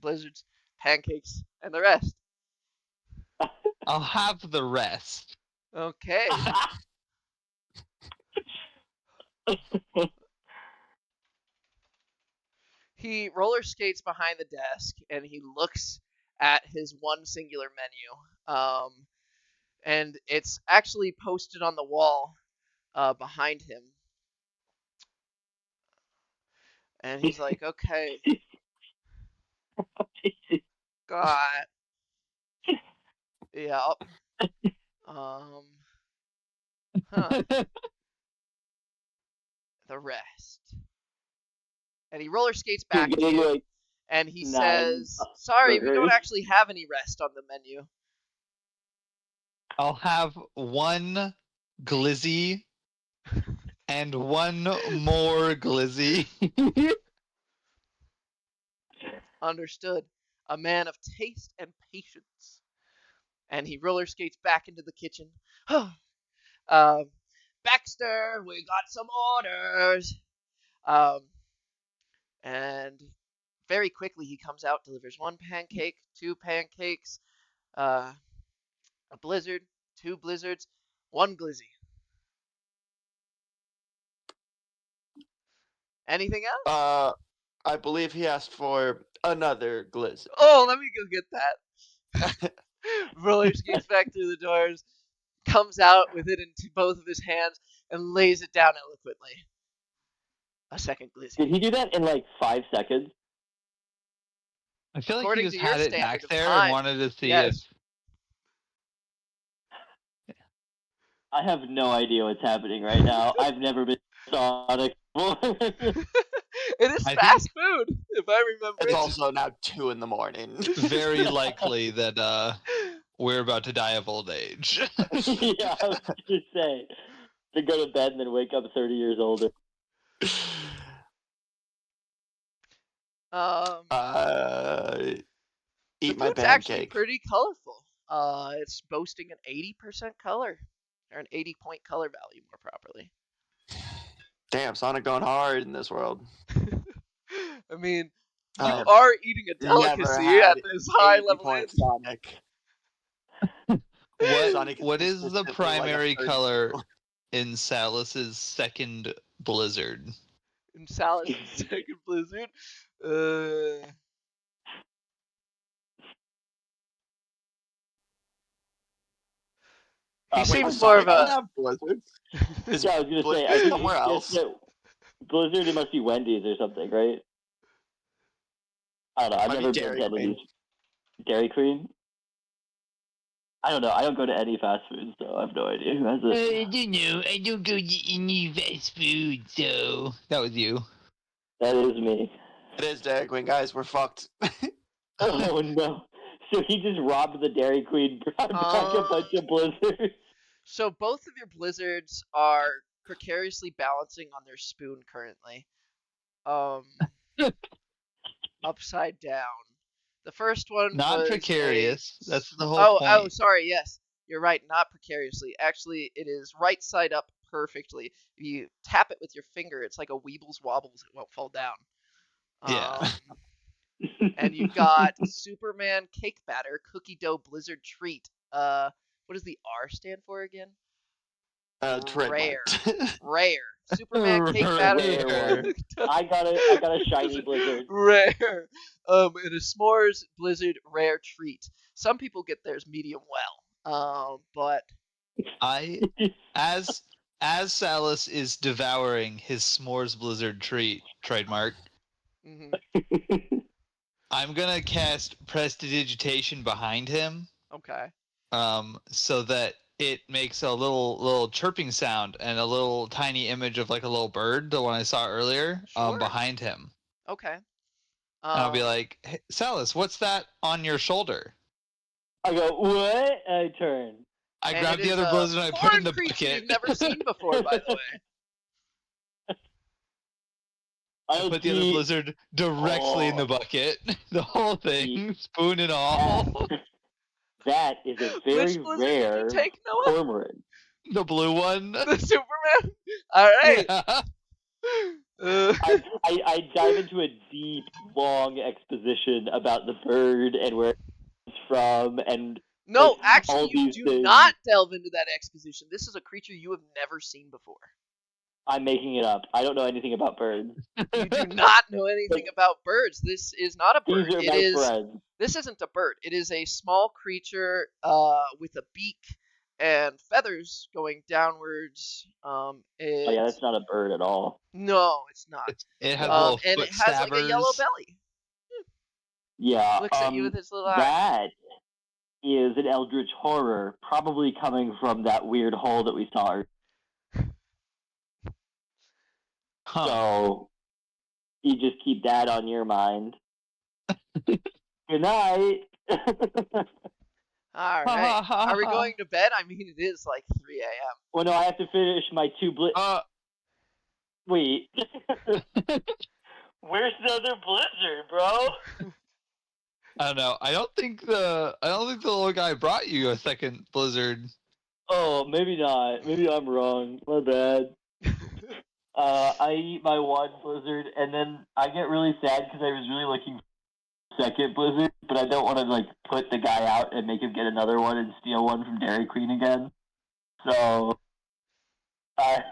Blizzards, pancakes, and the rest. I'll have the rest. Okay. He roller skates behind the desk and he looks at his one singular menu. And it's actually posted on the wall behind him. And he's like, okay, God. Yeah. Huh. the rest. And he roller skates He's back to getting you, like and he 9 says, "Sorry, we don't burgers. actually have any rest on the menu." I'll have one glizzy and one more glizzy. Understood. A man of taste and patience. And he roller skates back into the kitchen. Baxter, we got some orders. And very quickly he comes out, delivers 1 pancake, 2 pancakes, a blizzard, 2 blizzards, 1 glizzy. Anything else? I believe he asked for another glizzy. Oh, let me go get that. Roller skates back through the doors, comes out with it into both of his hands, and lays it down eloquently. A second glizzy. Did he do that in like 5 seconds? I feel like According he just to your had it standard back of there time, and wanted to see yes. I have no idea what's happening right now. I've never been Sonic before. It is I fast food, if I remember. It's it. also now 2 in the morning. if very likely that we're about to die of old age. Yeah, I was gonna say to go to bed and then wake up 30 years older. The Eat my food's actually pancake. pretty colorful. It's boasting an 80% color, or an 80-point color value, more properly. Damn, Sonic going hard in this world. I mean, you Um, are eating a never delicacy had at this high 80 level point end. Sonic. Sonic What is the consistently like a primary 32. color in Salus's second blizzard? In Sal's second blizzard. He Wait, seems does more of Sonic not a. have blizzards? Is Yeah, I was gonna say, I Blizzard think somewhere it's else? just Blizzard. It must be Wendy's or something, right? I don't know. I've Might be never been Dairy to any of Queen. these. Dairy Queen. I don't know. I don't go to any fast food, so I have no idea who has it. I don't know. I don't go to any fast food, so that was you. That is me. It is Dairy Queen, guys. We're fucked. Oh no! So he just robbed the Dairy Queen, brought back a bunch of Blizzards. So both of your blizzards are precariously balancing on their spoon currently. Upside down. The first one Not was precarious. a. That's the whole oh, point. sorry. Yes, you're right. Not precariously. Actually, it is right side up perfectly. If you tap it with your finger, it's like a Weebles Wobbles. It won't fall down. Yeah. And you've got Superman Cake Batter Cookie Dough Blizzard Treat. What does the R stand for again? Rare. Trademarked. Rare. Superman Cake Batter. Rare one. I got a shiny Blizzard. Rare. And a S'mores Blizzard Rare Treat. Some people get theirs medium well. But I as Salus is devouring his s'mores blizzard treat trademark, mhm, I'm gonna cast prestidigitation behind him, okay. so that it makes a little chirping sound and a little tiny image of like a little bird, the one I saw earlier, Sure. behind him. Okay. And I'll be like, hey, Salus, what's that on your shoulder? I go, what? I turn. I and grab it the is other a blizzard and I put it foreign in the creature bucket. you've never seen before, by the way. I put the other see. blizzard directly in the bucket. The whole thing, spoon and all. That is a Which very blizzard rare did you take, Noah? cormorant. The blue one. The Superman? Alright. Yeah. I dive into a deep, long exposition about the bird and where it's from, and No, all actually, you these do things. not delve into that exposition. This is a creature you have never seen before. I'm making it up. I don't know anything about birds. You do not know anything about birds. This is not a bird. These are It my is. friends. This isn't a bird. It is a small creature with a beak and feathers going downwards. Oh yeah, that's not a bird at all. No, it's not. It has little And foot it has like a yellow stabbers. belly. Yeah. Looks at you with his little eye. That is an eldritch horror, probably coming from that weird hole that we saw. Huh. So you just keep that on your mind. Good night. All right. Are we going to bed? I mean, it is like 3 a.m. Well, no, I have to finish my 2 Wait. Where's the other blizzard, bro? I don't know. I don't think the little guy brought you a second blizzard. Oh, maybe not. Maybe I'm wrong. My bad. I eat my 1 blizzard, and then I get really sad because I was really looking for a second blizzard, but I don't want to like put the guy out and make him get another one and steal one from Dairy Queen again. So I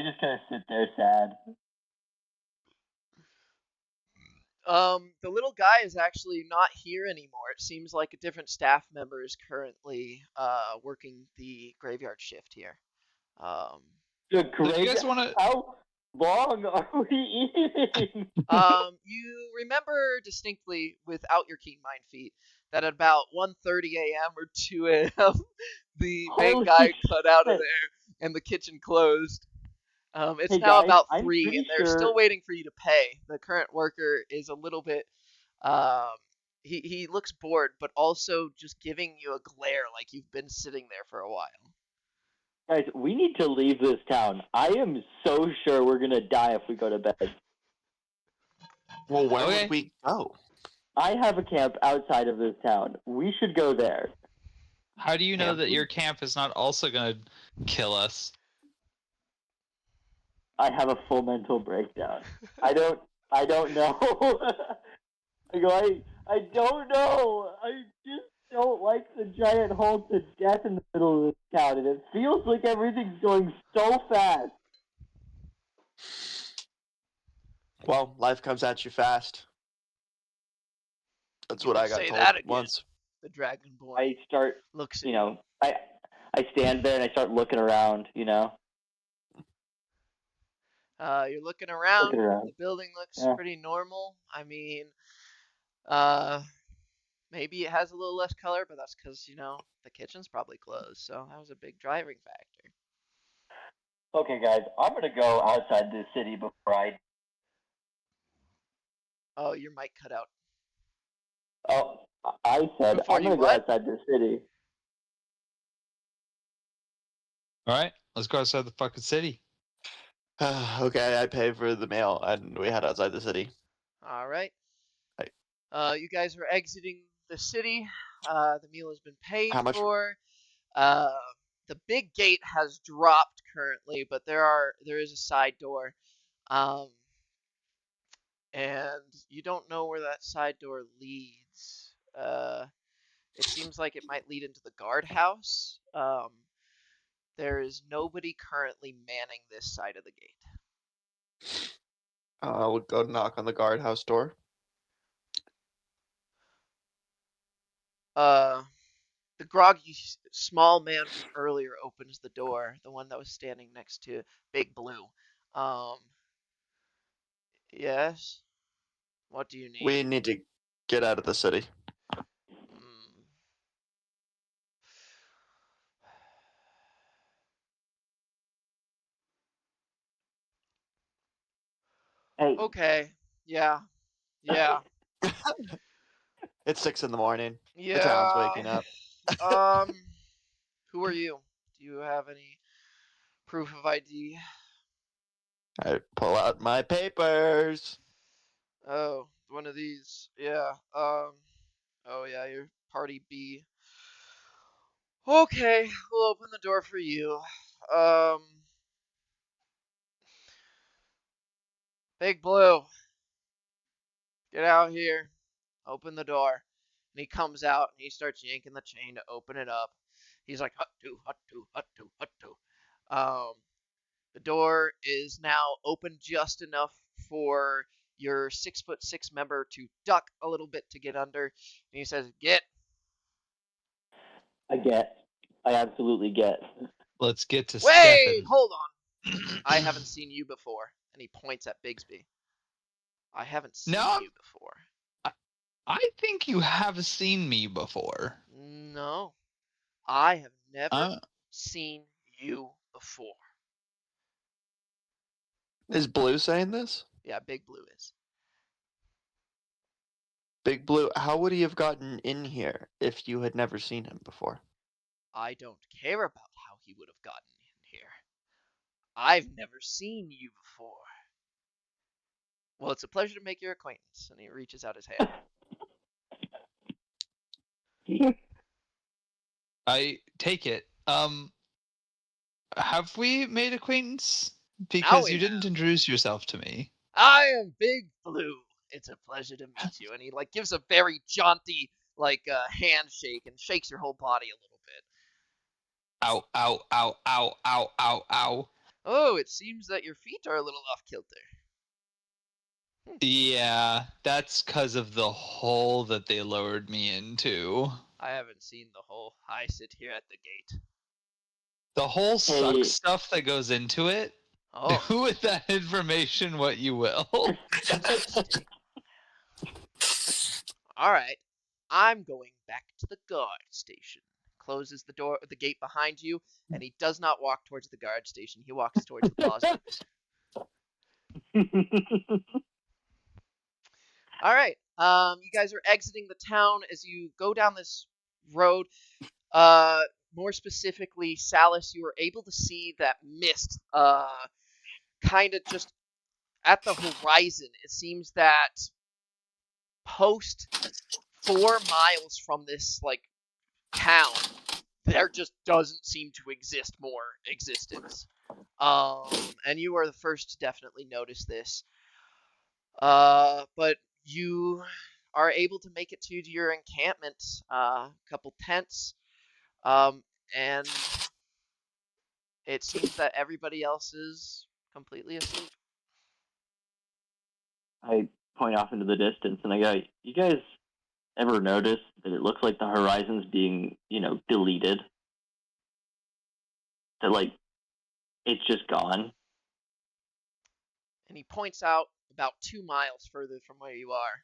just kind of sit there sad. The little guy is actually not here anymore. It seems like a different staff member is currently working the graveyard shift here. The So do you guys want to? How long are we eating? You remember distinctly, without your keen mind feat, that at about 1:30 a.m. or 2 a.m. the main Holy guy cut out of shit. there and the kitchen closed. It's Hey, now guys, about I'm 3, pretty and they're sure- still waiting for you to pay. The current worker is a little bit. He looks bored, but also just giving you a glare like you've been sitting there for a while. Guys, we need to leave this town. I am so sure we're gonna die if we go to bed. Well, where Okay. would we go? I have a camp outside of this town. We should go there. How do you know that Camping? your camp is not also gonna kill us? I have a full mental breakdown. I don't know. I don't know. I just don't like the giant hole to death in the middle of this town, and it feels like everything's going so fast. Well, life comes at you fast. That's You what can I got say told that again. once. The Dragonborn I start, looks at you know, I stand there and I start looking around, you know. You're looking around. Looking around. The building looks Yeah. pretty normal. I mean, maybe it has a little less color, but that's because, the kitchen's probably closed. So that was a big driving factor. Okay, guys, I'm gonna go outside the city before I. Oh, your mic cut out. Oh, I said Before I'm you gonna go what? outside the city. All right, let's go outside the fucking city. Okay, I pay for the mail, and we head outside the city. All right. Right. You guys are exiting the city. The meal has been paid How much? for. The big gate has dropped currently, but there is a side door. And you don't know where that side door leads. It seems like it might lead into the guardhouse. There is nobody currently manning this side of the gate. We'll go knock on the guardhouse door. The groggy small man from earlier opens the door, the one that was standing next to Big Blue. Yes? What do you need? We need to get out of the city. Hey. Okay. Yeah. Yeah. It's 6 in the morning. Yeah. The town's waking up. Who are you? Do you have any proof of ID? I pull out my papers. Oh, one of these. Yeah. Oh yeah, you're party B. Okay, we'll open the door for you. Big Blue, get out here. Open the door. And he comes out and he starts yanking the chain to open it up. He's like, hut-to, hut-to, hut-to, hut-to. The door is now open just enough for your 6'6" member to duck a little bit to get under. And he says, get. I get. I absolutely get. Let's get to Wait, stepping. hold on. I haven't seen you before. And he points at Bigsby. I haven't seen you before. I think you have seen me before. No, I have never seen you before. Is Blue saying this? Yeah, Big Blue is. Big Blue, how would he have gotten in here if you had never seen him before? I don't care about how he would have gotten in here. I've never seen you before. Well, it's a pleasure to make your acquaintance. And he reaches out his hand. I take it. Have we made acquaintance? Now Because we you didn't have. introduce yourself to me. I am Big Blue. It's a pleasure to meet you. And he gives a very jaunty handshake and shakes your whole body a little bit. Ow, ow, ow, ow, ow, ow, ow. Oh, it seems that your feet are a little off kilter. Yeah, that's because of the hole that they lowered me into. I haven't seen the hole. I sit here at the gate. The whole suck Hey. stuff that goes into it. Oh, Do with that information what you will. interesting. All right. I'm going back to the guard station. Closes the gate behind you, and he does not walk towards the guard station. He walks towards the plaza. All right. You guys are exiting the town as you go down this road. More specifically, Salis, you were able to see that mist kind of just at the horizon. It seems that post 4 miles from this town, there just doesn't seem to exist more existence. And you are the first to definitely notice this. But you are able to make it to your encampment, a couple tents, and it seems that everybody else is completely asleep. I point off into the distance and I go, you guys ever notice that it looks like the horizon's being, deleted? That, it's just gone? And he points out about 2 miles further from where you are.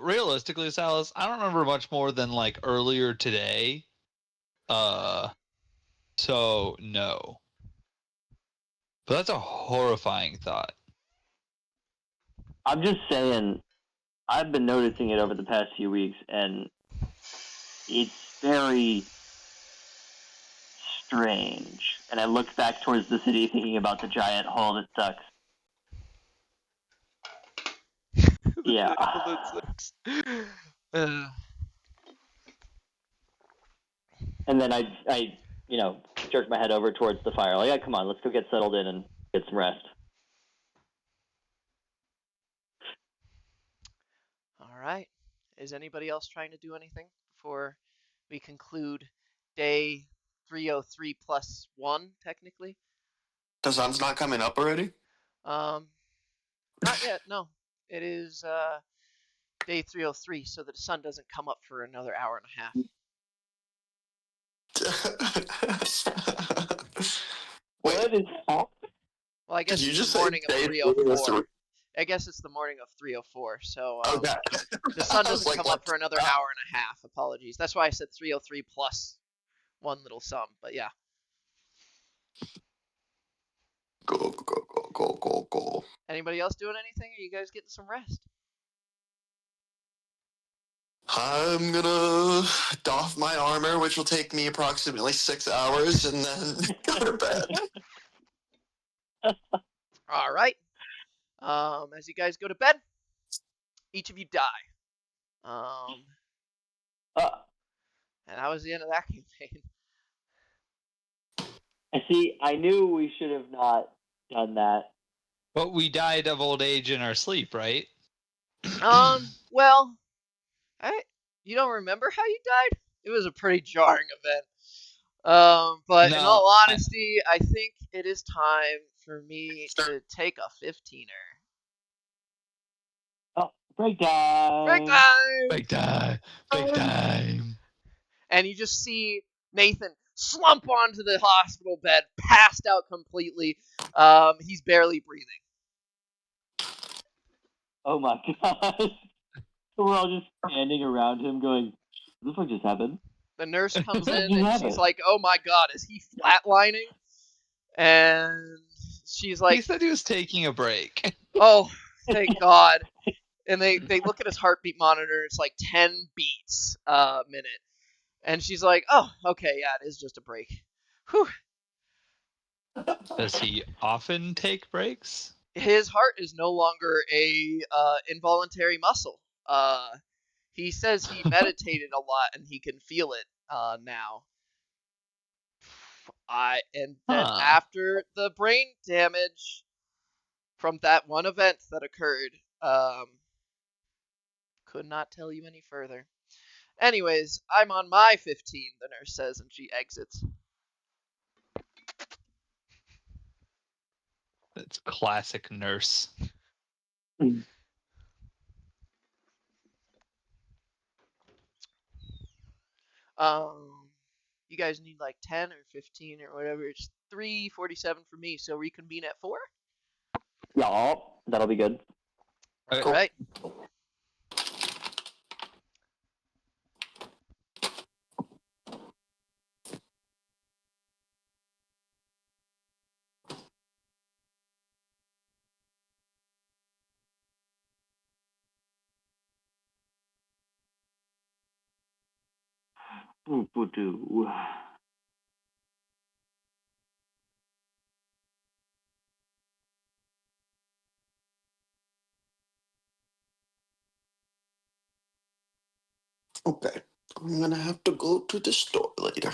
Realistically, Salis, I don't remember much more than earlier today. So no. But that's a horrifying thought. I'm just saying, I've been noticing it over the past few weeks, and it's very strange. And I look back towards the city thinking about the giant hole that sucks. Yeah. And then I jerk my head over towards the fire. Yeah, come on, let's go get settled in and get some rest. All right. Is anybody else trying to do anything before we conclude day 303 plus 1, technically? The sun's not coming up already? Not yet, no. It is day 303, so that the sun doesn't come up for another hour and a half. What is happening? Well, I guess Did you it's just the say morning of day 304. I guess it's the morning of 304, so Okay. the sun I was doesn't like, come what? up for another hour and a half. Apologies. That's why I said 303 plus one little sum, but yeah. Go. Anybody else doing anything? Are you guys getting some rest? I'm gonna doff my armor, which will take me approximately 6 hours, and then go to bed. All right. As you guys go to bed, each of you die. And that was the end of that campaign. See, I knew we should have not done that. But we died of old age in our sleep, right? Well, you don't remember how you died? It was a pretty jarring event. But in all honesty, I think it is time for me to take a 15er. Oh, break time! Break time! Big time. Big time. And you just see Nathan slump onto the hospital bed, passed out completely. He's barely breathing. Oh my gosh. We're all just standing around him going, what the fuck just happened? The nurse comes What in just and happened? she's like, oh my god, is he flatlining? And she's He like, said he was taking a break. "Oh, thank God." And they look at his heartbeat monitor. It's like 10 beats a minute. And she's like, "Oh, okay, yeah, it is just a break." Whew. Does he often take breaks? His heart is no longer a involuntary muscle. He says he meditated a lot and he can feel it now. And then Huh. after the brain damage from that one event that occurred, could not tell you any further. Anyways, I'm on my 15, the nurse says, and she exits. That's classic nurse. You guys need like 10 or 15 or whatever. It's 3:47 for me, so reconvene at 4. Yeah, that'll be good. All Okay. right. Boo-boo-doo. Okay. I'm gonna have to go to the store later.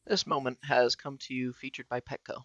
This moment has come to you featured by Petco.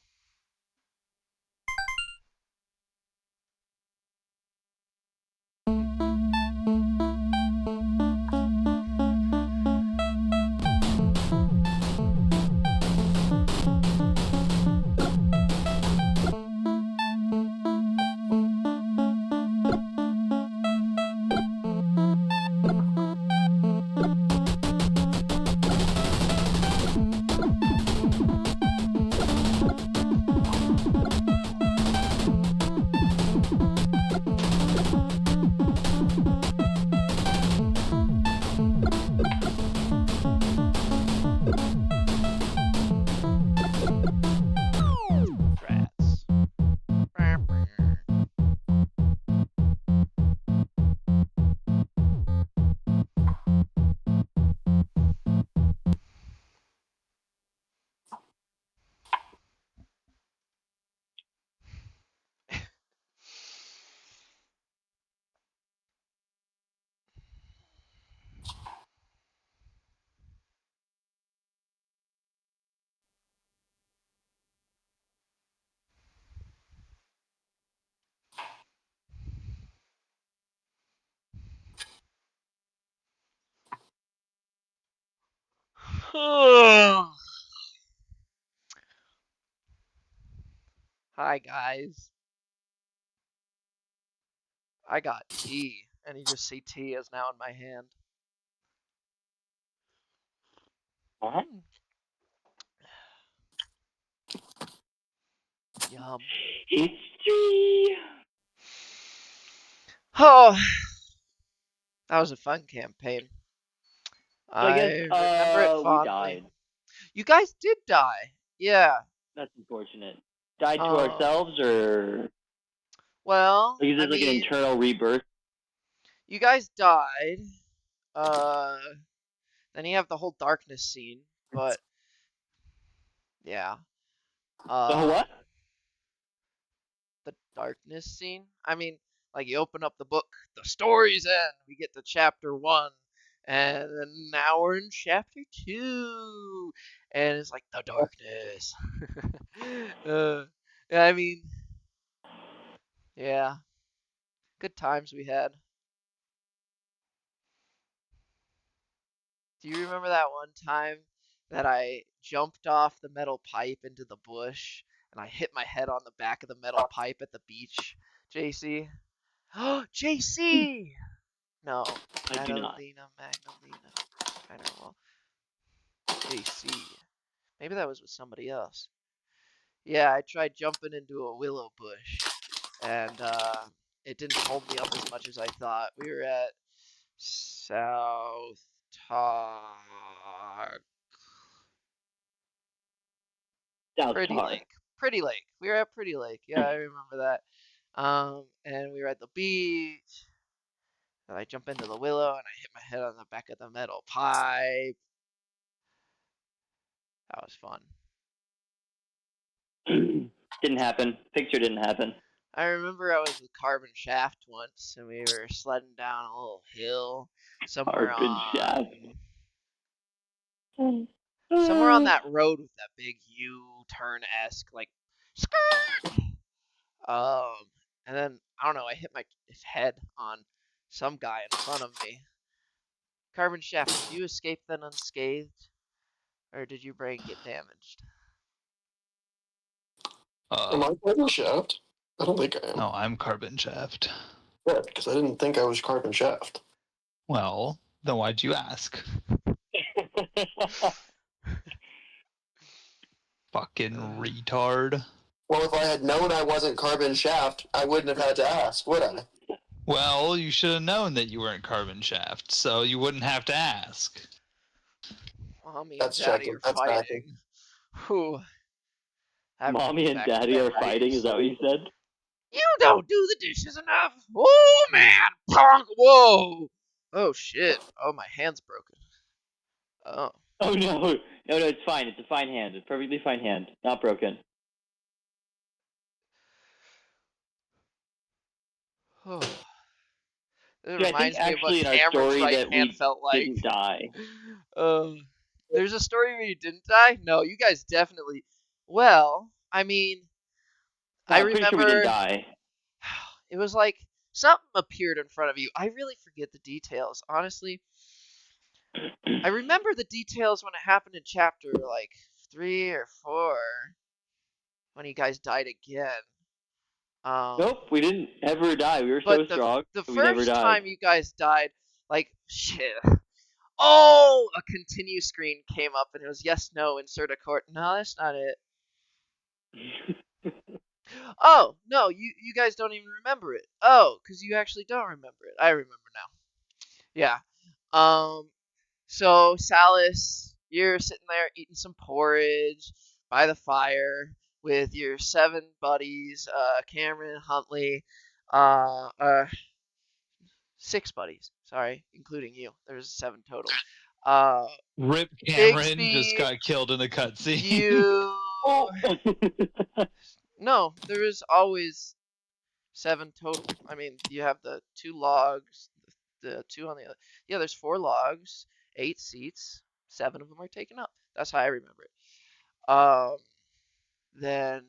Rats. Hi guys. I got tea, and you just see tea is now in my hand. What? Yum. History. Oh, that was a fun campaign. So I guess I remember it we fondly. died. You guys did die. Yeah. That's unfortunate. Died to Um, ourselves, or well, like, is I this like an mean, internal rebirth? you guys died. Uh, then you have the whole darkness scene, but yeah. The what? The darkness scene. I mean, like you open up the book, the story's end. We get to chapter 1, and then now we're in chapter 2, and it's like the darkness. Yeah, I mean, yeah, good times we had. Do you remember that one time that I jumped off the metal pipe into the bush and I hit my head on the back of the metal pipe at the beach, JC? Oh, JC! No, I do not. Magdalena. I know. Well, JC. Maybe that was with somebody else. Yeah, I tried jumping into a willow bush, and it didn't hold me up as much as I thought. We were at South Tar South Pretty Tar. Lake. Pretty Lake. We were at Pretty Lake. Yeah, I remember that. And we were at the beach. And I jump into the willow and I hit my head on the back of the metal pipe. That was fun. Didn't happen. Picture didn't happen. I remember I was with Carbon Shaft once, and we were sledding down a little hill somewhere Carbon on shaft. somewhere on that road with that big U-turn esque like skirt. And then I don't know. I hit my head on some guy in front of me. Carbon Shaft, did you escape then unscathed, or did your brain get damaged? Am I carbon shaft? I don't think I am. No, I'm carbon shaft. Yeah, because I didn't think I was carbon shaft. Well, then why'd you ask? Fucking retard. Well, if I had known I wasn't carbon shaft, I wouldn't have had to ask, would I? Well, you should have known that you weren't carbon shaft, so you wouldn't have to ask. Mommy and That's Daddy checking. are That's fighting. backing. Whew. Mommy and Daddy are fighting. Is that what you said? You don't do the dishes enough. Oh man, punk. Whoa. Oh shit. Oh, my hand's broken. Oh. Oh no, no, it's fine. It's a fine hand. It's a perfectly fine hand, not broken. Oh. It Dude, I think reminds me of what actually in our Cameron's story right that hand we felt like. didn't die. There's There's a story where you didn't die? No, you guys definitely. Well, I mean, I I'm pretty sure we didn't remember die. it was like something appeared in front of you. I really forget the details, honestly. I remember the details when it happened in chapter like 3 or 4 when you guys died again. Nope, we didn't ever die. We were so But strong. the We never first died. time you guys died, like shit. Oh, a continue screen came up and it was yes, no, insert a court. No, that's not it. Oh, no, you guys don't even remember it. Oh, because you actually don't remember it. I remember now. Yeah. So Salis, you're sitting there eating some porridge by the fire with your 7 buddies, Cameron, Huntley, uh, uh, 6 buddies. Sorry, including you. There's 7 total. Uh, Rip Cameron just Bigsby, got killed in a cutscene. you. Oh. No, there is always 7 total. I mean, you have the 2 logs, the 2 on the other. Yeah, there's 4 logs, 8 seats, 7 of them are taken up. That's how I remember it. Then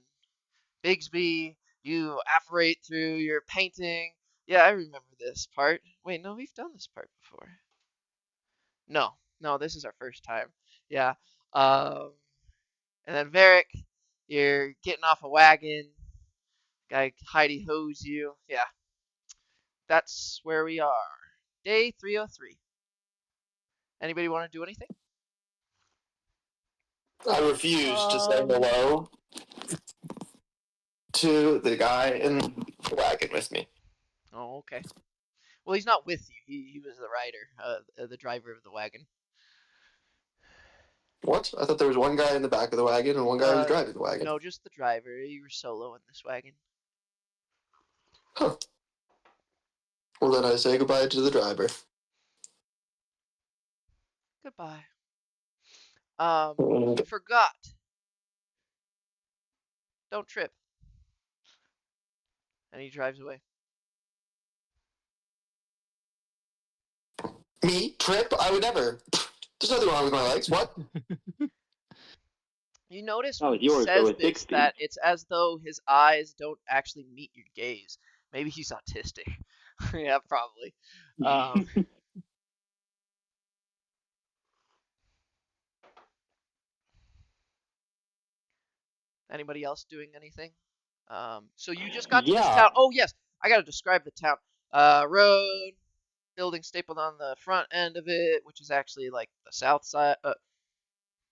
Bigsby, you apparate through your painting. Yeah, I remember this part. Wait, no, we've done this part before. No, this is our first time. Yeah. Um, and then Varric, you're getting off a wagon. Guy Heidi hoes you. Yeah, that's where we are. Day 303. Anybody want to do anything? I refuse to say Um, hello to the guy in the wagon with me. Oh, okay. Well, he's not with you. He was the rider, the driver of the wagon. What? I thought there was one guy in the back of the wagon and one guy who was driving the wagon. No, just the driver. You were solo in this wagon. Huh. Well, then I say goodbye to the driver. Goodbye. You forgot. Don't trip. And he drives away. Me? Trip? I would never. There's nothing wrong with my legs. What? You notice That when was he yours, though, says with this Bixby. that it's as though his eyes don't actually meet your gaze. Maybe he's autistic. Yeah, probably. Anybody else doing anything? So you just got to this Yeah. town. Oh yes, I gotta describe the town. Road, building stapled on the front end of it, which is actually like the south side.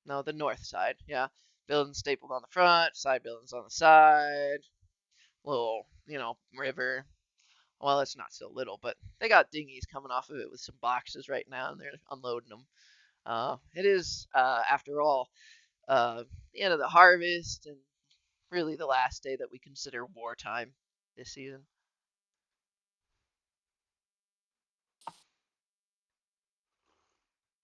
No, the north side. Yeah, building stapled on the front, side buildings on the side. Little, river. Well, it's not so little, but they got dinghies coming off of it with some boxes right now, and they're unloading them. It is, after all, the end of the harvest, and really the last day that we consider wartime this season.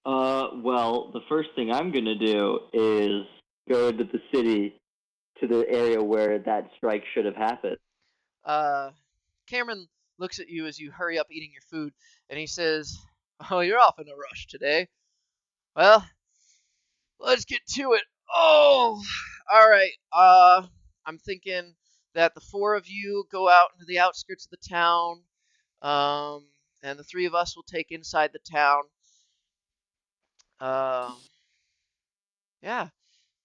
Well, the first thing I'm gonna do is go into the city, to the area where that strike should have happened. Cameron looks at you as you hurry up eating your food, and he says, "Oh, you're off in a rush today. Well, let's get to it. Oh, all right. I'm thinking that the 4 of you go out into the outskirts of the town, and the 3 of us will take inside the town. Um, yeah,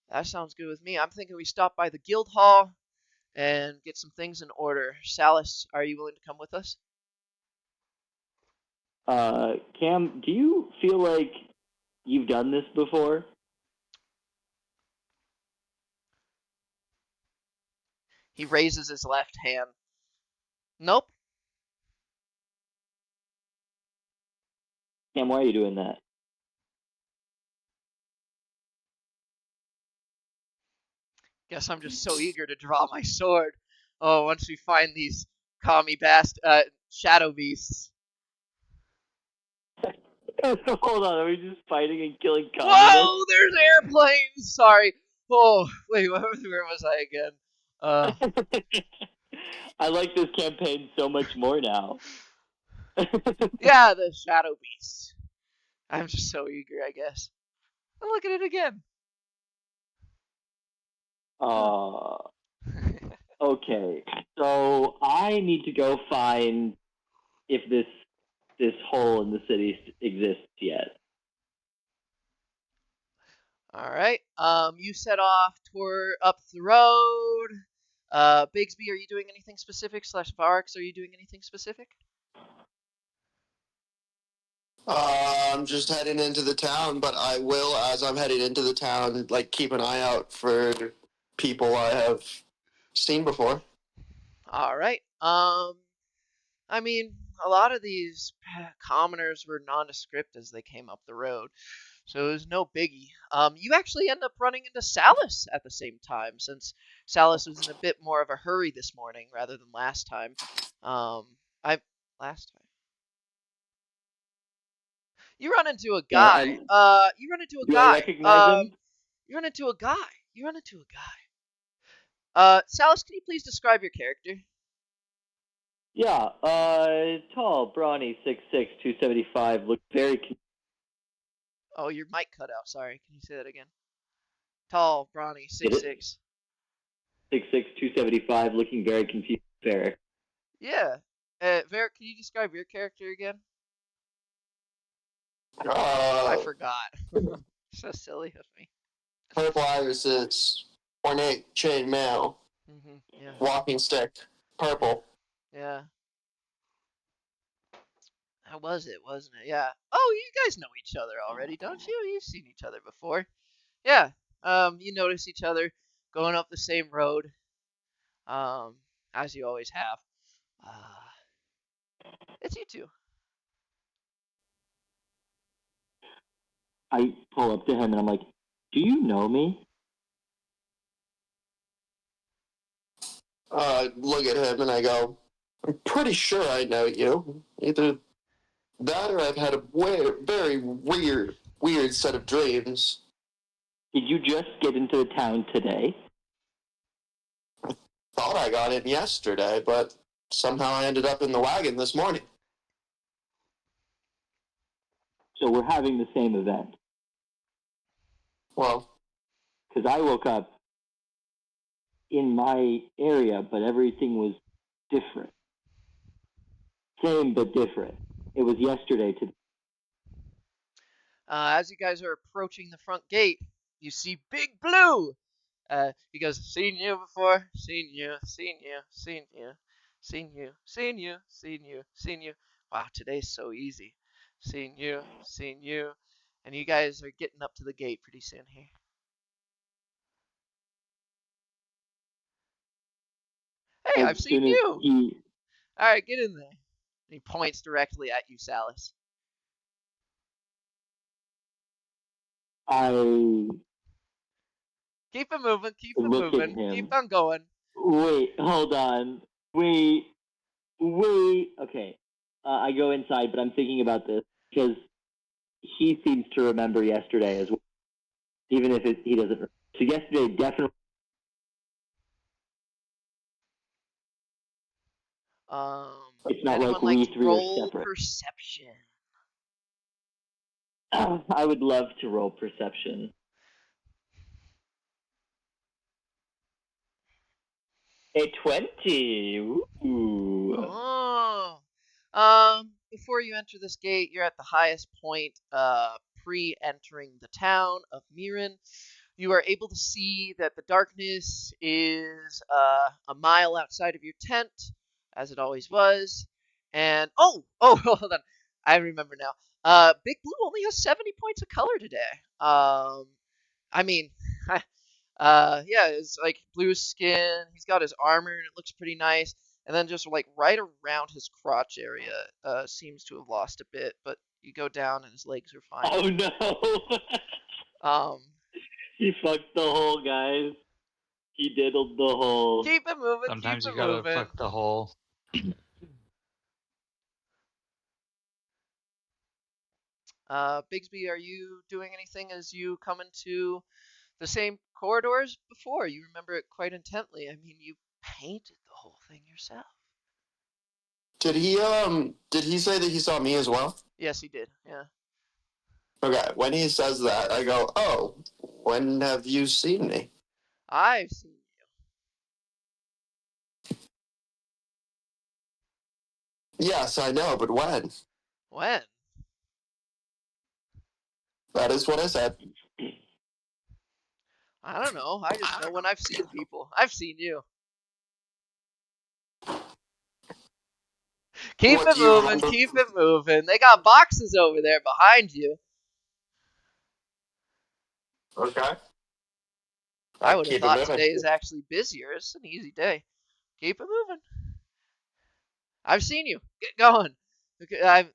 that sounds good with me. I'm thinking we stop by the guild hall and get some things in order. Salis, are you willing to come with us? Cam, do you feel like you've done this before? He raises his left hand. Nope. Cam, why are you doing that? Guess I'm just so eager to draw my sword. Oh, once we find these commie shadow beasts. Hold on, are we just fighting and killing communists? Whoa, there's airplanes! Sorry. Oh, wait, where was I again? I like this campaign so much more now. Yeah, the shadow beasts. I'm just so eager, I guess. Look at it again. Okay. So I need to go find if this hole in the city exists yet. All right. You set off toward up the road. Bigsby, are you doing anything specific? Slash Varx, are you doing anything specific? I'm just heading into the town, but I will, as I'm heading into the town, like keep an eye out for people I have seen before. All right. I mean, a lot of these commoners were nondescript as they came up the road, so it was no biggie. You actually end up running into Salus at the same time, since Salus was in a bit more of a hurry this morning rather than last time. I last time you run into a guy. You run into a Do I guy. recognize him? You run into a guy. You run into a guy. Salus, can you please describe your character? Yeah. Tall, brawny, 6'6", 275. Look very Oh, your mic cut out. Sorry. Can you say that again? Tall, brawny, Get it? 6'6". 6'6", 275. Looking very confused. Fair. Yeah. Varric, can you describe your character again? I forgot. So silly of me. Purple irises, ornate chain mail, Yeah. walking stick, purple. Yeah. That was it, wasn't it? Yeah. Oh, you guys know each other already, don't you? You've seen each other before. Yeah. You notice each other going up the same road. As you always have. It's you two. I pull up to him and I'm like, "Do you know me?" Look at him and I go, I'm pretty sure I know you. Either that or I've had a very weird set of dreams. Did you just get into the town today? Thought I got in yesterday, but somehow I ended up in the wagon this morning. So we're having the same event. Well, Because I woke up in my area, but everything was different. Same, but different. It was yesterday to. As you guys are approaching the front gate, you see Big Blue. He goes, seen you before, seen you, seen you, seen you, seen you, seen you, seen you, seen you. Wow, today's so easy. Seen you, and you guys are getting up to the gate pretty soon here. Hey, As I've seen soon as you. he. All right, get in there. And he points directly at you, Salus. I Keep it moving, keep it look at moving, him. keep on going. Wait, hold on. Wait. Okay. I go inside, but I'm thinking about this because he seems to remember yesterday as well, even if he doesn't. So yesterday definitely. It's not Anyone like like we to three are roll separate. perception? I would love to roll perception. A 20. Ooh. Oh. Before you enter this gate, you're at the highest point pre-entering the town of Miran. You are able to see that the darkness is a mile outside of your tent, as it always was. And hold on, I remember now. Big Blue only has 70 points of color today. I mean, yeah, it's like blue skin. He's got his armor, and it looks pretty nice. And then just like right around his crotch area, seems to have lost a bit. But you go down, and his legs are fine. Oh no! He fucked the hole, guys. He diddled the hole. Keep it moving. Sometimes keep you it gotta moving. fuck the hole. Bigsby, are you doing anything as you come into the same corridors before? You remember it quite intently. I mean, you painted the whole thing yourself. Did he say that he saw me as well? Yes, he did. Yeah. Okay, when he says that, I go, oh, when have you seen me? I've seen you. Yes, I know, but when? When? That is what I said. I don't know. I just know when I've seen people. I've seen you. Keep What it do you moving. remember? Keep it moving. They got boxes over there behind you. Okay. I I would have keep it thought moving. today is actually busier. It's an easy day. Keep it moving. I've seen you. Get going. Okay, I'm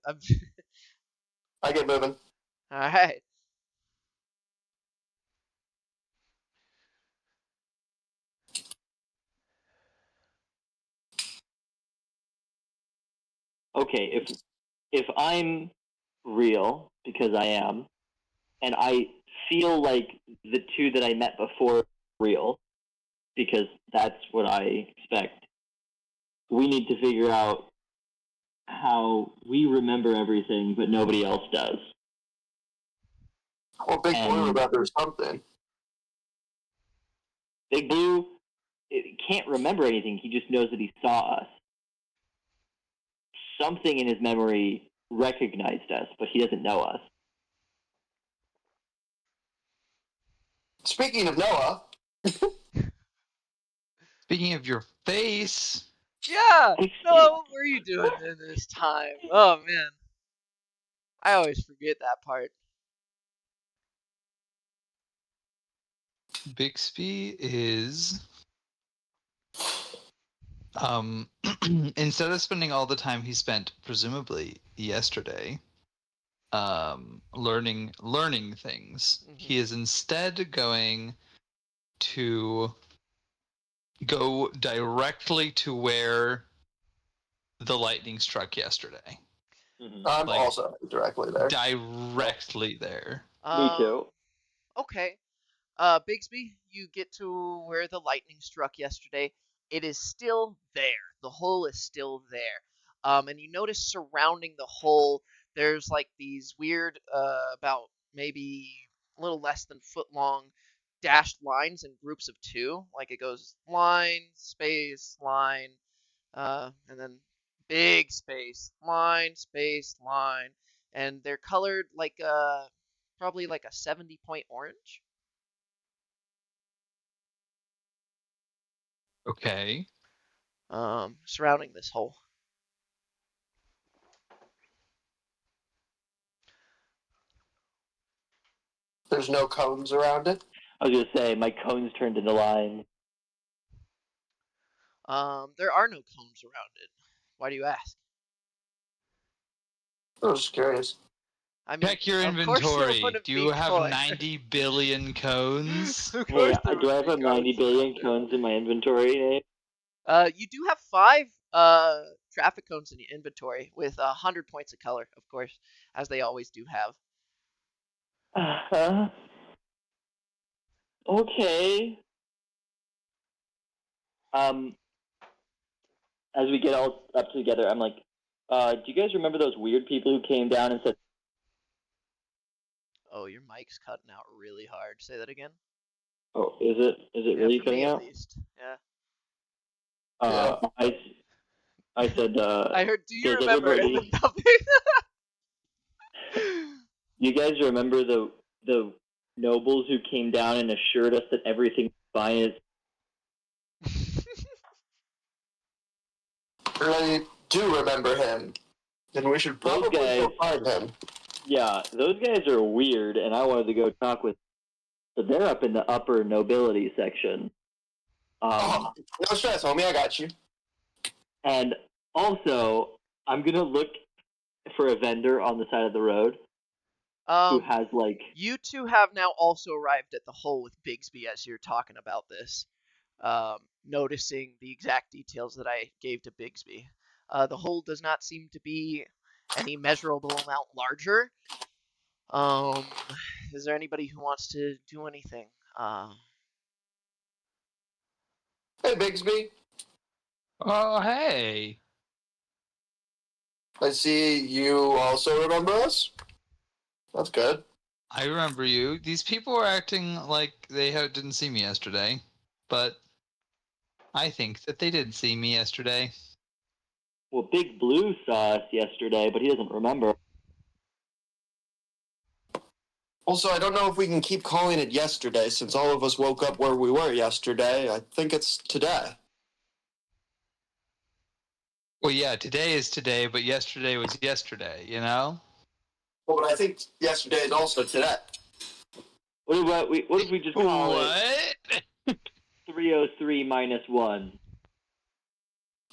I get moving. all right. Okay, if I'm real, because I am, and I feel like the two that I met before are real, because that's what I expect, we need to figure out how we remember everything, but nobody else does. Well, Big Blue And remembers something. Big Blue can't remember anything. He just knows that he saw us. Something in his memory recognized us, but he doesn't know us. Speaking of Noah, Speaking of your face, Yeah. I No, what were you doing in this time? Oh man, I always forget that part. Bixby is instead of spending all the time he spent presumably yesterday learning things, he is instead going to go directly to where the lightning struck yesterday. I'm Like also directly there. directly there. Me Um. too. Okay. Bigsby, you get to where the lightning struck yesterday. It is still there. The hole is still there. And you notice surrounding the hole, there's like these weird, about maybe a little less than foot long dashed lines in groups of two. Like it goes line, space, line, and then big space, line, space, line. And they're colored like probably like a 70-point orange. Okay. Surrounding this hole. There's no cones around it. I was going to say, my cones turned into lines. There are no cones around it. Why do you ask? I was just curious. I mean, Check your of course there inventory. wouldn't Do be you have coins. 90 billion cones? Of Hey, course there do I would have be 90 cones billion around it. cones in my inventory, Nate? You do have 5 traffic cones in your inventory with 100 points of color, of course, as they always do have. Uh-huh. Okay. Um, as we get all up together, I'm like, do you guys remember those weird people who came down and said, Oh, your mic's cutting out really hard. Say that again. oh, is it Yeah, really for me cutting at out? least. Yeah. Yeah. I said, I heard. Do you does remember? And then everybody, nothing. you guys remember the nobles who came down and assured us that everything was fine? I do remember him. Then we should Those probably guys, go find him. yeah, those guys are weird, and I wanted to go talk with. So they're up in the upper nobility section. Oh, no stress, homie. I got you. And also, I'm gonna look for a vendor on the side of the road who um, has like. You two have now also arrived at the hole with Bigsby as you're talking about this, noticing the exact details that I gave to Bigsby. The hole does not seem to be any measurable amount larger. Um, is there anybody who wants to do anything? Hey, Bigsby. Oh, hey. I see you also remember us. That's good. I remember you. These people were acting like they didn't see me yesterday, but I think that they did see me yesterday. Well, Big Blue saw us yesterday, but he doesn't remember. Also, I don't know if we can keep calling it yesterday since all of us woke up where we were yesterday. I think it's today. Well, yeah, today is today, but yesterday was yesterday, you know? Well, but I think yesterday is also today. What if we just call What? it 303 minus 1?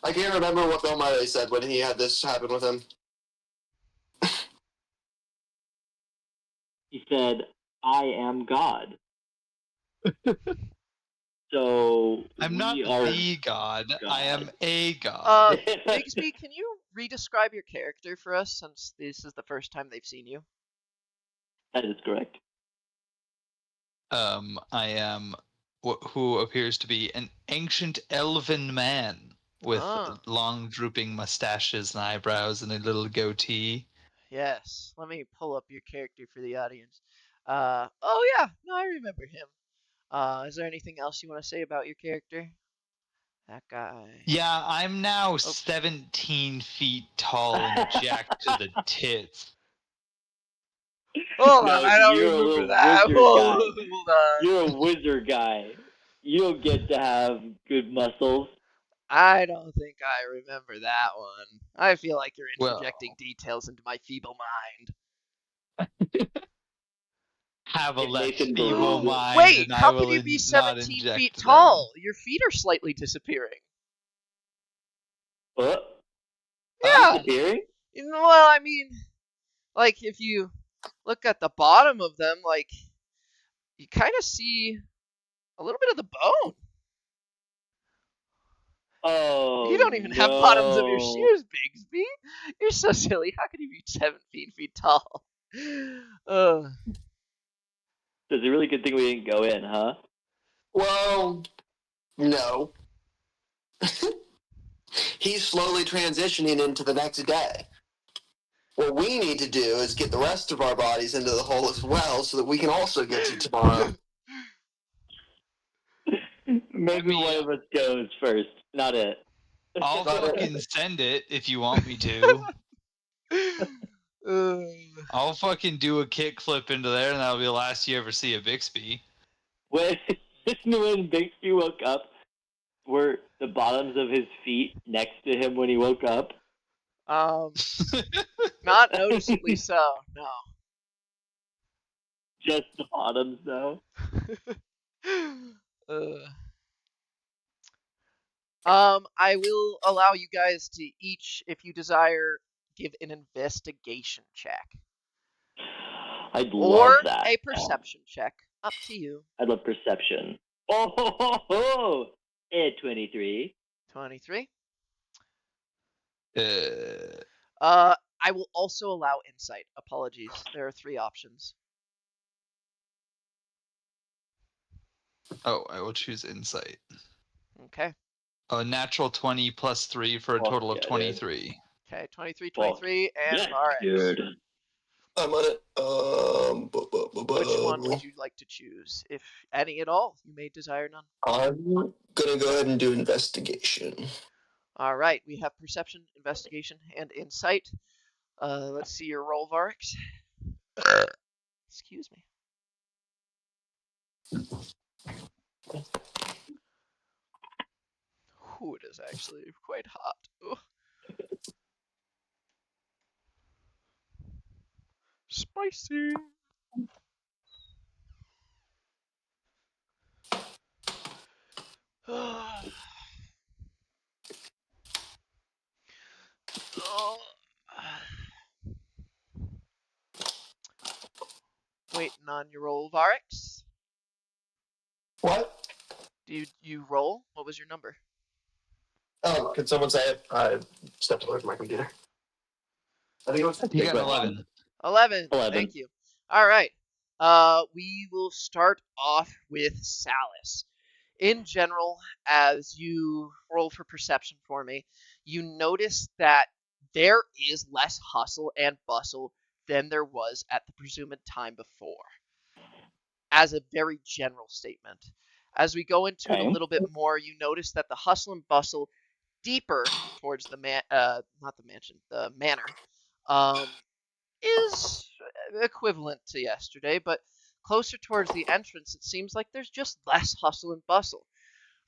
I can't remember what Bill Murray said when he had this happen with him. He said, "I am God." So I'm not we are the god. I am God. a god. Bigsby, can you re-describe your character for us since this is the first time they've seen you? That is correct. I am who appears to be an ancient elven man with long drooping mustaches and eyebrows and a little goatee. Yes. Let me pull up your character for the audience. Oh yeah, no, I remember him. Is there anything else you want to say about your character? That guy. Yeah, I'm now 17 feet tall and jacked to the tits. Hold No, on, I don't you're a remember little that. wizard guy. Hold on. You're a wizard guy. You don't get to have good muscles. I don't think I remember that one. I feel like you're Well, interjecting details into my feeble mind. have a If less Nathan feeble believes it. mind, Wait, and I how can will you be not 17 feet inject them. tall? Your feet are slightly disappearing. What? Yeah. Disappearing? Well, I mean, like if you look at the bottom of them, like you kind of see a little bit of the bone. Oh, You don't even have bottoms of your shoes, Bigsby. You're so silly. How can you be 17 feet tall? It's a really good thing we didn't go in, huh? Well, no. He's slowly transitioning into the next day. What we need to do is get the rest of our bodies into the hole as well so that we can also get to tomorrow. Maybe one of us goes first. Not it. I'll Not it. fucking send it if you want me to. uh, I'll fucking do a kickflip into there, and that'll be the last you ever see of Bixby. When Bixby woke up, were the bottoms of his feet next to him when he woke up? Not noticeably so. No. Just the bottoms, though. I will allow you guys to each, if you desire, give an investigation check. I'd Or love that. a perception check. Up to you. I'd love perception. Oh, ho, ho, ho. 23. 23. Uh, I will also allow insight. Apologies. There are 3 options. oh, I will choose insight. Okay. A natural 20 plus 3 for a Fuck total of yeah, 23. Okay, 23, Fuck 23, and yes, RX. dude. I'm on it. Which one would you like to choose? If any at all, you may desire none. I'm gonna go ahead and do investigation. All right, we have perception, investigation, and insight. Let's see your roll, Varix. Excuse me. Ooh, it is actually quite hot. Ooh. Spicy. Oh. Waiting on your roll, Varix. What? Do you roll? What was your number? Oh, can someone say it? I stepped away from my computer. I think it was You got an 11. 11. 11. Thank you. All right. We will start off with Salis. In general, as you roll for perception for me, you notice that there is less hustle and bustle than there was at the presumed time before, as a very general statement. As we go into it a little bit more, you notice that the hustle and bustle deeper towards the manor, is equivalent to yesterday, but closer towards the entrance, it seems like there's just less hustle and bustle.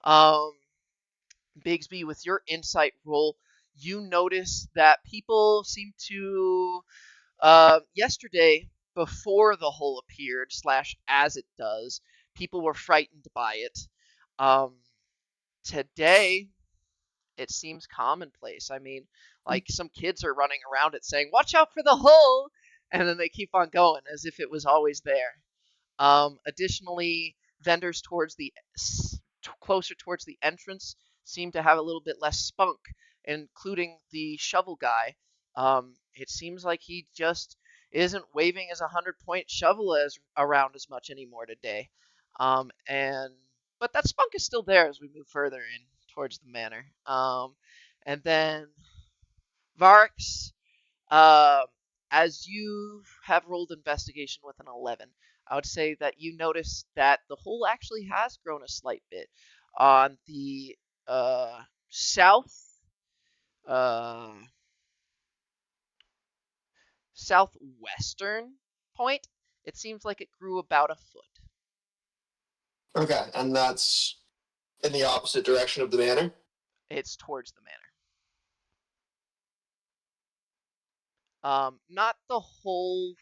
Bigsby, with your insight roll, you notice that people seem to, yesterday, before the hole appeared, / as it does, people were frightened by it. Today, it seems commonplace. I mean, like some kids are running around it saying, "Watch out for the hole," and then they keep on going as if it was always there. Additionally, vendors closer towards the entrance seem to have a little bit less spunk, including the shovel guy. It seems like he just isn't waving his 100-point shovel around as much anymore today. But that spunk is still there as we move further in towards the manor. And then Varx, as you have rolled investigation with an 11, I would say that you notice that the hole actually has grown a slight bit. On the southwestern point, it seems like it grew about a foot. Okay, and that's in the opposite direction of the manor? It's towards the manor. Not the whole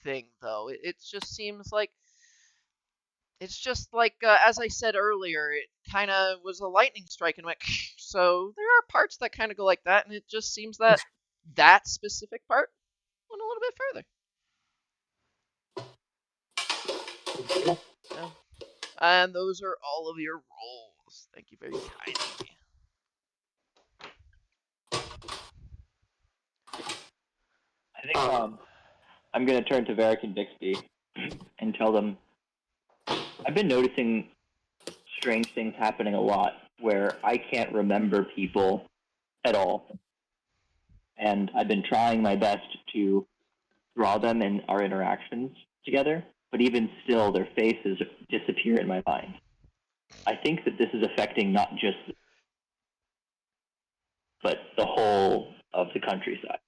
thing, though. It just seems like it's just like, as I said earlier, it kind of was a lightning strike and went. So there are parts that kind of go like that, and it just seems that that specific part went a little bit further. Yeah. And those are all of your rolls. Thank you very kindly. I think I'm going to turn to Varric and Bixby and tell them I've been noticing strange things happening a lot where I can't remember people at all. And I've been trying my best to draw them in our interactions together, but even still, their faces disappear in my mind. I think that this is affecting not just, but the whole of the countryside.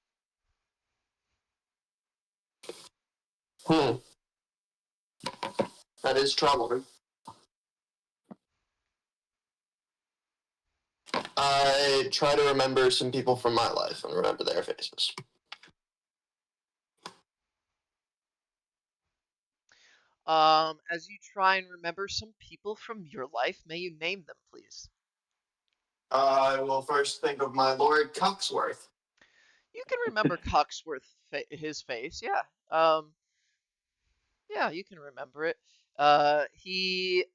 That is troubling. I try to remember some people from my life and remember their faces. As you try and remember some people from your life, may you name them, please? I will first think of my Lord Coxworth. You can remember his face, yeah. Yeah, you can remember it. He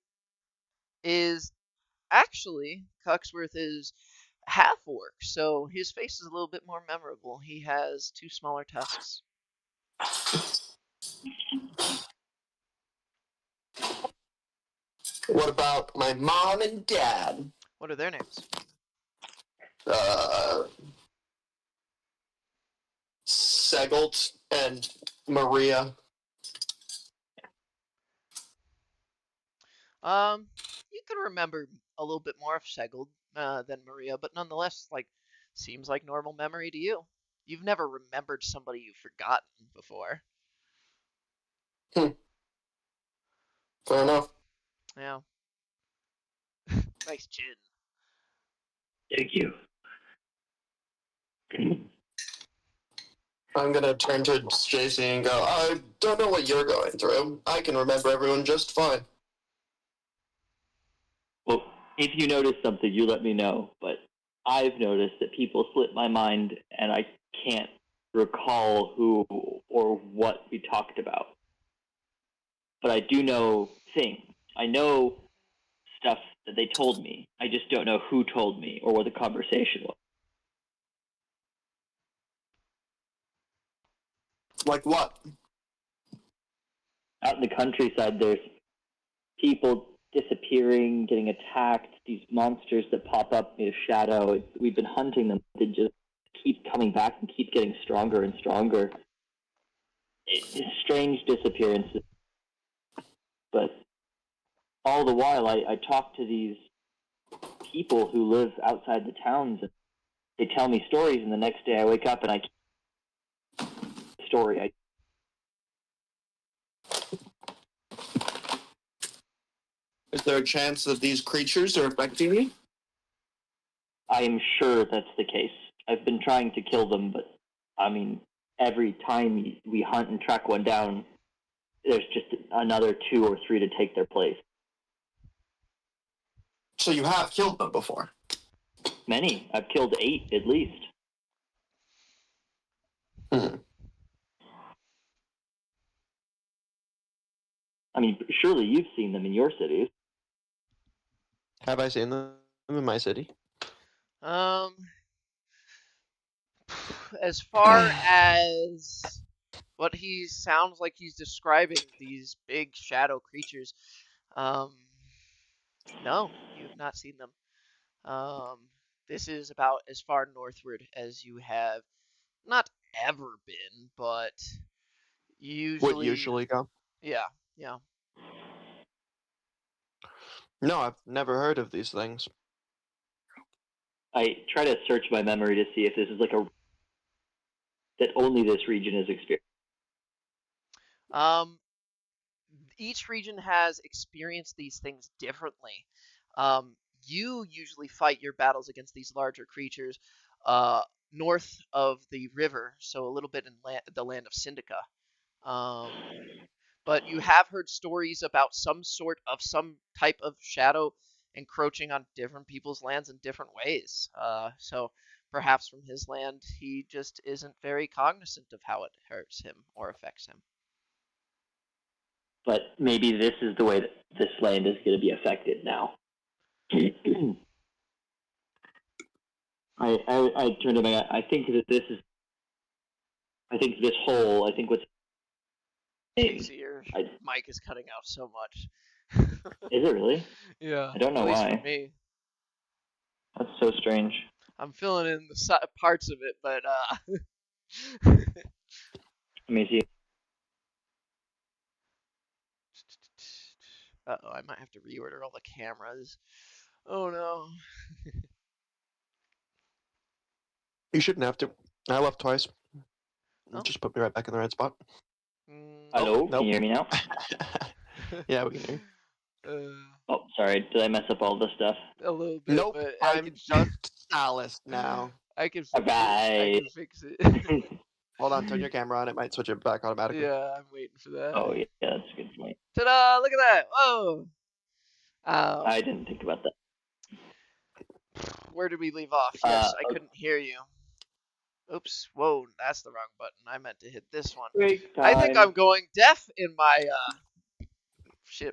is actually, Coxworth is half orc, so his face is a little bit more memorable. He has 2 smaller tusks. What about my mom and dad? What are their names? Segalt and Maria. You can remember a little bit more of Segald than Maria, but nonetheless, seems like normal memory to you. You've never remembered somebody you've forgotten before. Fair enough. Yeah. Nice chin. Thank you. I'm gonna turn to JC and go, I don't know what you're going through. I can remember everyone just fine. Well, if you notice something, you let me know. But I've noticed that people slip my mind, and I can't recall who or what we talked about. But I do know things. I know stuff that they told me. I just don't know who told me or what the conversation was. Like what? Out in the countryside, there's people disappearing, getting attacked, these monsters that pop up made of shadow. We've been hunting them. They just keep coming back and keep getting stronger and stronger. strange disappearances. But all the while, I talk to these people who live outside the towns, and they tell me stories, and the next day I wake up and I story. Is there a chance that these creatures are affecting me? I am sure that's the case. I've been trying to kill them, but I mean, every time we hunt and track one down, there's just another 2 or 3 to take their place. So you have killed them before? Many. I've killed 8 at least. Hmm. I mean, surely you've seen them in your cities. Have I seen them in my city? As far as what he sounds like he's describing, these big shadow creatures, no, you've not seen them. This is about as far northward as you have not ever been, but Would usually, usually go? yeah, yeah. No, I've never heard of these things. I try to search my memory to see if this is like that only this region has experienced. Um, each region has experienced these things differently. Um, you usually fight your battles against these larger creatures north of the river, so a little bit in the land of Syndica. Um, but you have heard stories about some type of shadow encroaching on different people's lands in different ways. So perhaps from his land, he just isn't very cognizant of how it hurts him or affects him. But maybe this is the way that this land is going to be affected now. I turned to my. I think that this is. I think this whole. I think what's. Casey, your I, mic is cutting out so much. is it really? Yeah, I don't know at least why. for me. That's so strange. I'm filling in the parts of it, but Let me see. uh-oh, I might have to reorder all the cameras. Oh no. You shouldn't have to. I left twice. Oh. Just put me right back in the right spot. Hello, nope. can you hear me now? Yeah, we can hear you. Oh, sorry. Did I mess up all this stuff? A little bit, Nope, but I can just Alice now. I can fix it. I can fix it. Hold on, turn your camera on. It might switch it back automatically. Yeah, I'm waiting for that. Oh, yeah, that's a good point. Ta-da! Look at that! Whoa! I didn't think about that. Where did we leave off? Yes, I couldn't hear you. Oops. Whoa, that's the wrong button. I meant to hit this one. Break time. I think I'm going deaf in my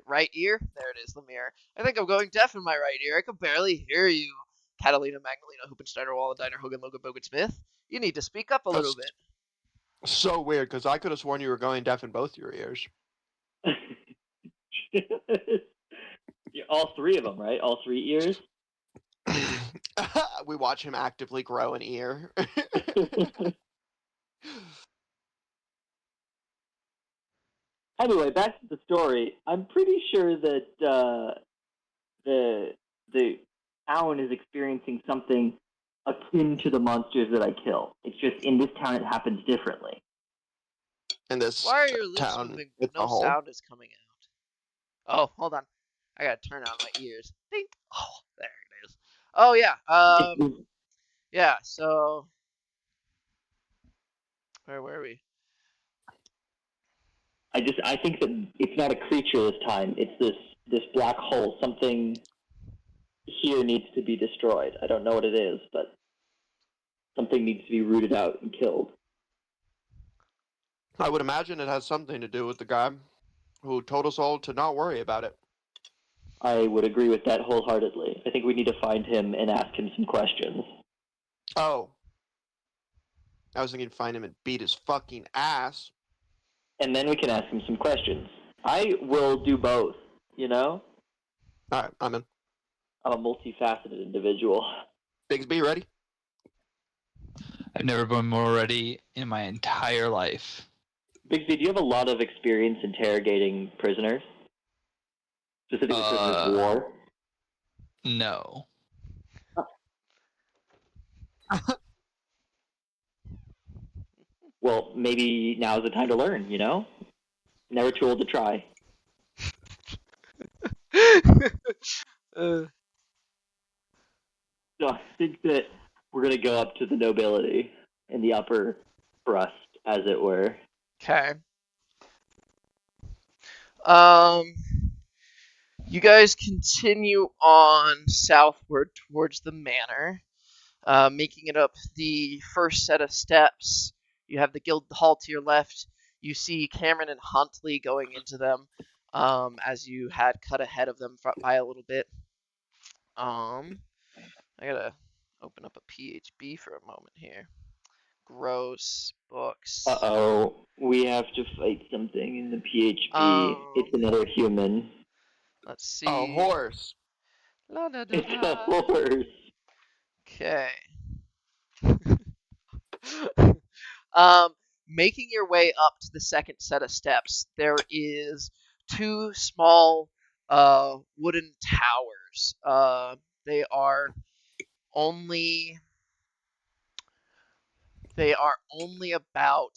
right ear. There it is, the mirror. I think I'm going deaf in my right ear. I can barely hear you. Catalina, Magdalena, Hoopensteiner, Wallensteiner, Hogan, Logan, Bogan, Smith. You need to speak up a little bit. So weird, because I could have sworn you were going deaf in both your ears. All 3 of them, right? All 3 ears? We watch him actively grow an ear. Anyway, back to the story. I'm pretty sure that the town is experiencing something akin to the monsters that I kill. It's just in this town it happens differently. In this Why are your lips town, moving? it's No a hole. sound is coming out. Oh, hold on. I gotta turn on my ears. Ding. Oh, there it is. Oh yeah. Yeah. So, where were we? I think that it's not a creature this time. It's this black hole. Something here needs to be destroyed. I don't know what it is, but something needs to be rooted out and killed. I would imagine it has something to do with the guy who told us all to not worry about it. I would agree with that wholeheartedly. I think we need to find him and ask him some questions. Oh. I was thinking find him and beat his fucking ass. And then we can ask him some questions. I will do both, you know? Alright, I'm in. I'm a multifaceted individual. Bigsby, ready? I've never been more ready in my entire life. Bixby, do you have a lot of experience interrogating prisoners? Specifically prisoners of war? No. Well, maybe now's the time to learn, you know? Never too old to try. uh, So I think that we're going to go up to the nobility in the upper crust, as it were. okay. Um, you guys continue on southward towards the manor, making it up the first set of steps. You have the guild hall to your left. You see Cameron and Huntley going into them, as you had cut ahead of them by a little bit. I gotta open up a PHB for a moment here. Gross books. Uh-oh, we have to fight something in the PHP. It's another human. Let's see. A horse. La, da, da, It's a da. horse. Okay. Making your way up to the second set of steps, there is two small wooden towers. They are only about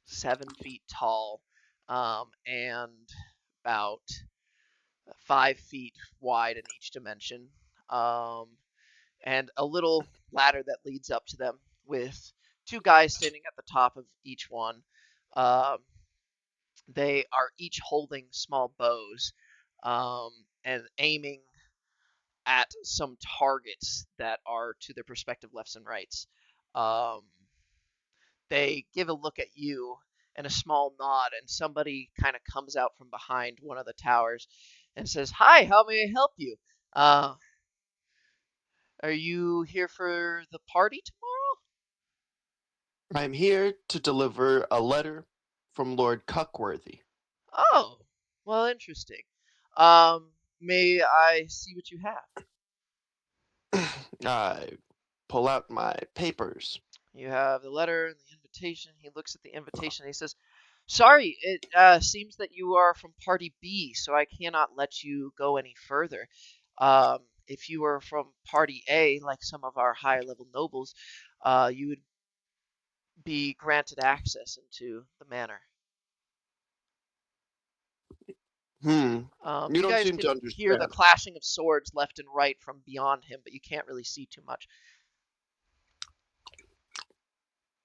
7 feet tall, and about 5 feet wide in each dimension. And a little ladder that leads up to them with two guys standing at the top of each one. Um, they are each holding small bows, and aiming at some targets that are to their respective lefts and rights. Um, they give a look at you and a small nod, and somebody kind of comes out from behind one of the towers and says, "Hi, how may I help you? Are you here for the party tomorrow?" I'm here to deliver a letter from Lord Cuckworthy. Oh, well, interesting. Um, may I see what you have? I pull out my papers. You have the letter and the invitation. He looks at the invitation and he says, "Sorry, it seems that you are from Party B, so I cannot let you go any further. If you were from Party A, like some of our higher level nobles, you would be granted access into the manor." You You don't guys seem to can hear the understand. clashing of swords left and right from beyond him, but you can't really see too much.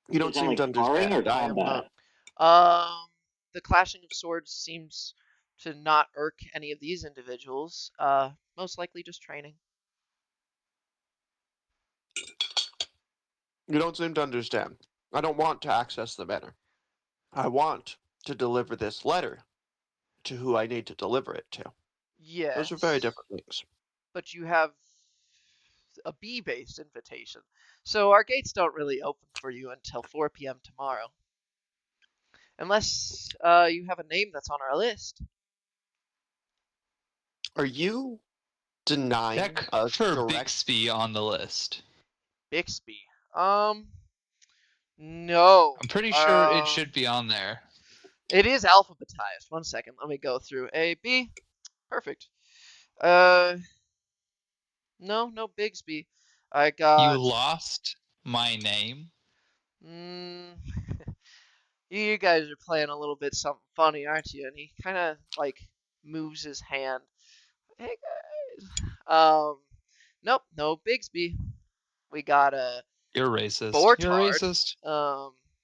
You Does don't it sound seem to like sparring or understand. I am combat? not. The clashing of swords seems to not irk any of these individuals. Most likely just training. You don't seem to understand. I don't want to access the manor. I want to deliver this letter to who I need to deliver it to. Those are very Yes, different things. but you have a B-based invitation, so our gates don't really open for you until 4 p.m. tomorrow, unless you have a name that's on our list. Are you denying Check us for direct? Bixby on the list. Bixby. No. I'm pretty sure it should be on there. It is alphabetized. 1 second, let me go through A, B. Perfect. Uh, no Bigsby. I You got. lost my name. Mm, you guys are playing a little bit something funny, aren't you? And he kind of like moves his hand. Hey guys. Nope, no Bigsby. We got a You're racist. You're Bortard. racist.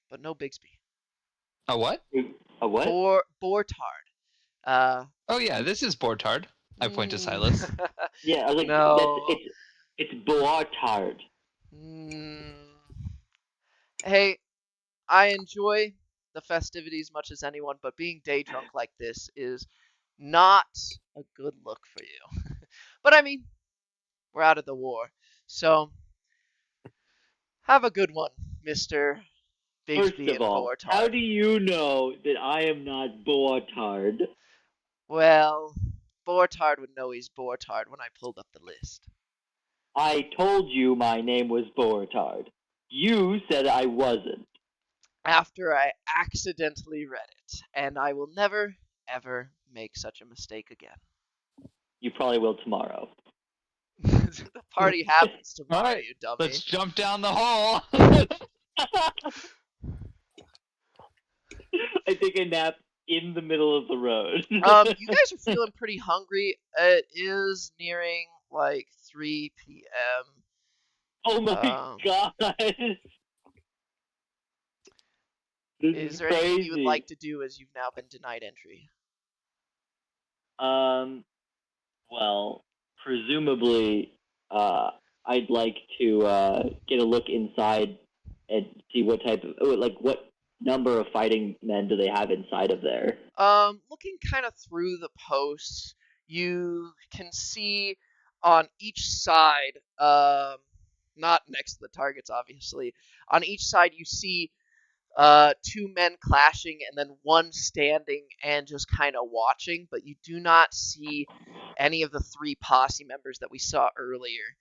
But no Bigsby. A what? A what? Bortard. Uh, Oh yeah, this is Bortard. I point to mm, Silas. Yeah, I was like, no. it's Boatard. Mm, hey, I enjoy the festivities much as anyone, but being day drunk like this is not a good look for you. But I mean, we're out of the war, so have a good one, Mister First Bigsby of and all, how Bortard. do you know that I am not Boatard? Well, Bortard would know he's Bortard when I pulled up the list. I told you my name was Boatard. You said I wasn't. after I accidentally read it, and I will never, ever make such a mistake again. You probably will tomorrow. The party happens tomorrow, Alright, you dummy. let's jump down the hall. I take a nap in the middle of the road. You guys are feeling pretty hungry. It is nearing like 3 p.m. Oh my god! This Is is there crazy. anything you would like to do as you've now been denied entry? Well, presumably, I'd like to get a look inside and see what type of, what number of fighting men do they have inside of there? Looking kind of through the posts, you can see on each side, not next to the targets, obviously. On each side, you see two men clashing and then one standing and just kind of watching, but you do not see any of the three posse members that we saw earlier.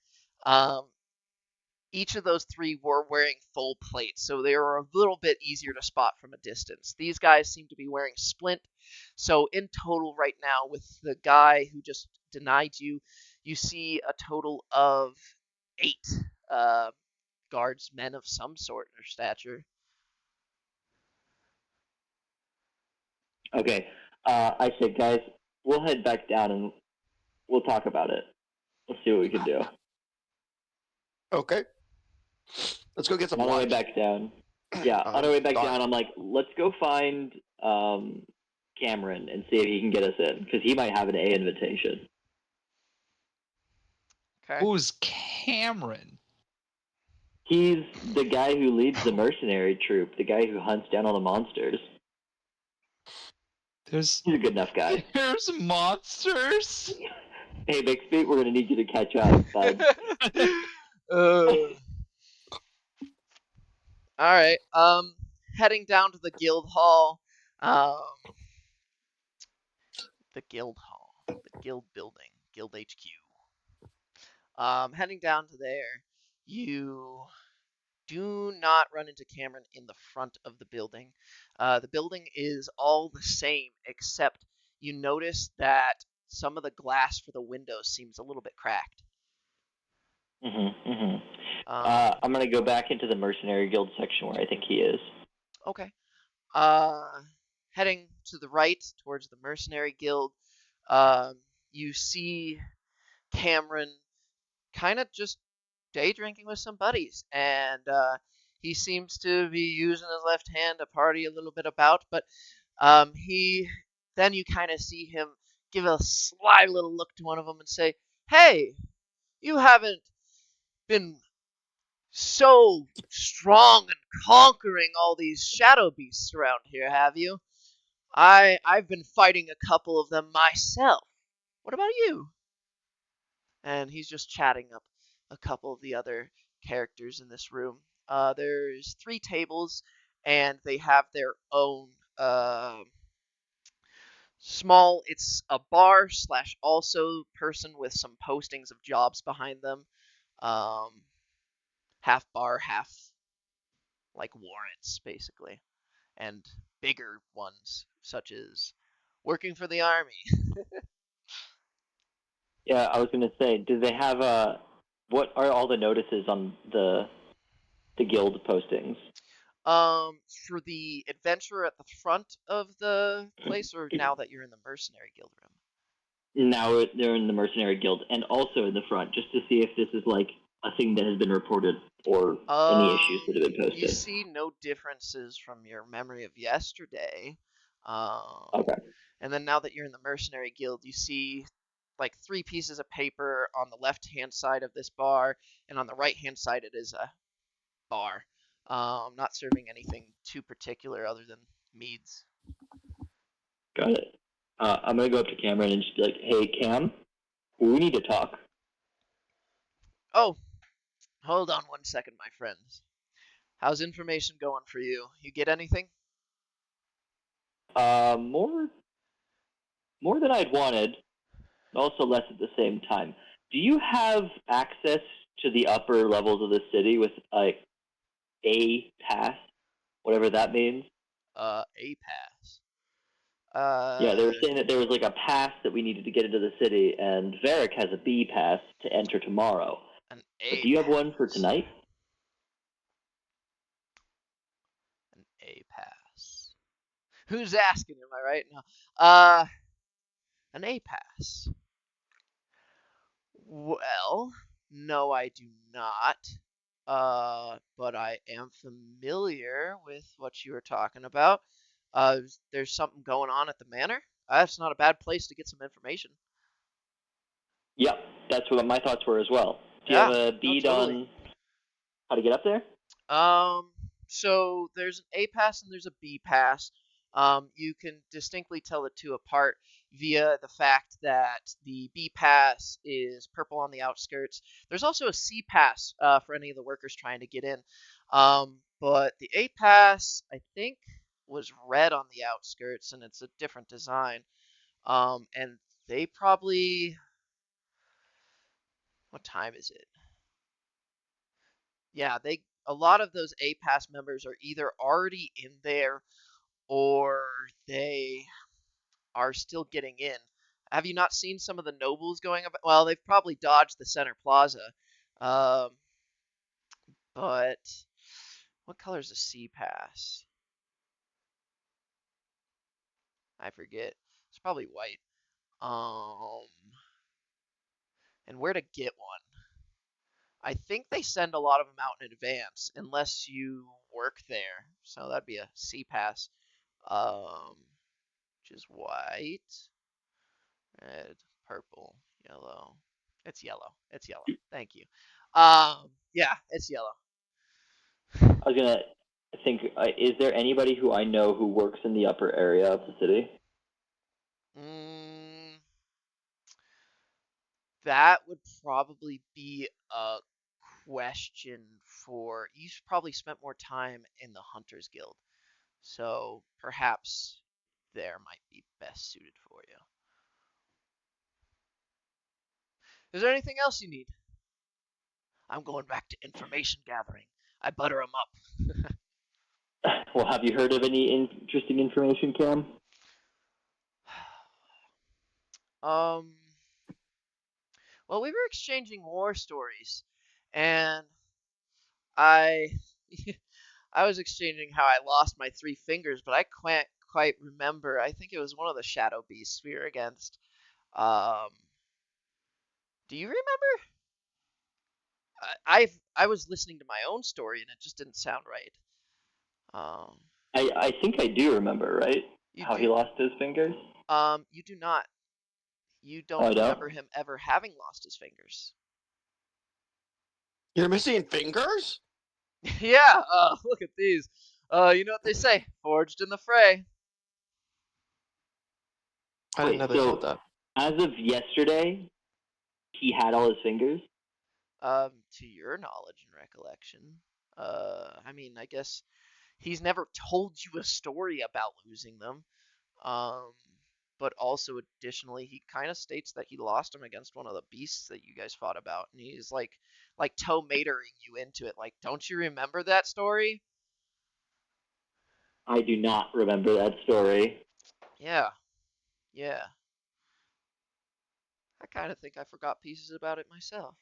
Each of those three were wearing full plates, so they were a little bit easier to spot from a distance. These guys seem to be wearing splint, so in total right now, with the guy who just denied you, you see a total of 8 guards, men of some sort or stature. Okay, I said, guys, we'll head back down and we'll talk about it. We'll see what we can do. Okay. Let's go get some On our way lunch. back down. Yeah, on our way back down, I'm like, let's go find Cameron and see if he can get us in, because he might have an A invitation. Okay. Who's Cameron? He's the guy who leads the mercenary troop, the guy who hunts down all the monsters. There's He's a good enough guy. there's monsters. Hey, Bixby, we're gonna need you to catch up, bud. All right. Heading down to the guild hall. The guild hall, the guild building, guild HQ. Heading down to there, you do not run into Cameron in the front of the building. The building is all the same, except you notice that some of the glass for the windows seems a little bit cracked. I'm gonna go back into the mercenary guild section where I think he is. Okay. Heading to the right towards the mercenary guild, you see Cameron kind of just day drinking with some buddies, and he seems to be using his left hand to party a little bit about, but then you kind of see him give a sly little look to one of them and say, "Hey, you haven't been so strong and conquering all these shadow beasts around here, have you? I've been fighting a couple of them myself. What about you?" And he's just chatting up a couple of the other characters in this room. There's 3 tables, and they have their own small. It's a bar slash also person with some postings of jobs behind them. Half bar, half like warrants, basically, and bigger ones such as working for the army. Yeah, I was gonna say, do they have what are all the notices on the guild postings? For the adventurer at the front of the place, or now that you're in the mercenary guild room? Now they're in the mercenary guild, and also in the front, just to see if this is like a thing that has been reported or any issues that have been posted. You see no differences from your memory of yesterday. Okay. And then now that you're in the mercenary guild, you see like 3 pieces of paper on the left-hand side of this bar, and on the right-hand side it is a bar. Not serving anything too particular other than meads. Got it. I'm gonna go up to Cameron and just be like, "Hey, Cam, we need to talk." Oh, hold on one second, my friends. How's information going for you? You get anything? More than I'd wanted, also less at the same time. Do you have access to the upper levels of the city with like a pass? whatever that means. A pass. Yeah, they were saying that there was like a pass that we needed to get into the city, and Varric has a B pass to enter tomorrow. An But A do you have one for pass. tonight? An A pass. Who's asking? Am I right? No. An A pass. Well, no, I do not. But I am familiar with what you were talking about. There's something going on at the manor. That's not a bad place to get some information. Yep, that's what my thoughts were as well. Do you Yeah, have a no, bead totally. on how to get up there? So there's an A pass and there's a B pass. You can distinctly tell the two apart via the fact that the B pass is purple on the outskirts. There's also a C pass for any of the workers trying to get in. But the A pass, I think, was red on the outskirts, and it's a different design. And they probably, what time is it? Yeah, a lot of those A pass members are either already in there or they are still getting in. Have you not seen some of the nobles going about? Well, they've probably dodged the center plaza. Um, but what color is the C pass? I forget. It's probably white. Um, and where to get one? I think they send a lot of them out in advance, unless you work there. So that'd be a C pass. Which is white, red, purple, yellow. It's yellow. It's yellow. Thank you. Yeah, it's yellow. I was gonna think, is there anybody who I know who works in the upper area of the city? Mm, that would probably be a question for you. Probably spent more time in the Hunters Guild, so perhaps there might be best suited for you. Is there anything else you need? I'm going back to information gathering. I butter them up. Well, have you heard of any interesting information, Cam? um, well, we were exchanging war stories, and I I was exchanging how I lost my three fingers, but I can't quite remember. I think it was one of the shadow beasts we were against. Um, do you remember? I was listening to my own story and it just didn't sound right. Um, I think I do remember, right? you How do he lost his fingers? you do not. You Oh, don't I don't? remember him ever having lost his fingers. You're missing fingers? Yeah, look at these. You know what they say? Forged in the fray. I didn't Wait, know they said so that. as of yesterday, he had all his fingers? To your knowledge and recollection. I mean, I guess he's never told you a story about losing them. Um, but also additionally, he kind of states that he lost him against one of the beasts that you guys fought about, and he's like tomatoing you into it. Like, don't you remember that story? I do not remember that story. Yeah, yeah. I kind of think I forgot pieces about it myself.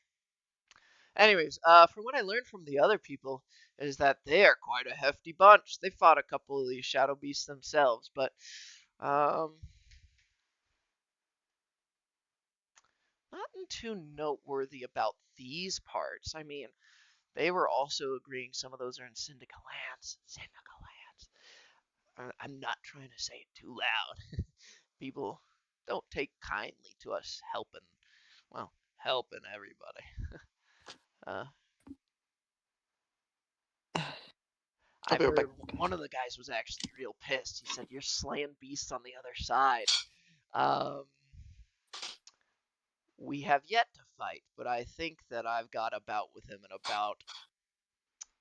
Anyways, from what I learned from the other people is that they are quite a hefty bunch. They fought a couple of these shadow beasts themselves, but um, nothing too noteworthy about these parts. I mean, they were also agreeing some of those are in Syndica lands. Syndica lands. I'm not trying to say it too loud. People don't take kindly to us helping everybody. Uh, I'll I've be right back. heard one of the guys was actually real pissed. He said, "You're slaying beasts on the other side." Um, we have yet to fight, but I think that I've got a bout with him in about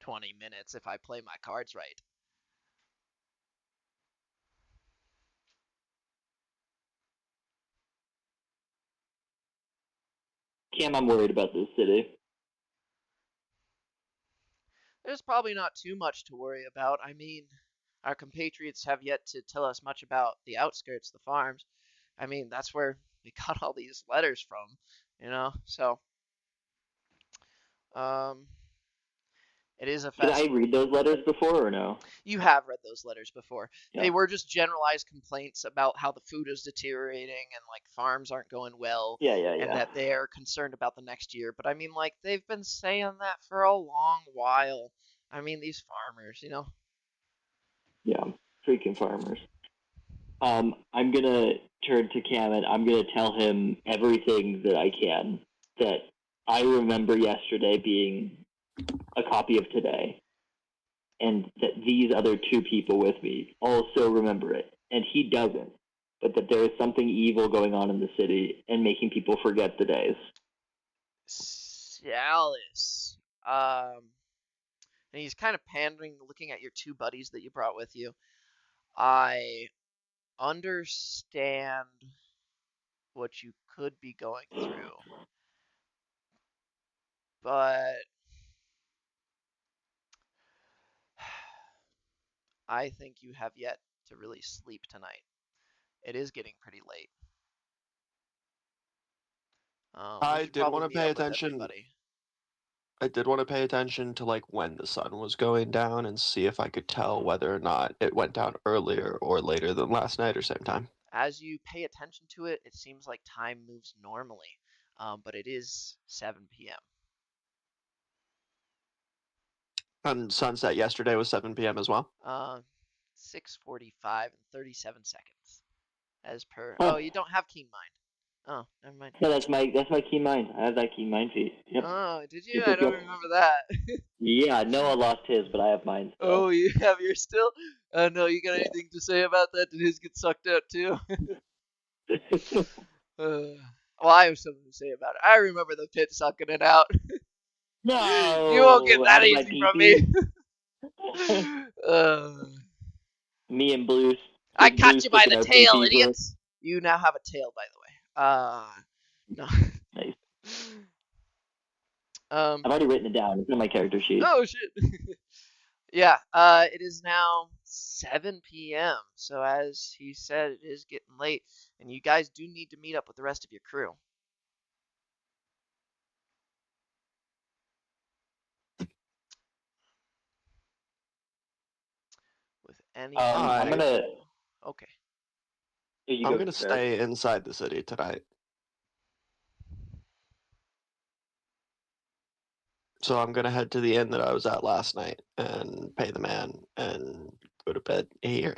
20 minutes if I play my cards right. Cam, I'm worried about this city. there's probably not too much to worry about. I mean, our compatriots have yet to tell us much about the outskirts, the farms. I mean, that's where we got all these letters from, So, um, it is a Can I festival. read those letters before or no? You have read those letters before. Yeah. They were just generalized complaints about how the food is deteriorating and like farms aren't going well and Yeah. that they're concerned about the next year. But I mean, like, they've been saying that for a long while. I mean, these farmers. Yeah. Freaking farmers. I'm gonna turn to Cam and I'm gonna tell him everything that I can that I remember yesterday being a copy of today, and that these other two people with me also remember it, and he doesn't. But that there is something evil going on in the city and making people forget the days. Alice. And he's kind of pandering, looking at your two buddies that you brought with you. I understand what you could be going through, but I think you have yet to really sleep tonight. It is getting pretty late. We I should did probably want to meet pay up with attention. everybody. I did want to pay attention to like when the sun was going down and see if I could tell whether or not it went down earlier or later than last night or same time. As you pay attention to it, it seems like time moves normally, but it is 7 p.m. And sunset yesterday was 7 p.m. as well. 6:45 and 37 seconds, as per. Huh. Oh, you don't have keen mind. Oh, never mind. Yeah, that's my key mind. I have that key mind feat. Yep. Oh, did you? I Yep. don't remember that. Yeah, Noah lost his, but I have mine still. Oh, you have yours still? No, you got anything to say about that? Did his get sucked out too? Well, I have something to say about it. I remember the pit sucking it out. No, You won't get that out of my easy from me. Me and Blue. I Big Blue caught you by sticking the our tail, pinkies were- idiots. You now have a tail, by the way. No. Nice. Um. I've already written it down. It's in my character sheet. Oh shit. Yeah. It is now 7 p.m. So as he said, it is getting late, and you guys do need to meet up with the rest of your crew. With any. I'm gonna. Okay. You I'm go gonna first. stay inside the city tonight. So I'm gonna head to the inn that I was at last night and pay the man and go to bed here.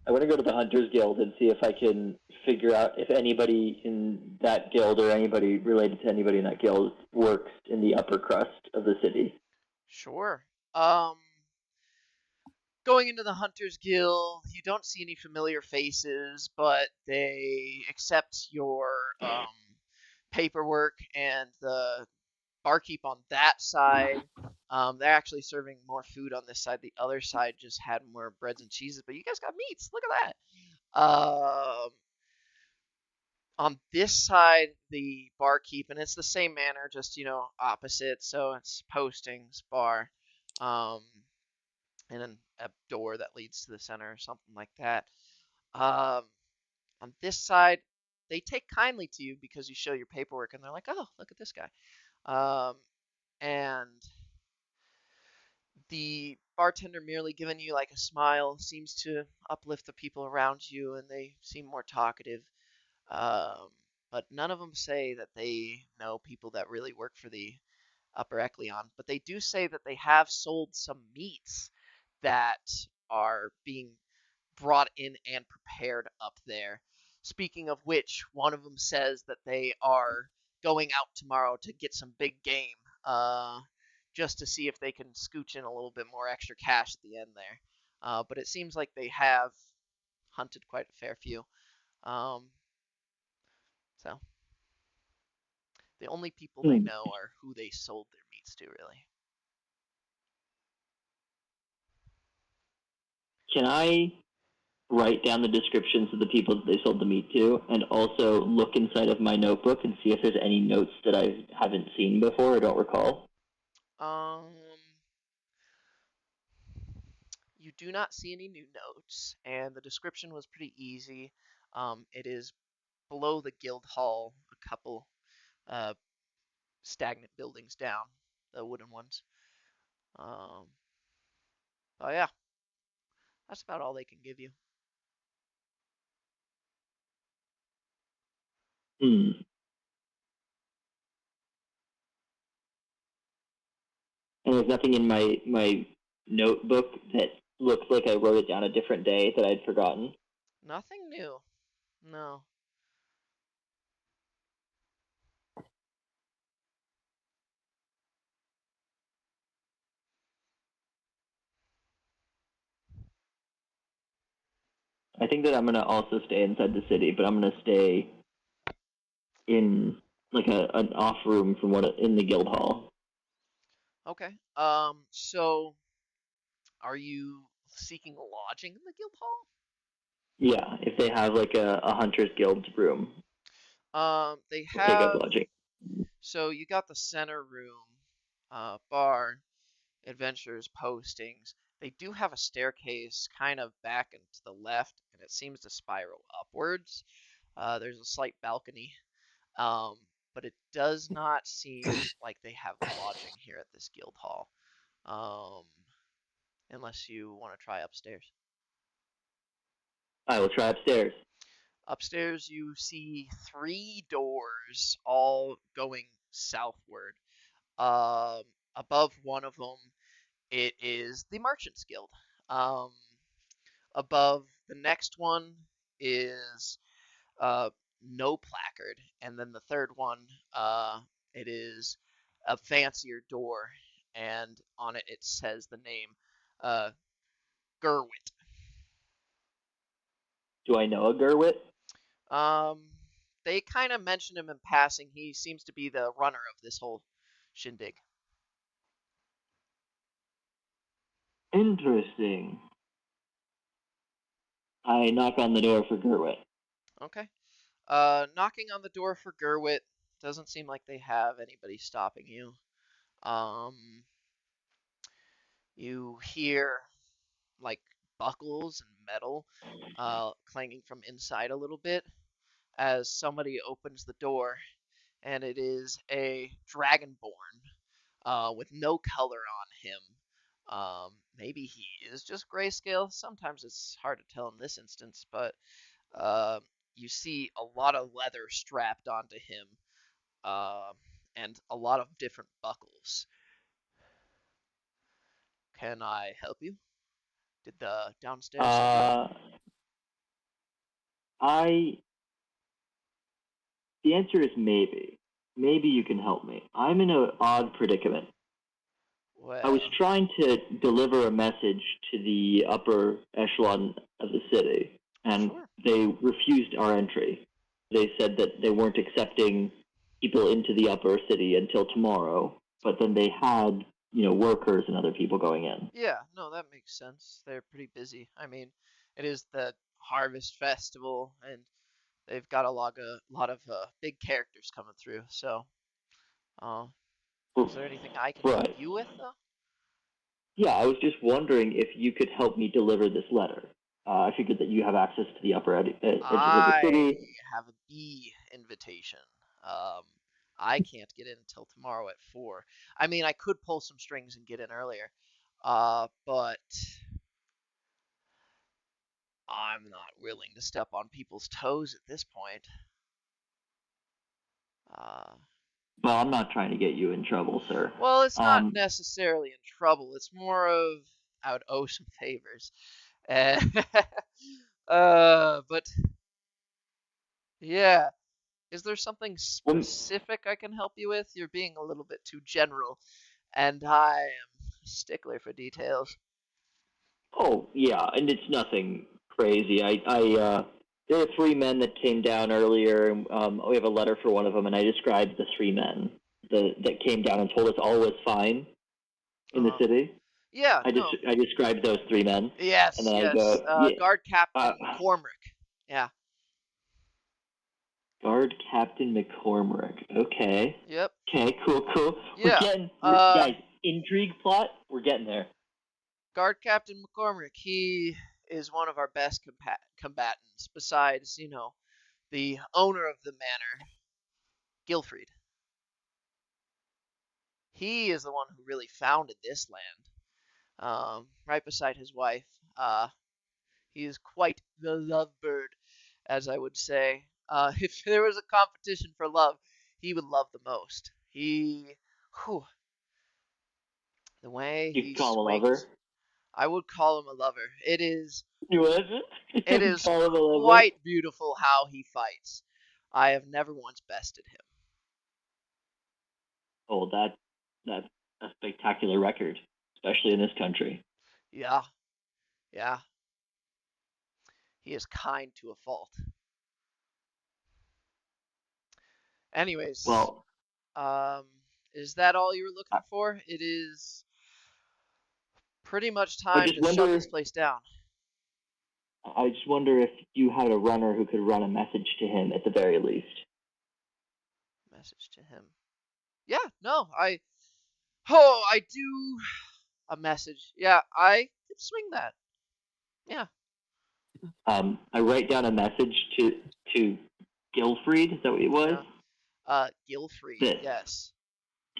I want to go to the Hunters Guild and see if I can figure out if anybody in that guild or anybody related to anybody in that guild works in the upper crust of the city. Sure. Going into the Hunters Guild, you don't see any familiar faces, but they accept your paperwork, and the barkeep on that side, they're actually serving more food on this side. The other side just had more breads and cheeses, but you guys got meats. Look at that. On this side, the barkeep, and it's the same manner, just opposite. So it's postings, bar, and then a door that leads to the center or something like that. On this side, they take kindly to you because you show your paperwork, and they're like, "Oh, look at this guy," and the bartender merely giving you like a smile seems to uplift the people around you, and they seem more talkative. Um, but none of them say that they know people that really work for the Upper Ecleon. But they do say that they have sold some meats that are being brought in and prepared up there. Speaking of which, one of them says that they are going out tomorrow to get some big game, just to see if they can scooch in a little bit more extra cash at the end there. But it seems like they have hunted quite a fair few. So the only people they know are who they sold their meats to, really. Can I write down the descriptions of the people that they sold the meat to, and also look inside of my notebook and see if there's any notes that I haven't seen before or don't recall? Um, you do not see any new notes, and the description was pretty easy. It is below the guild hall, a couple uh, stagnant buildings down, the wooden ones. Um, oh yeah, that's about all they can give you. Hmm. And there's nothing in my notebook that looks like I wrote it down a different day that I'd forgotten. Nothing new. No. I think that I'm gonna also stay inside the city, but I'm gonna stay in like an off room from in the guild hall. Okay. So are you seeking lodging in the guild hall? Yeah, if they have like a hunter's guild room, They I'll take up have. lodging. So you got the center room, bar, adventures, postings. They do have a staircase kind of back and to the left, and it seems to spiral upwards. There's a slight balcony, um, but it does not seem like they have lodging here at this guild hall, um, unless you want to try upstairs. I will try upstairs. Upstairs, you see three doors, all going southward. Um, Above one of them, it is the Merchants Guild. Um, Above the next one is uh, no placard, and then the third one, it is a fancier door, and on it it says the name uh, Gerwit. Do I know a Gerwit? Um, they kind of mention him in passing. He seems to be the runner of this whole shindig. Interesting. I knock on the door for Gerwit. Okay. Knocking on the door for Gerwit. Doesn't seem like they have anybody stopping you. Um, you hear like buckles and metal clanging from inside a little bit as somebody opens the door, and it is a dragonborn with no color on him. Maybe he is just grayscale. Sometimes it's hard to tell in this instance, but uh, you see a lot of leather strapped onto him, uh, and a lot of different buckles. Can I help you? Did the downstairs send you? Uh, I. The answer is maybe. Maybe you can help me. I'm in an odd predicament. I was Well, trying to deliver a message to the upper echelon of the city, and sure. they refused our entry. They said that they weren't accepting people into the upper city until tomorrow, but then they had, workers and other people going in. Yeah, no, that makes sense. They're pretty busy. I mean, it is the Harvest Festival, and they've got a lot of big characters coming through. So, uh, is there anything I can help Right. you with, though? Yeah, I was just wondering if you could help me deliver this letter. I figured that you have access to the upper edges of the I city. have a B invitation. Um, I can't get in until tomorrow at 4. I mean, I could pull some strings and get in earlier, but I'm not willing to step on people's toes at this point. Uh, Well, I'm not trying to get you in trouble, sir. well, it's not Um, necessarily in trouble. It's more of I would owe some favors. Uh, but yeah, is there something well, specific I can help you with? You're being a little bit too general, and I am a stickler for details. oh yeah, and it's nothing crazy. There were three men that came down earlier. And, we have a letter for one of them, and I described the three men that came down and told us all was fine in the Uh-huh. city. Yeah, I no. described those three men, Yes, and then I yes. go, yeah, Guard Captain uh, McCormick. Yeah. Guard Captain McCormick. Okay. Yep. Okay, cool. Yeah. Guys, intrigue plot, we're getting there. Guard Captain McCormick, he is one of our best combatants, besides, the owner of the manor, Gilfried. He is the one who really founded this land, right beside his wife. He is quite the lovebird, as I would say. If there was a competition for love, he would love the most. Whew, the way You he call him a swings, lover? I would call him a lover. You would? It You is call him a lover? quite beautiful how he fights. I have never once bested him. Oh, that's a spectacular record, especially in this country. Yeah, yeah. He is kind to a fault. Anyways, Well, is that all you were looking for? It is pretty much I time just to shut wonder. this place down. I just wonder if you had a runner who could run a message to him at the very least. Message to him. Yeah, no, I do a message. Yeah, I could swing that. Yeah. I write down a message to Gilfried. Is that what it was? Gilfried. That Yes.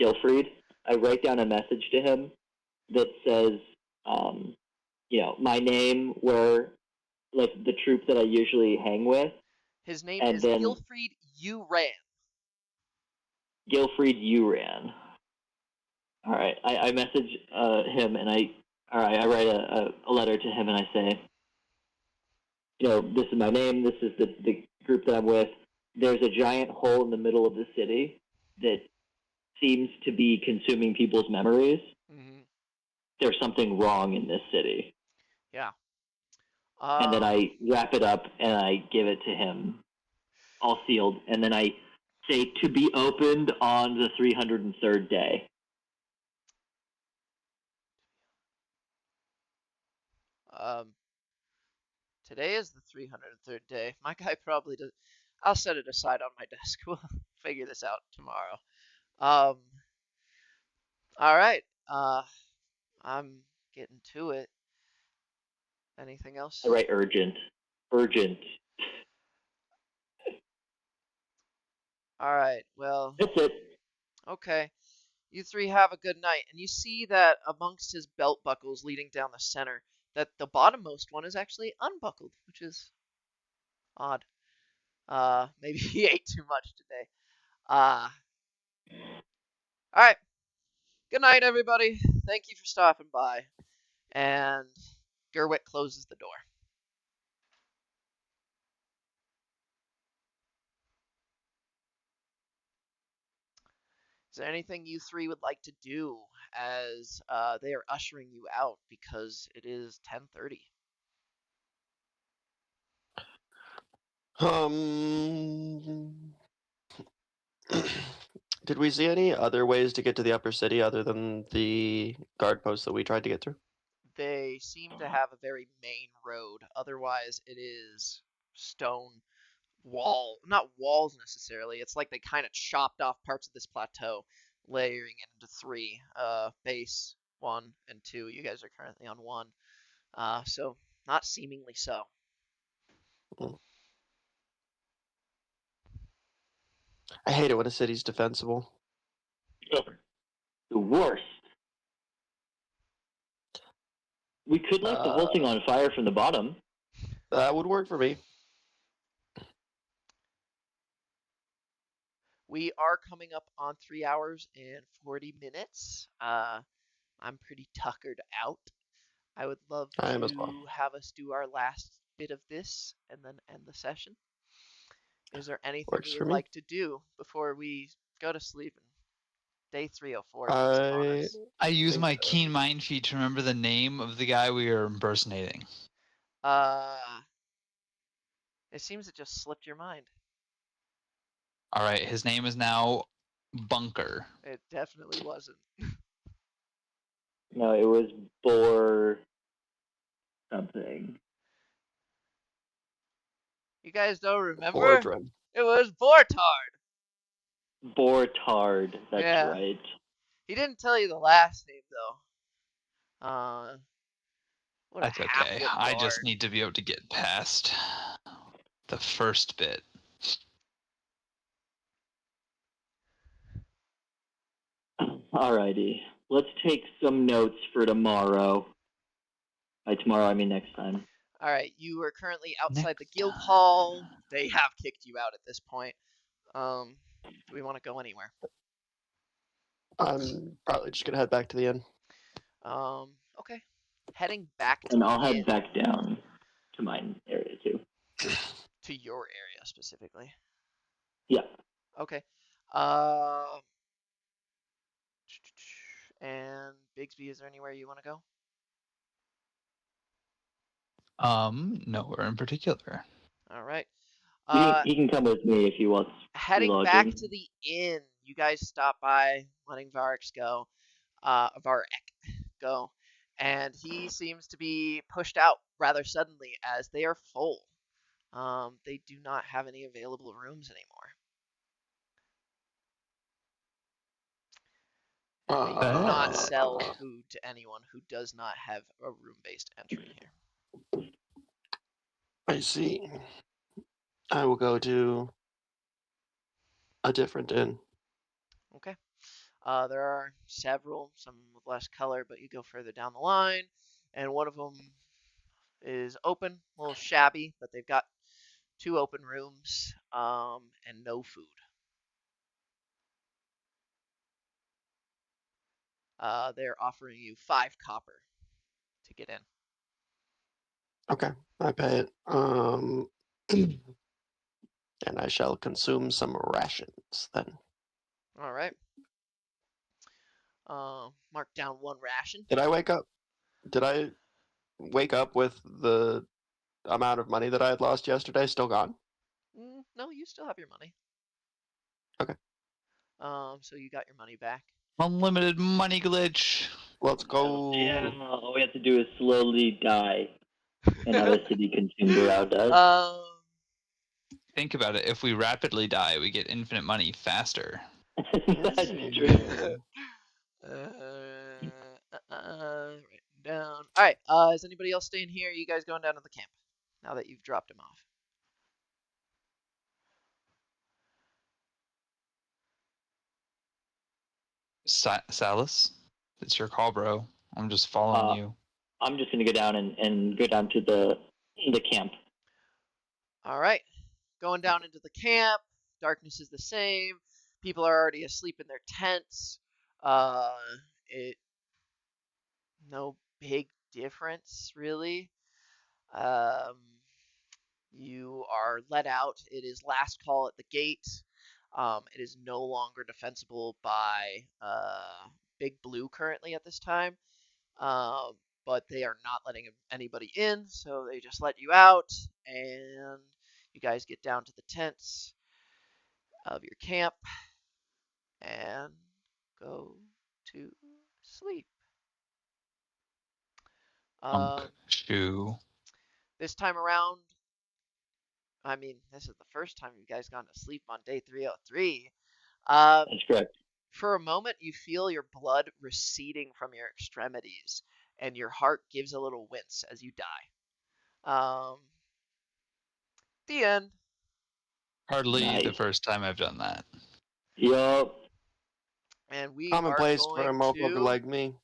Gilfried. I write down a message to him that says, my name, where like the troop that I usually hang with. His name and is then Gilfried Uran. Gilfried Uran. All right, I message him and I write a letter to him and I say, this is my name. This is the group that I'm with. There's a giant hole in the middle of the city that seems to be consuming people's memories. Mm-hmm. There's something wrong in this city. Yeah. And then I wrap it up and I give it to him, all sealed. And then I say to be opened on the 303rd day. Today is the 303rd day. My guy probably does. I'll set it aside on my desk. We'll figure this out tomorrow. All right. I'm getting to it. Anything else? I write urgent. Urgent. All right. Well, That's it. okay. You three have a good night. And you see that amongst his belt buckles leading down the center, that the bottommost one is actually unbuckled, which is odd. Maybe he ate too much today. All right. Good night, everybody. Thank you for stopping by. And Gerwit closes the door. Is there anything you three would like to do as they are ushering you out because it is 10:30? Did we see any other ways to get to the upper city other than the guard post that we tried to get through? They seem to have a very main road. Otherwise, it is stone not walls necessarily. It's like they kind of chopped off parts of this plateau, layering it into three. Base 1 and 2. You guys are currently on 1. So not seemingly so. I hate it when a city's defensible. The worst. We could light the whole thing on fire from the bottom. That would work for me. We are coming up on 3 hours and 40 minutes. I'm pretty tuckered out. I would love I am to as well. have us do our last bit of this and then end the session. Is there anything Works you for would me. like to do before we go to sleep? And day 304 is upon us. I use think my so. keen mind feat to remember the name of the guy we were impersonating. It seems it just slipped your mind. All right, his name is now Bunker. It definitely wasn't. No, it was Boar something. You guys don't remember? Boardroom. It was Bortard. Bortard, that's Yeah. right. He didn't tell you the last name though. What a That's okay. half-wit I just bard. need to be able to get past the first bit. Alrighty. Let's take some notes for tomorrow. By tomorrow, I mean next time. All right, you are currently outside the Next guild time. hall. They have kicked you out at this point. Do we want to go anywhere? I'm probably just gonna head back to the inn. Okay. Heading back to And the I'll inn, head back down to my area too. to your area specifically. Yeah. Okay. And Bigsby, is there anywhere you want to go? Nowhere in particular. All right. He can come with me if he wants Heading lodging. back to the inn, you guys stop by, letting Varric go. And he seems to be pushed out rather suddenly as they are full. They do not have any available rooms anymore. They do not sell food to anyone who does not have a room-based entry here. I see. I will go to a different inn. Okay. There are several, some with less color, but you go further down the line, and one of them is open, a little shabby, but they've got 2 open rooms, and no food. They're offering you 5 copper to get in. Okay, I pay it. And I shall consume some rations then. All right. Mark down 1 ration. Did I wake up? Did I wake up with the amount of money that I had lost yesterday still gone? No, you still have your money. Okay. So you got your money back. Unlimited money glitch. Let's go. Yeah, all we have to do is slowly die. And how a city consumed around us. Think about it. If we rapidly die, we get infinite money faster. That's true. Written down. All right. Is anybody else staying here? Are you guys going down to the camp now that you've dropped him off? Salus, it's your call, bro. I'm just following you. I'm just gonna go down and go down to the camp. All right. Going down into the camp. Darkness is the same. People are already asleep in their tents. No big difference really. You are let out. It is last call at the gate. It is no longer defensible by Big Blue currently at this time. But they are not letting anybody in, so they just let you out, and you guys get down to the tents of your camp and go to sleep. Shoe. This time around, I mean, this is the first time you guys gone to sleep on day 303. That's correct. For a moment, you feel your blood receding from your extremities, and your heart gives a little wince as you die. The end. Hardly the first time I've done that. Yup. And we Commonplace are for a going motherfucker to like me.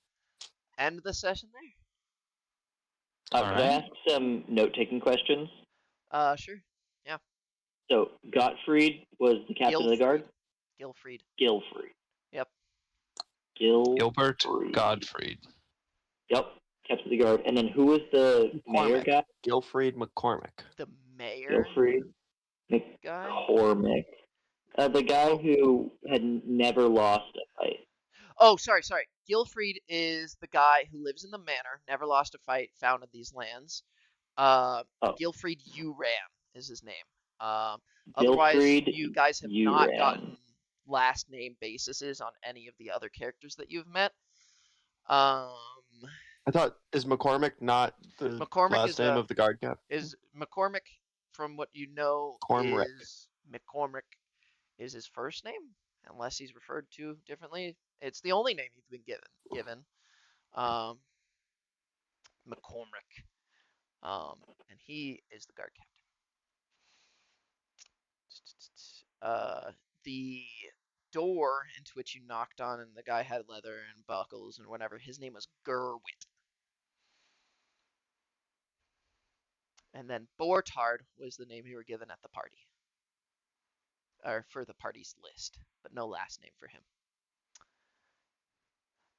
end the session there. Could I ask some note-taking questions? Sure. Yeah. So, Gottfried was the captain of the guard? Gilfried. Yep. Gilbert Gottfried. Yep. Captain of the guard. And then who was the mayor guy? Gilfried McCormick. The mayor Gilfried McCormick. The guy who had never lost a fight. Oh, sorry. Gilfried is the guy who lives in the manor, never lost a fight, founded these lands. Gilfried Uran is his name. Otherwise, you guys have not gotten last name bases on any of the other characters that you've met. I thought, is McCormick not the McCormick last name of the guard captain? is McCormick, from what you know, Cormrick. is McCormick is his first name, unless he's referred to differently. It's the only name he's been given. Um, McCormick. And he is the guard captain. The door into which you knocked on, and the guy had leather and buckles and whatever. His name was Gerwit. And then Bortard was the name you were given at the party, or for the party's list, but no last name for him.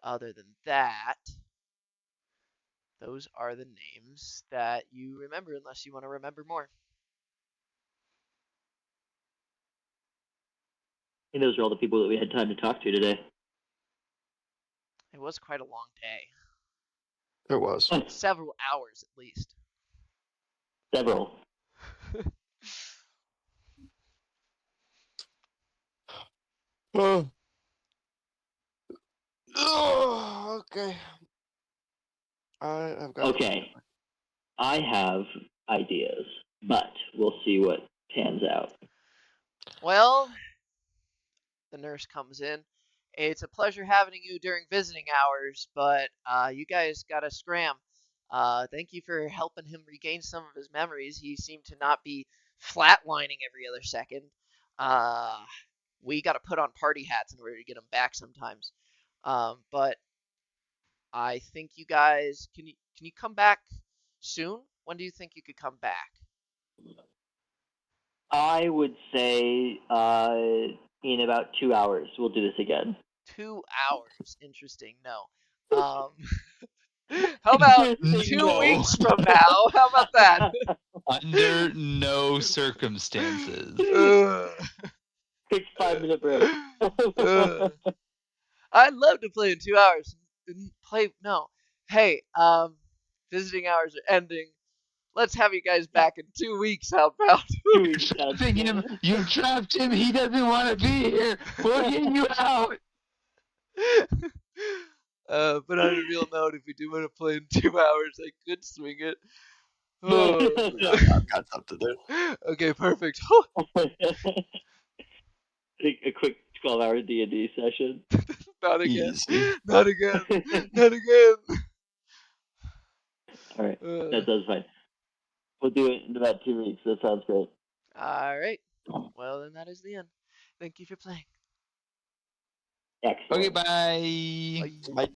Other than that, those are the names that you remember, unless you want to remember more. I think those are all the people that we had time to talk to today. It was quite a long day. It was. Several hours at least. Several. Oh. Okay. I've got. Okay. I have ideas, but we'll see what pans out. Well, the nurse comes in. It's a pleasure having you during visiting hours, but you guys gotta scram. Thank you for helping him regain some of his memories. He seemed to not be flatlining every other second. We gotta put on party hats in order to get him back sometimes. But I think you guys can you come back soon? When do you think you could come back? I would say in about 2 hours we'll do this again. 2 hours. Interesting. No. How about 2 No. weeks from now? How about that? Under no circumstances. Quick 5-minute break. I'd love to play in 2 hours. No. Hey, visiting hours are ending. Let's have you guys back in 2 weeks. How about? You're trapping him. You trapped him. He doesn't want to be here. We'll get you out. But on a real note, if we do want to play in 2 hours, I could swing it. Oh. I've got something to do. Okay, perfect. A quick 12-hour D&D session. Not again. Easy. Not again. Not again. All right, that sounds fine. We'll do it in about 2 weeks. That sounds great. All right. Well, then that is the end. Thank you for playing. Excellent. Okay, bye. Bye.